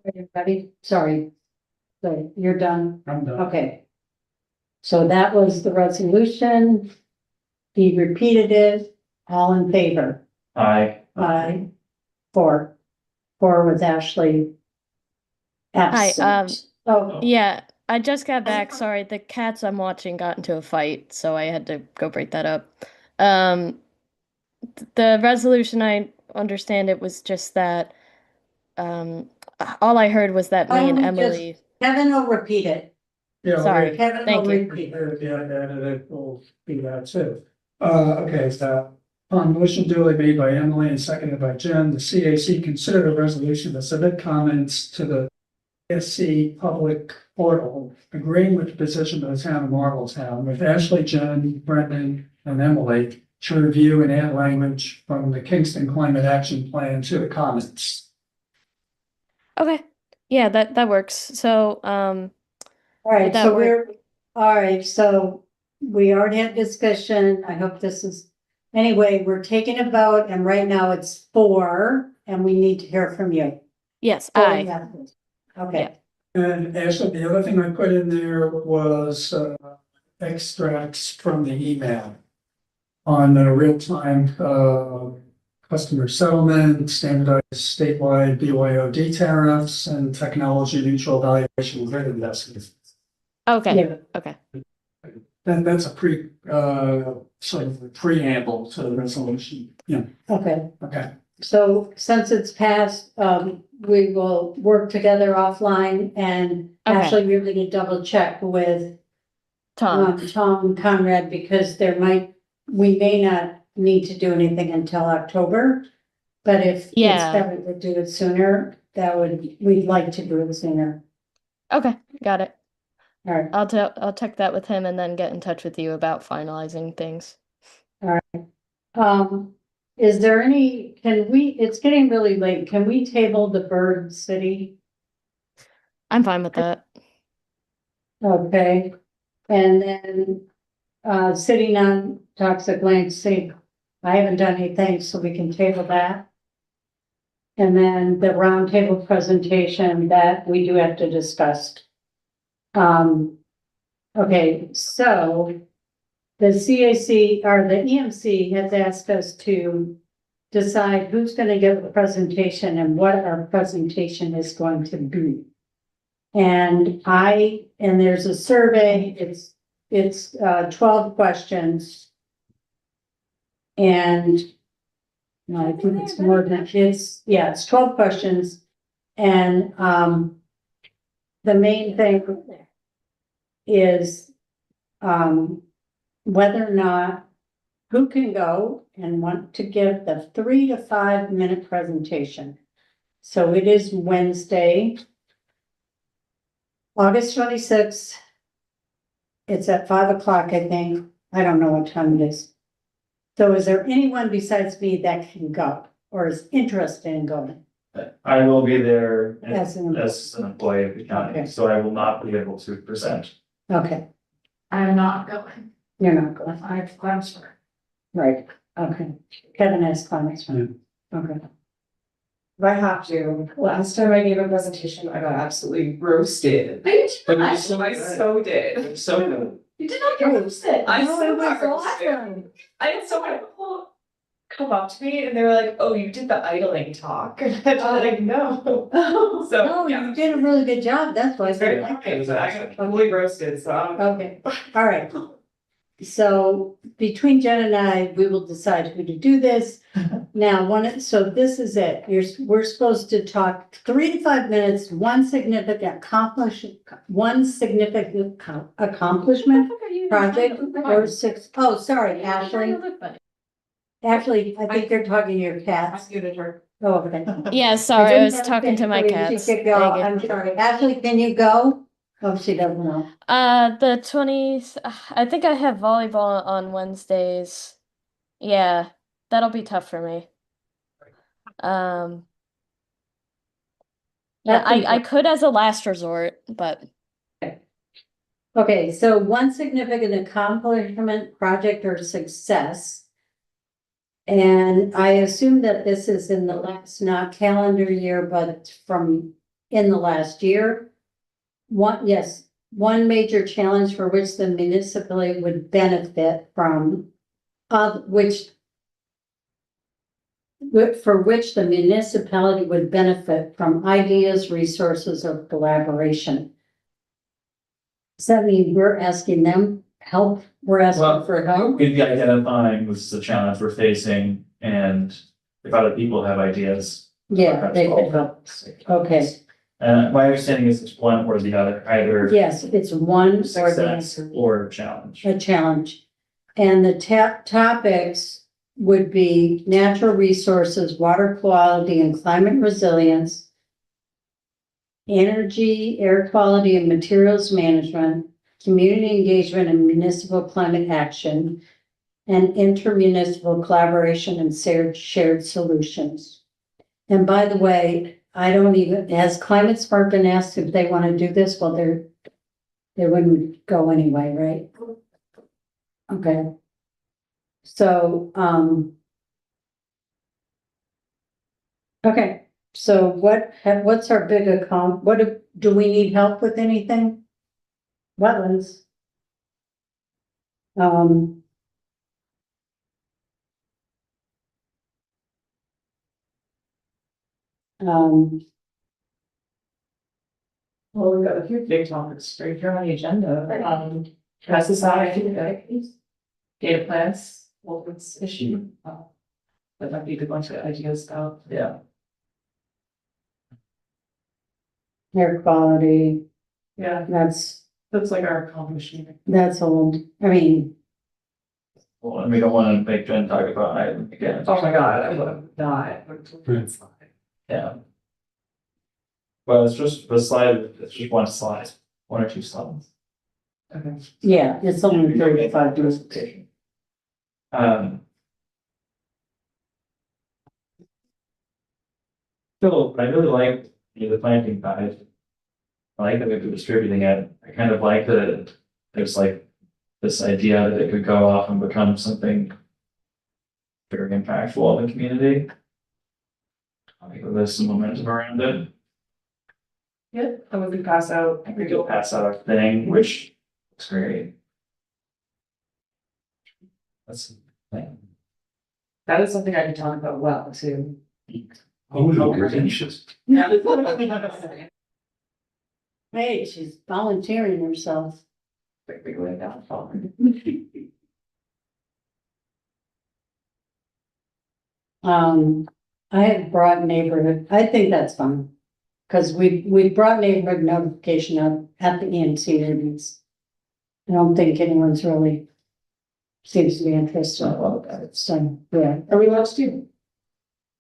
Everybody, sorry. So you're done. I'm done. Okay. So that was the resolution. He repeated it. All in favor? Aye. Aye. Four. Four with Ashley. Hi, Absent. Oh, Yeah, I just got back. Sorry, the cats I'm watching got into a fight, so I had to go break that up. Um, the resolution, I understand it was just that, all I heard was that me and Why don't we just- Emily, Kevin will repeat it. Yeah, sorry, Kevin will thank you. repeat it. it will be that too. Okay, so on motion duly made by Emily and seconded by Jen, the CAC considered a resolution to submit comments to the CAC public portal, agreeing with the position of the town of Marbletown with Ashley, Jen, Brendan, and Emily to review and add language from the Kingston Climate Action Plan to the comments. Okay, yeah, that works. So, All right, Would that so work? all right, so we already had discussion. I hope this is, anyway, we're taking a vote and right now it's 4 and we need to hear from you. yes, 4 aye. yeses. Okay, And Ashley, the other thing I put in there was extracts from the email on real-time customer settlement, standardized statewide BYOD tariffs, and technology neutral valuation of grid investments. Okay, yeah, okay. That's a sort of a preamble to the resolution. Yeah, okay. okay. So since it's passed, we will work together offline and Okay. actually we're gonna double check with Tom, Tom Conrad, because we may not need to do anything until October. But if it's Yeah. better to do it sooner, we'd like to do it sooner. okay, got it. All right, I'll check that with him and then get in touch with you about finalizing things. is there it's getting really late, can we table the Bird City? I'm fine with that. Okay, and then, city non-toxic landscape, I haven't done anything, so we can table that. And then the roundtable presentation that we do have to discuss. Okay, so the CAC or the EMC has asked us to decide who's gonna give the presentation and what our presentation is going to be. And there's a survey, it's 12 questions. And no, I think it's more than, it's 12 questions. And, the main thing is, whether or not, who can go and want to give the 3 to 5 minute presentation. So it is Wednesday, August 26th. It's at 5 o'clock, I think. I don't know what time it is. So is there anyone besides me that can go or is interested in going? I will be there As an- as an employee of the county, Okay. so I will not be able to present. Okay, I'm not going. you're not going. I have class for. Right, okay. Kevin has comments. Okay. If I have to, last time I gave a presentation, I got absolutely roasted. But I you so so did. So, You did not get roasted. I No, so it was got roasted. awesome. I had so many people come up to me and they were like, "Oh, you did the idling talk." And I'm like, "No." So No, yeah. you did a really good job, that's why I It's very said. okay, I got totally roasted, so I'm Okay, all right. So between Jen and I, we will decide who to do this. Now, so this is it. We're supposed to talk 3 to 5 minutes, one significant accomplishment project or 6. Oh, sorry, Ashley. Ashley, I think they're talking to your I cats. muted her. Oh, okay. Yeah, sorry, I was talking to my cats. She could go. Thank you. I'm sorry. Ashley, can you go? Oh, she doesn't know. The 20th, I think I have volleyball on Wednesdays. Yeah, that'll be tough for me. Yeah, I could as a last resort, but Okay, so one significant accomplishment, project or success. And I assume that this is in the last, not calendar year, but from in the last year. One major challenge for which the municipality would benefit from, for which the municipality would benefit from ideas, resources, or collaboration. Does that mean we're asking them help? We're asking Well, for help? we'd be identifying this is a challenge we're facing, and if other people have ideas. Yeah, they could help. Okay, My understanding is it's one or the other, either yes, it's one or the success other, or challenge. a challenge. And the topics would be natural resources, water quality and climate resilience, energy, air quality and materials management, community engagement and municipal climate action, and intermunicipal collaboration and shared solutions. And by the way, I don't even, has Climate Smart been asked if they want to do this? Well, they wouldn't go anyway, right? Okay. So, okay, so what's our big do we need help with anything? Wetlands. Um. Well, we've got a few big topics right here on the agenda, pesticide, data plants, what's issue. That might be a good one to get ideas about. Yeah. Air quality, Yeah, that's that's like our accomplishment. old, I mean, Well, and we don't want to make Jen talk about Ireland again. Oh my god, I would have not. Yeah. Well, it's just the slide, it's just one slide, one or two slides. Okay. yeah, it's only 35 minutes. Presentation. So I really like the planting guide. I like that we're distributing it. I kind of like that there's like this idea that it could go off and become something very impactful in the community. I think there's some momentum around it. Yeah, and when we pass out, I think it'll pass out a thing, which is great. That's the thing. that is something I can talk about well too. Hey, she's volunteering herself. Big downfall. I have brought neighborhood, I think that's fine. Cause we brought neighborhood notification up at the EMC meetings. I don't think anyone's really seems to be interested about that, so, yeah. Are we allowed to do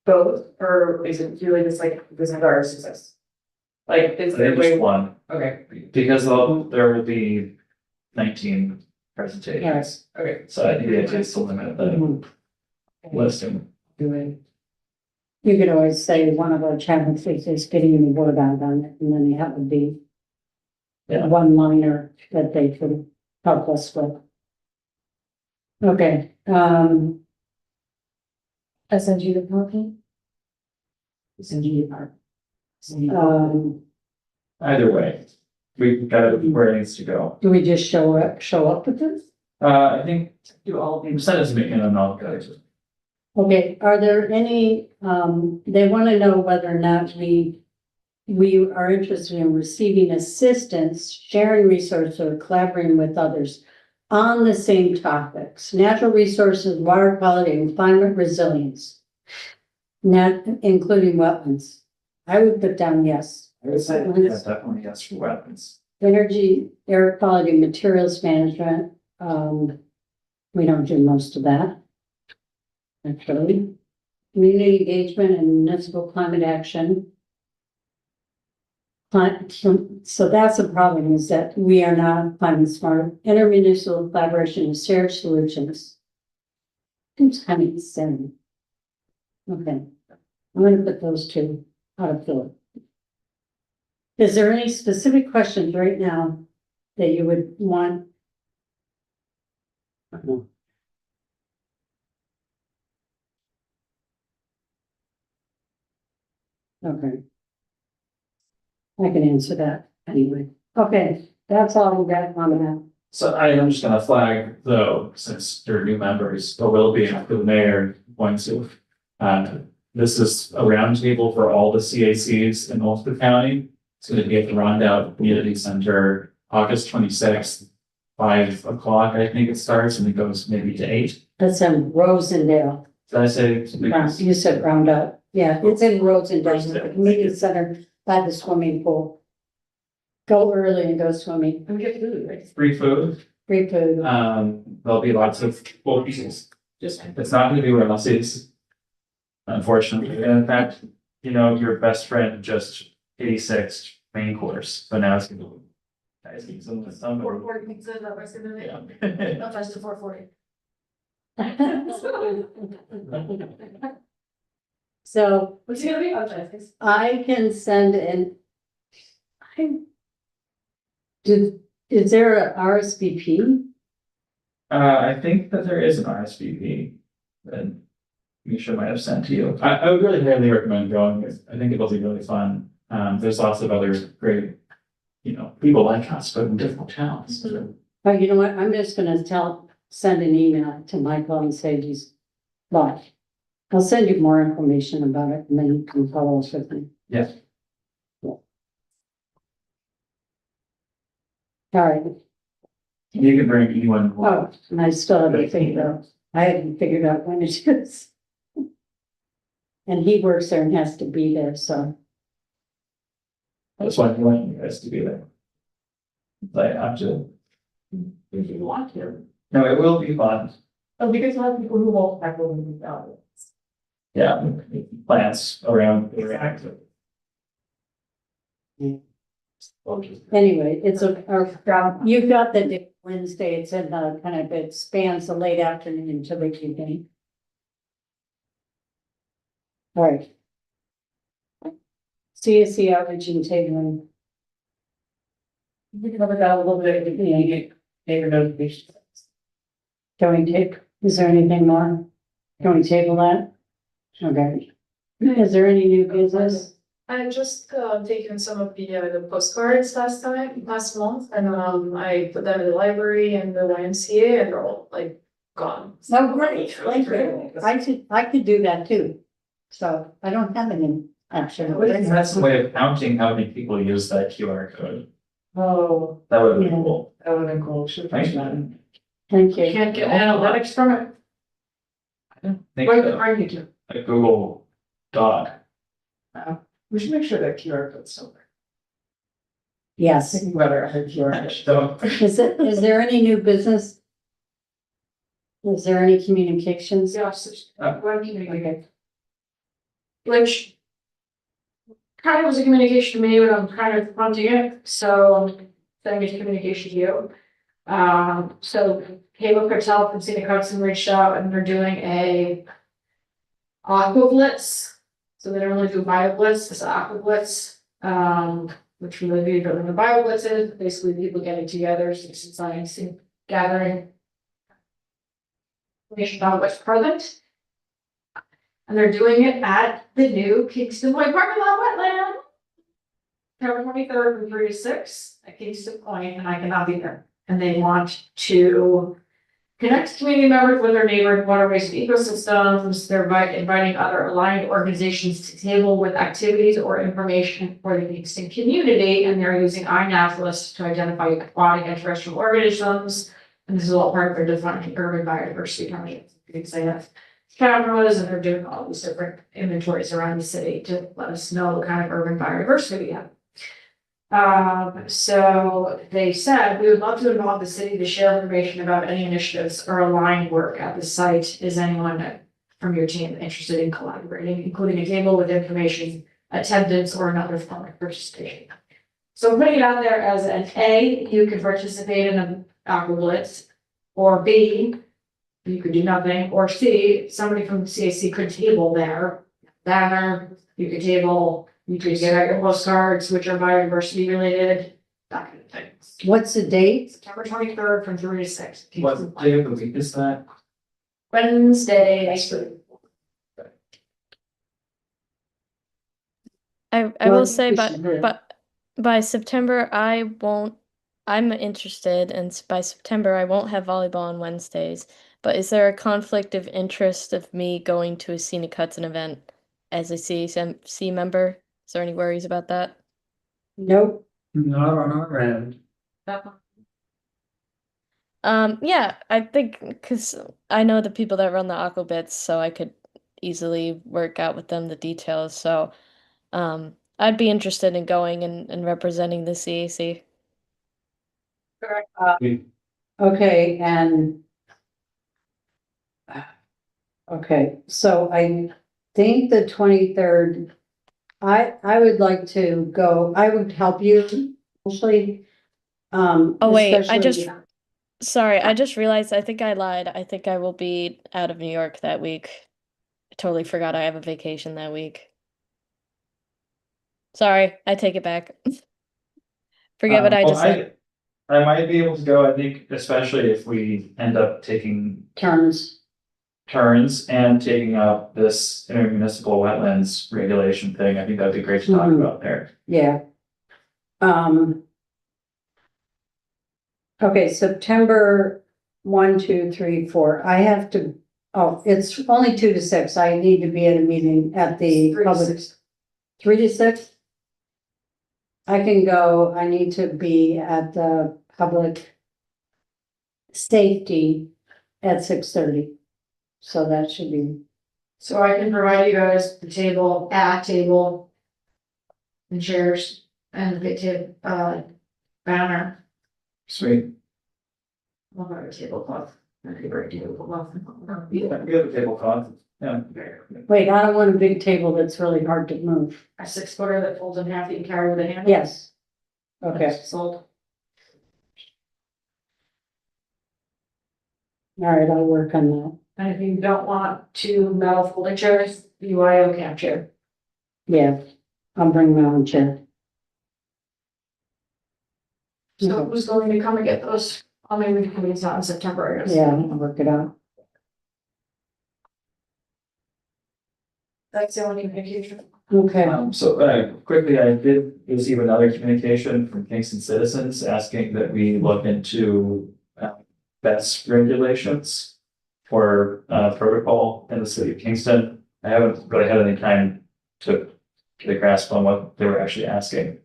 both, or is it really just like this is our success? Like, is I there think a way? just one, Okay, because there will be 19 presentations. okay, So I think it is to limit the Mhm. listing. doing, You could always say one of our challenges is getting the word out on it, and then that would be Yeah. one liner that they could help us with. Okay, I send you the copy. send you part. Either way, we've got it where it needs to go. do we just show up with this? I think Do all of you these. send it to me and then I'll get it. Okay, are there any, they want to know whether or not we are interested in receiving assistance, sharing resources, or collaborating with others on the same topics, natural resources, water quality, and climate resilience, not including wetlands. I would put down yes. I would say, yeah, definitely yes for weapons. Energy, air quality, materials management, we don't do most of that. Actually, community engagement and municipal climate action. So that's the problem, is that we are not climate smart. Intermunicipal collaboration and shared solutions. Seems kind of the same. Okay, I'm gonna put those two out of fill. Is there any specific questions right now that you would want? Okay. I can answer that anyway. Okay, that's all we got on that. So I am just gonna flag though, since there are new members, there will be the mayor points to. This is a roundtable for all the CACs in Ulster County. It's gonna be at the Rondout Community Center, August 26th, 5 o'clock, I think it starts, and it goes maybe to 8. That's in Rosendale. Did I say? You said Roundup. Yeah, it's in Rosendale, the community center by the swimming pool. Go early and go swimming. And we get food, right? Free food. Free food. There'll be lots of cool pieces. It's not gonna be where else is. Unfortunately, and in fact, you know, your best friend just 86 main course, so now it's gonna be. Guys, need some of some. 440 pizza, that was gonna be, Yeah. not just to 440. So What's it gonna be? I'm trying to think. I can send in. Is there a RSVP? I think that there is an RSVP that Misha might have sent to you. I would really highly recommend going. I think it'll be really fun. There's lots of other great, you know, people like us, but in different towns. Oh, you know what? I'm just gonna send an email to Michael and say he's live. I'll send you more information about it and then you can follow us with me. Yes. All right. You can bring anyone. Oh, and I still haven't figured out, I haven't figured out when it is. And he works there and has to be there, so. That's why I want you guys to be there. Like, I'm just, If you want to. no, it will be fun. Oh, because a lot of people who won't have will be out. Yeah, plants around. Anyway, it's you've got the day Wednesday, it's in the kind of, it spans the late afternoon to the evening. All right. CSC outreach and tabling. We can cover that a little bit, we can get neighbor notifications. Can we take, is there anything more? Can we table that? Okay. Is there any new business? I just taken some of the postcards last month, and I put them in the library and the YMCA, and they're all like gone. Oh, great, thank you. I could do that too. So I don't have any actually. That's the way of counting how many people use that QR code. Oh, That would be Yeah. cool. that would have been cool, should have Thank mentioned that. Thank You you. can't get analytics from it. Think What so. are you to? A Google Doc. We should make sure that QR code's somewhere. Yes. Thinking about our QR. So, Is there any new business? Is there any communications? Yes, Uh, one communication. Okay. Which kind of was a communication to me, but I'm kind of fronting it, so I'm sending a communication to you. So Cable Cartel from Scenic Hudson reached out and they're doing a aqua blitz. So they don't really do bio blitz, it's aqua blitz, which really be what the bio blitz is, basically people getting together, citizen science and gathering information about what's present. And they're doing it at the new Kingston Point parking lot wetland. September 23rd from 3 to 6 at Kingston Point, and I cannot be there. And they want to connect community members with their neighboring waterways and ecosystems. They're inviting other aligned organizations to table with activities or information for the Kingston community, and they're using iNav list to identify aquatic and terrestrial organisms. And this is all part of their defining urban biodiversity project. You can say that. Cameras, and they're doing all these different inventories around the city to let us know what kind of urban biodiversity we have. So they said, we would love to involve the city to share information about any initiatives or aligned work at the site. Is anyone from your team interested in collaborating, including a table with information, attendance, or another form of participation? So putting it out there as an A, you could participate in an aqua blitz, or B, you could do nothing, or C, somebody from the CAC could table there, banner, you could table. You could get out your postcards, which are biodiversity related, that kind of thing. What's the date? September 23rd from 3 to 6. what day of the week is that? Wednesday. I Well, will say, we should do it. but by September, I'm interested, and by September, I won't have volleyball on Wednesdays. But is there a conflict of interest of me going to a Scenic Hudson event as a CAC member? Is there any worries about that? Nope. Not on our end. Yeah, I think because I know the people that run the Aquabits, so I could easily work out with them the details. So, I'd be interested in going and representing the CAC. Okay, and okay, so I think the 23rd, I would like to go, I would help you, actually. Oh, wait, Especially- sorry, I just realized I think I lied. I think I will be out of New York that week. I totally forgot I have a vacation that week. Sorry, I take it back. Forget what I Well, just said. I might be able to go, I think, especially if we end up taking Turns, turns and taking up this intermunicipal wetlands regulation thing. I think that'd be great to talk Mhm. about there. yeah. Okay, September 1, 2, 3, 4, I have to, oh, it's only 2 to 6, I need to be at a meeting at the 3 to public. 6. 3 to 6? I can go, I need to be at the public safety at 6:30. So that should be, So I can provide you guys the table, table. And chairs and the banner. Sweet. I'll have a tablecloth. I could bring a tablecloth. Yeah, we have a tablecloth. Yeah. wait, I don't want a big table that's really hard to move. A 6-footer that folds in half that you can carry with a handle. Yes. Okay, Sold. all right, I'll work on that. And if you don't want 2 metal folding chairs, UIO camp chair. Yeah, I'll bring my own chair. So Okay. who's going to come and get those? I mean, we can meet out in September, I guess. Yeah, I'll work it out. That's the only communication. Okay, So quickly, I did receive another communication from Kingston citizens asking that we look into best regulations for protocol in the city of Kingston. I haven't really had any time to get a grasp on what they were actually asking.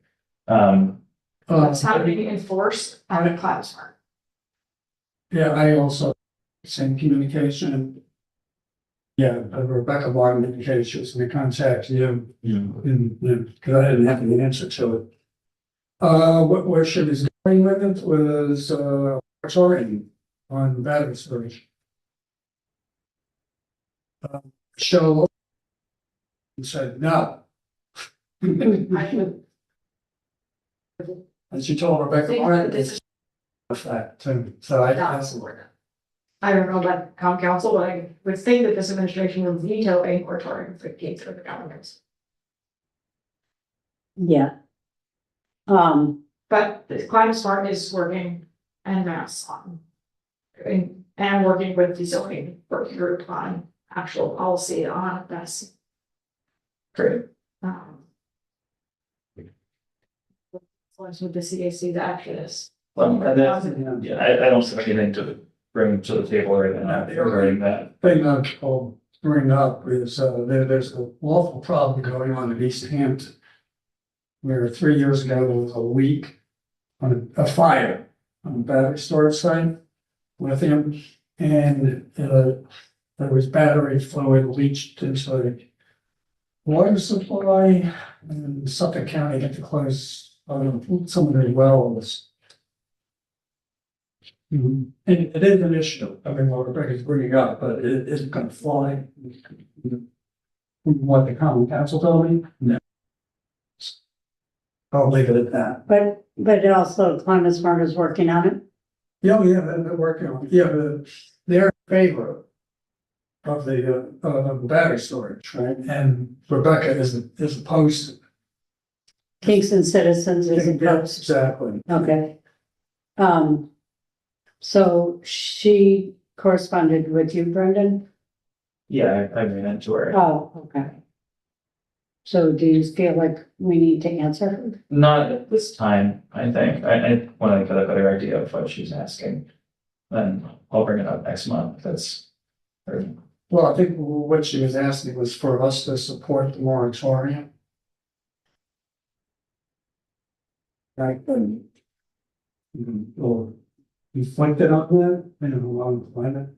That's how we enforce on a class. Yeah, I also send communication. Yeah, Rebecca Martin indicated she was gonna contact you. Because I didn't have any answer to it. Where she was going with it was, moratorium on battery storage. Show. And said no. And she told Rebecca Martin This is that too, so I. not support. I don't know about town council, but I would think that this administration would veto a moratorium for kids for the government. yeah. But the climate smart is working en masse on. And working with the zoning working group on actual policy on this. True. With the CAC, the action is. And then, yeah, I don't have anything to bring to the table right now regarding that. Thing I'll bring up is, there's an awful problem going on in East Hampton. Where 3 years ago, there was a leak on a fire on a battery storage site, lithium, and, there was battery fluid leached into the water supply, and Suffolk County had to close, some of their wells. And it is an issue, I mean, what Rebecca's bringing up, but it isn't gonna fly. What the common council told me, no. I'll leave it at that. But also Climate Smart is working on it. Yeah, they're working on, it. Yeah, they're in favor of the battery storage, right? And Rebecca is opposed. Kingston Citizens is opposed. Exactly. Okay. So she corresponded with you, Brendan? Yeah, I ran into her. Oh, okay. So do you feel like we need to answer her? Not at this time, I think. When I get a better idea of what she's asking, then I'll bring it up next month. That's. Well, I think what she was asking was for us to support the moratorium. Right. Or reflected on that, you know, along the planet.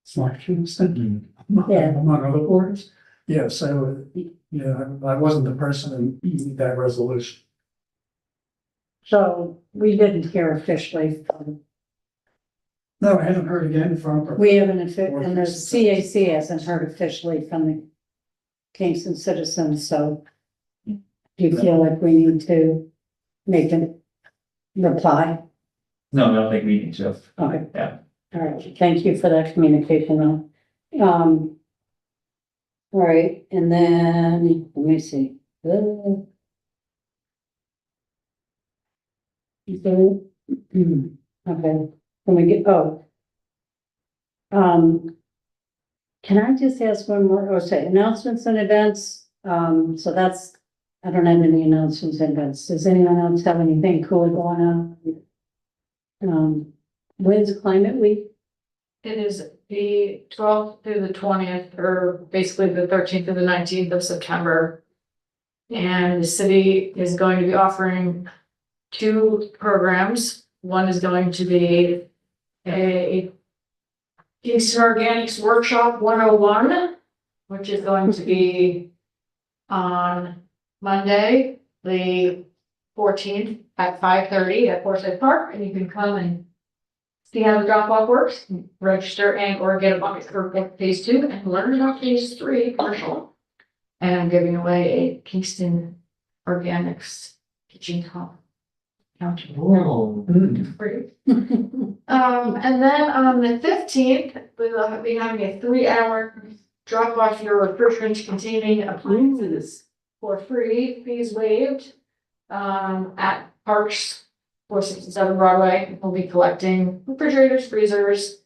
Smart Kingston. Yeah. Among other boards. Yes, I would, yeah, I wasn't the person who made that resolution. So we didn't hear officially from, No, I haven't heard again from her. we haven't, and the CAC hasn't heard officially from the Kingston citizens, so do you feel like we need to make a reply? No, I don't think we need to. Okay. Yeah. All right, thank you for that communication, though. All right, and then, let me see. Okay, can we get, can I just ask one more, or say announcements and events? So that's, I don't have any announcements and events. Does anyone else have anything cool going on? When's Climate Week? It is the 12th through the 20th, or basically the 13th to the 19th of September. And the city is going to be offering 2 programs. One is going to be a Kingston Organics Workshop 101, which is going to be on Monday, the 14th at 5:30 at Forsyth Park, and you can come and see how the drop off works, register and or get a bucket for phase 2 and learn about phase 3 commercial. And I'm giving away a Kingston Organics kitchen top. Oh. Free. And then on the 15th, we'll be having a 3-hour drop off your refrigerant containing appliances for free, fees waived. At Parks 467 Broadway, we'll be collecting refrigerators, freezers,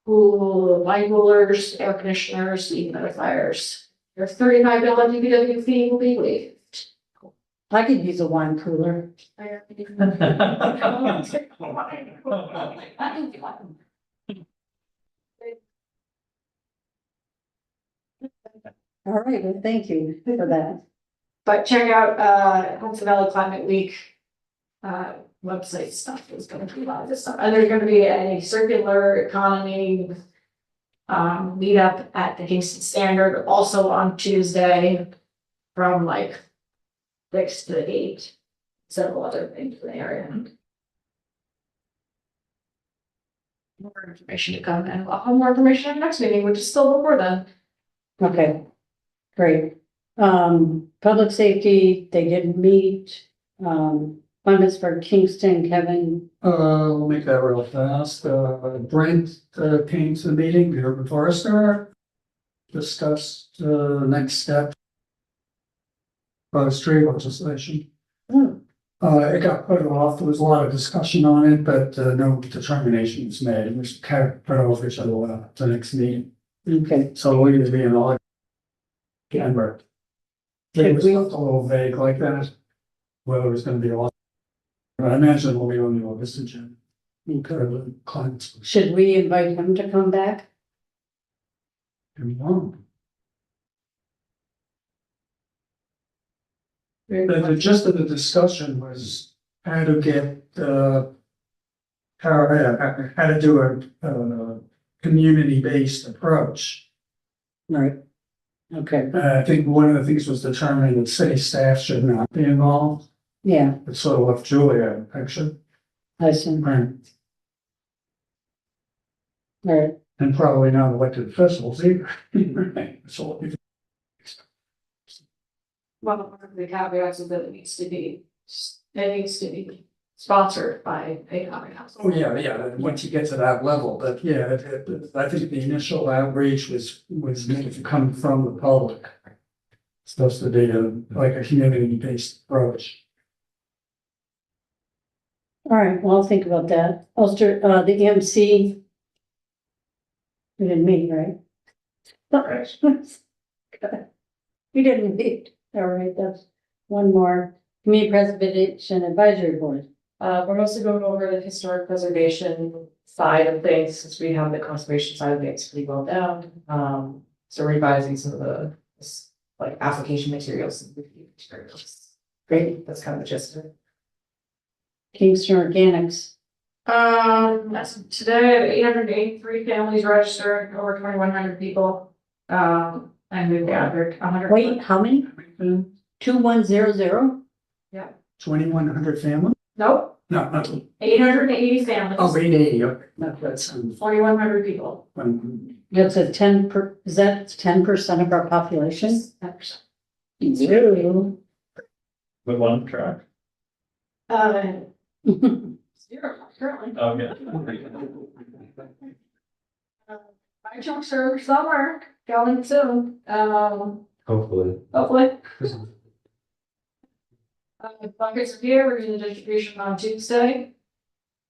wine coolers, air conditioners, dehumidifiers. Your $35 DPW fee will be waived. I could use a wine cooler. All right, well, thank you for that. But check out, Hudson Valley Climate Week, website stuff is gonna be a lot of this stuff. And there's gonna be a circular economy meetup at the Kingston Standard also on Tuesday from like 6 to 8. Several other things in the area. More information to come, and we'll have more information at the next meeting, which is still before then. Okay, great. Public safety, they didn't meet. Appointments for Kingston, Kevin. I'll make that real fast. Brent came to the meeting, the urban forester. Discussed next step. Street legislation. It got put off. There was a lot of discussion on it, but no determination was made. It was kind of put over to the next meeting. Okay, So we're gonna be in August. Canberra. It was a little vague like that. Whether it was gonna be a lot. But I imagine it will be on the August agenda. Okay, clients. should we invite him to come back? The gist of the discussion was how to get, how to do a community-based approach. Right. Okay, I think one of the things was determining that city staff should not be involved. yeah, It sort of left Julia in the picture. I see. Right. All right, And probably not elected officials either. Right. So One of the caveats is that it needs to be sponsored by a common council. oh, yeah, once you get to that level, but yeah, I think the initial outreach was meant to come from the public. It's supposed to be like a community-based approach. all right, well, I'll think about that. Ulster, the EMC. We didn't meet, right? You didn't read. All right, that's one more. Community Preservation Advisory Board. We're mostly going over the historic preservation side of things, since we have the conservation side of things pretty well down. So revising some of the, like, application materials and review materials. Great, that's kind of the gist of it. Kingston Organics. As of today, 883 families registered, over 2,100 people. And we've gathered 100. Wait, how many? 2100? 2,100 family? Nope, No, 880 families. oh, 880, okay. No, that's, 2,100 people. That's a is that 10% of our population? 10%. Zero. With one track. Zero, currently. Oh, yeah. My chunks are somewhere going soon, Hopefully. hopefully. Buckets of beer, we're doing the distribution on Tuesday.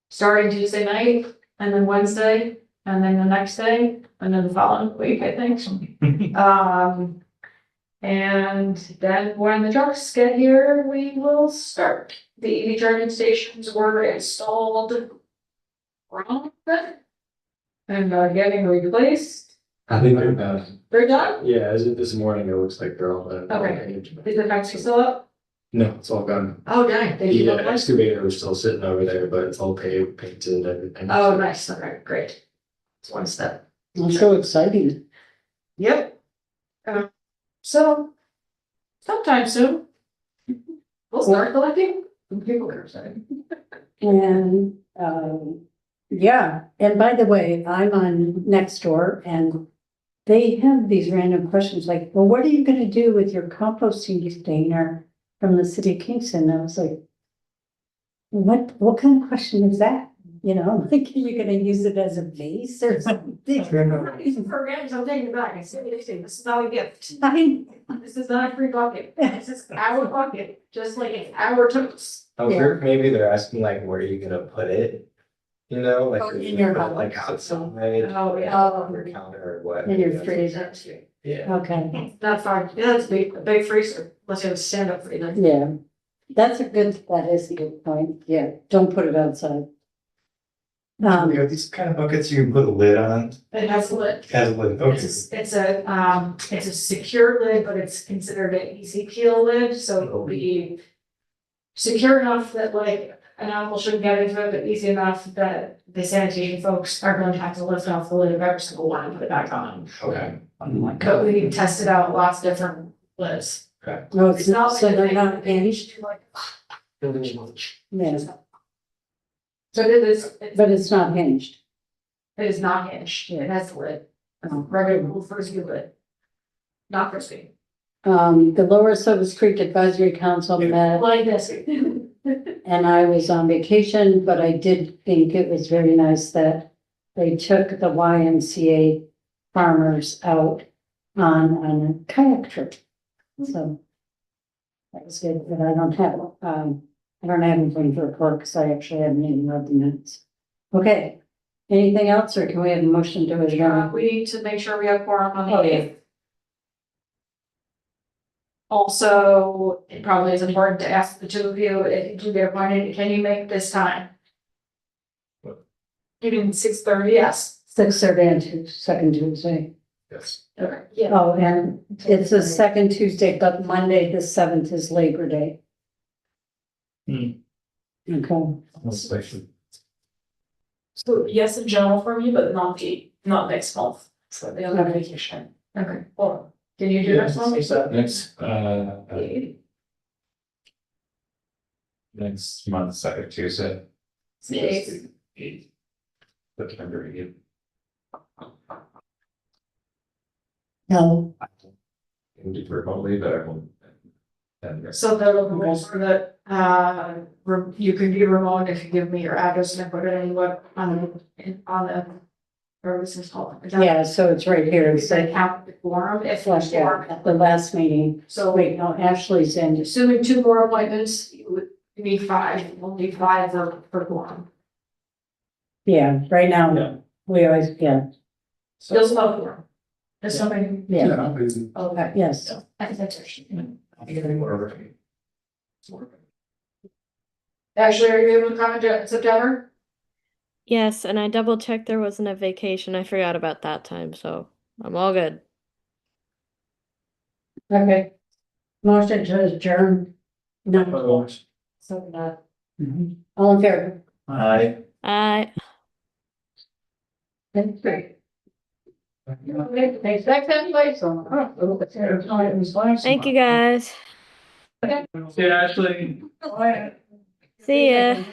Starting Tuesday night, and then Wednesday, and then the next day, and then the following week, I think. And then when the trucks get here, we will start. The EV charging stations were installed. Wrong. And getting replaced. I think they're done. They're done? Yeah, as of this morning, it looks like they're all done. Okay. Is the taxi still up? No, it's all gone. Oh, dang. They The did it. excavator was still sitting over there, but it's all paved, painted and everything. Oh, nice. Okay, great. It's one step. That's so exciting. Yep. So sometime soon, we'll start collecting. People are excited. And, yeah, and by the way, I'm on Nextdoor and they have these random questions like, well, what are you gonna do with your composting container from the city of Kingston? And I was like, what kind of question is that? You know, like, are you gonna use it as a vase or something? Programs, I'm taking it back. I said, this is not a gift. This is not a free bucket. This is our bucket, just like it's our totes. I wonder if maybe they're asking like, where are you gonna put it? You know, like. Oh, are you in gonna your put it, like house. outside, Oh, yeah. on your counter or what? In your freezer. Yeah. Okay, That's fine. Yeah, that's a big freezer. Let's have a stand up freezer. yeah, that is a good point. Yeah, don't put it outside. You have these kind of buckets you can put a lid on, It has a lid. has a lid, okay. It's a secure lid, but it's considered an easy peel lid, so it'll be secure enough that like an animal shouldn't get into it, but easy enough that the sanitation folks are going to have to lift off the lid of every single one and put it back on. Okay. But we tested out lots of different lids. No, It's not like so a they're thing not that they hinged. do like. Yeah, So it is, but it's not hinged. it is not hinged. It has the lid. Regular frisbee lid. Not frisbee. The Lower Silver Creek Advisory Council met Like this. and I was on vacation, but I did think it was very nice that they took the YMCA farmers out on a kayak trip. So that was good, but I don't have anything to report because I actually haven't even read the minutes. Okay, anything else or can we have a motion to adjourn? We need to make sure we have quorum on the Oh, yeah. 8th. Also, it probably is important to ask the two of you, if you do get appointed, can you make this time? Even 6:30, yes. 6:30 and second Tuesday. Yes. Okay, yeah. Oh, and it's the second Tuesday, but Monday, the 7th is Labor Day. Hmm. Okay. So yes, in general for me, but not next month. So the other Okay. vacation. Okay, well, can you do next one? Next month, second Tuesday. Eighth. September 8th. No, Can do remotely, but I won't. And So the rules for the, you can be remote if you give me your address and I put it anywhere on the, or this is called. yeah, so it's right here. It's It's like like count the quorum if flushed you out at the last meeting. So Wait, no, Ashley's in. assuming 2 more appointments, you need 5, you'll need 5 for quorum. Yeah, right Yeah. now, we always, yeah. Still smoke quorum. Does somebody? Yeah, Okay. yes. I think that's actually. Ashley, are you able to comment in September? Yes, and I double checked there wasn't a vacation. I forgot about that time, so I'm all good. Okay. Motion to adjourn. No, Opposed? So not. all in favor? Aye. I Great. Thanks, back that place on. thank you guys. See you, Ashley. See ya.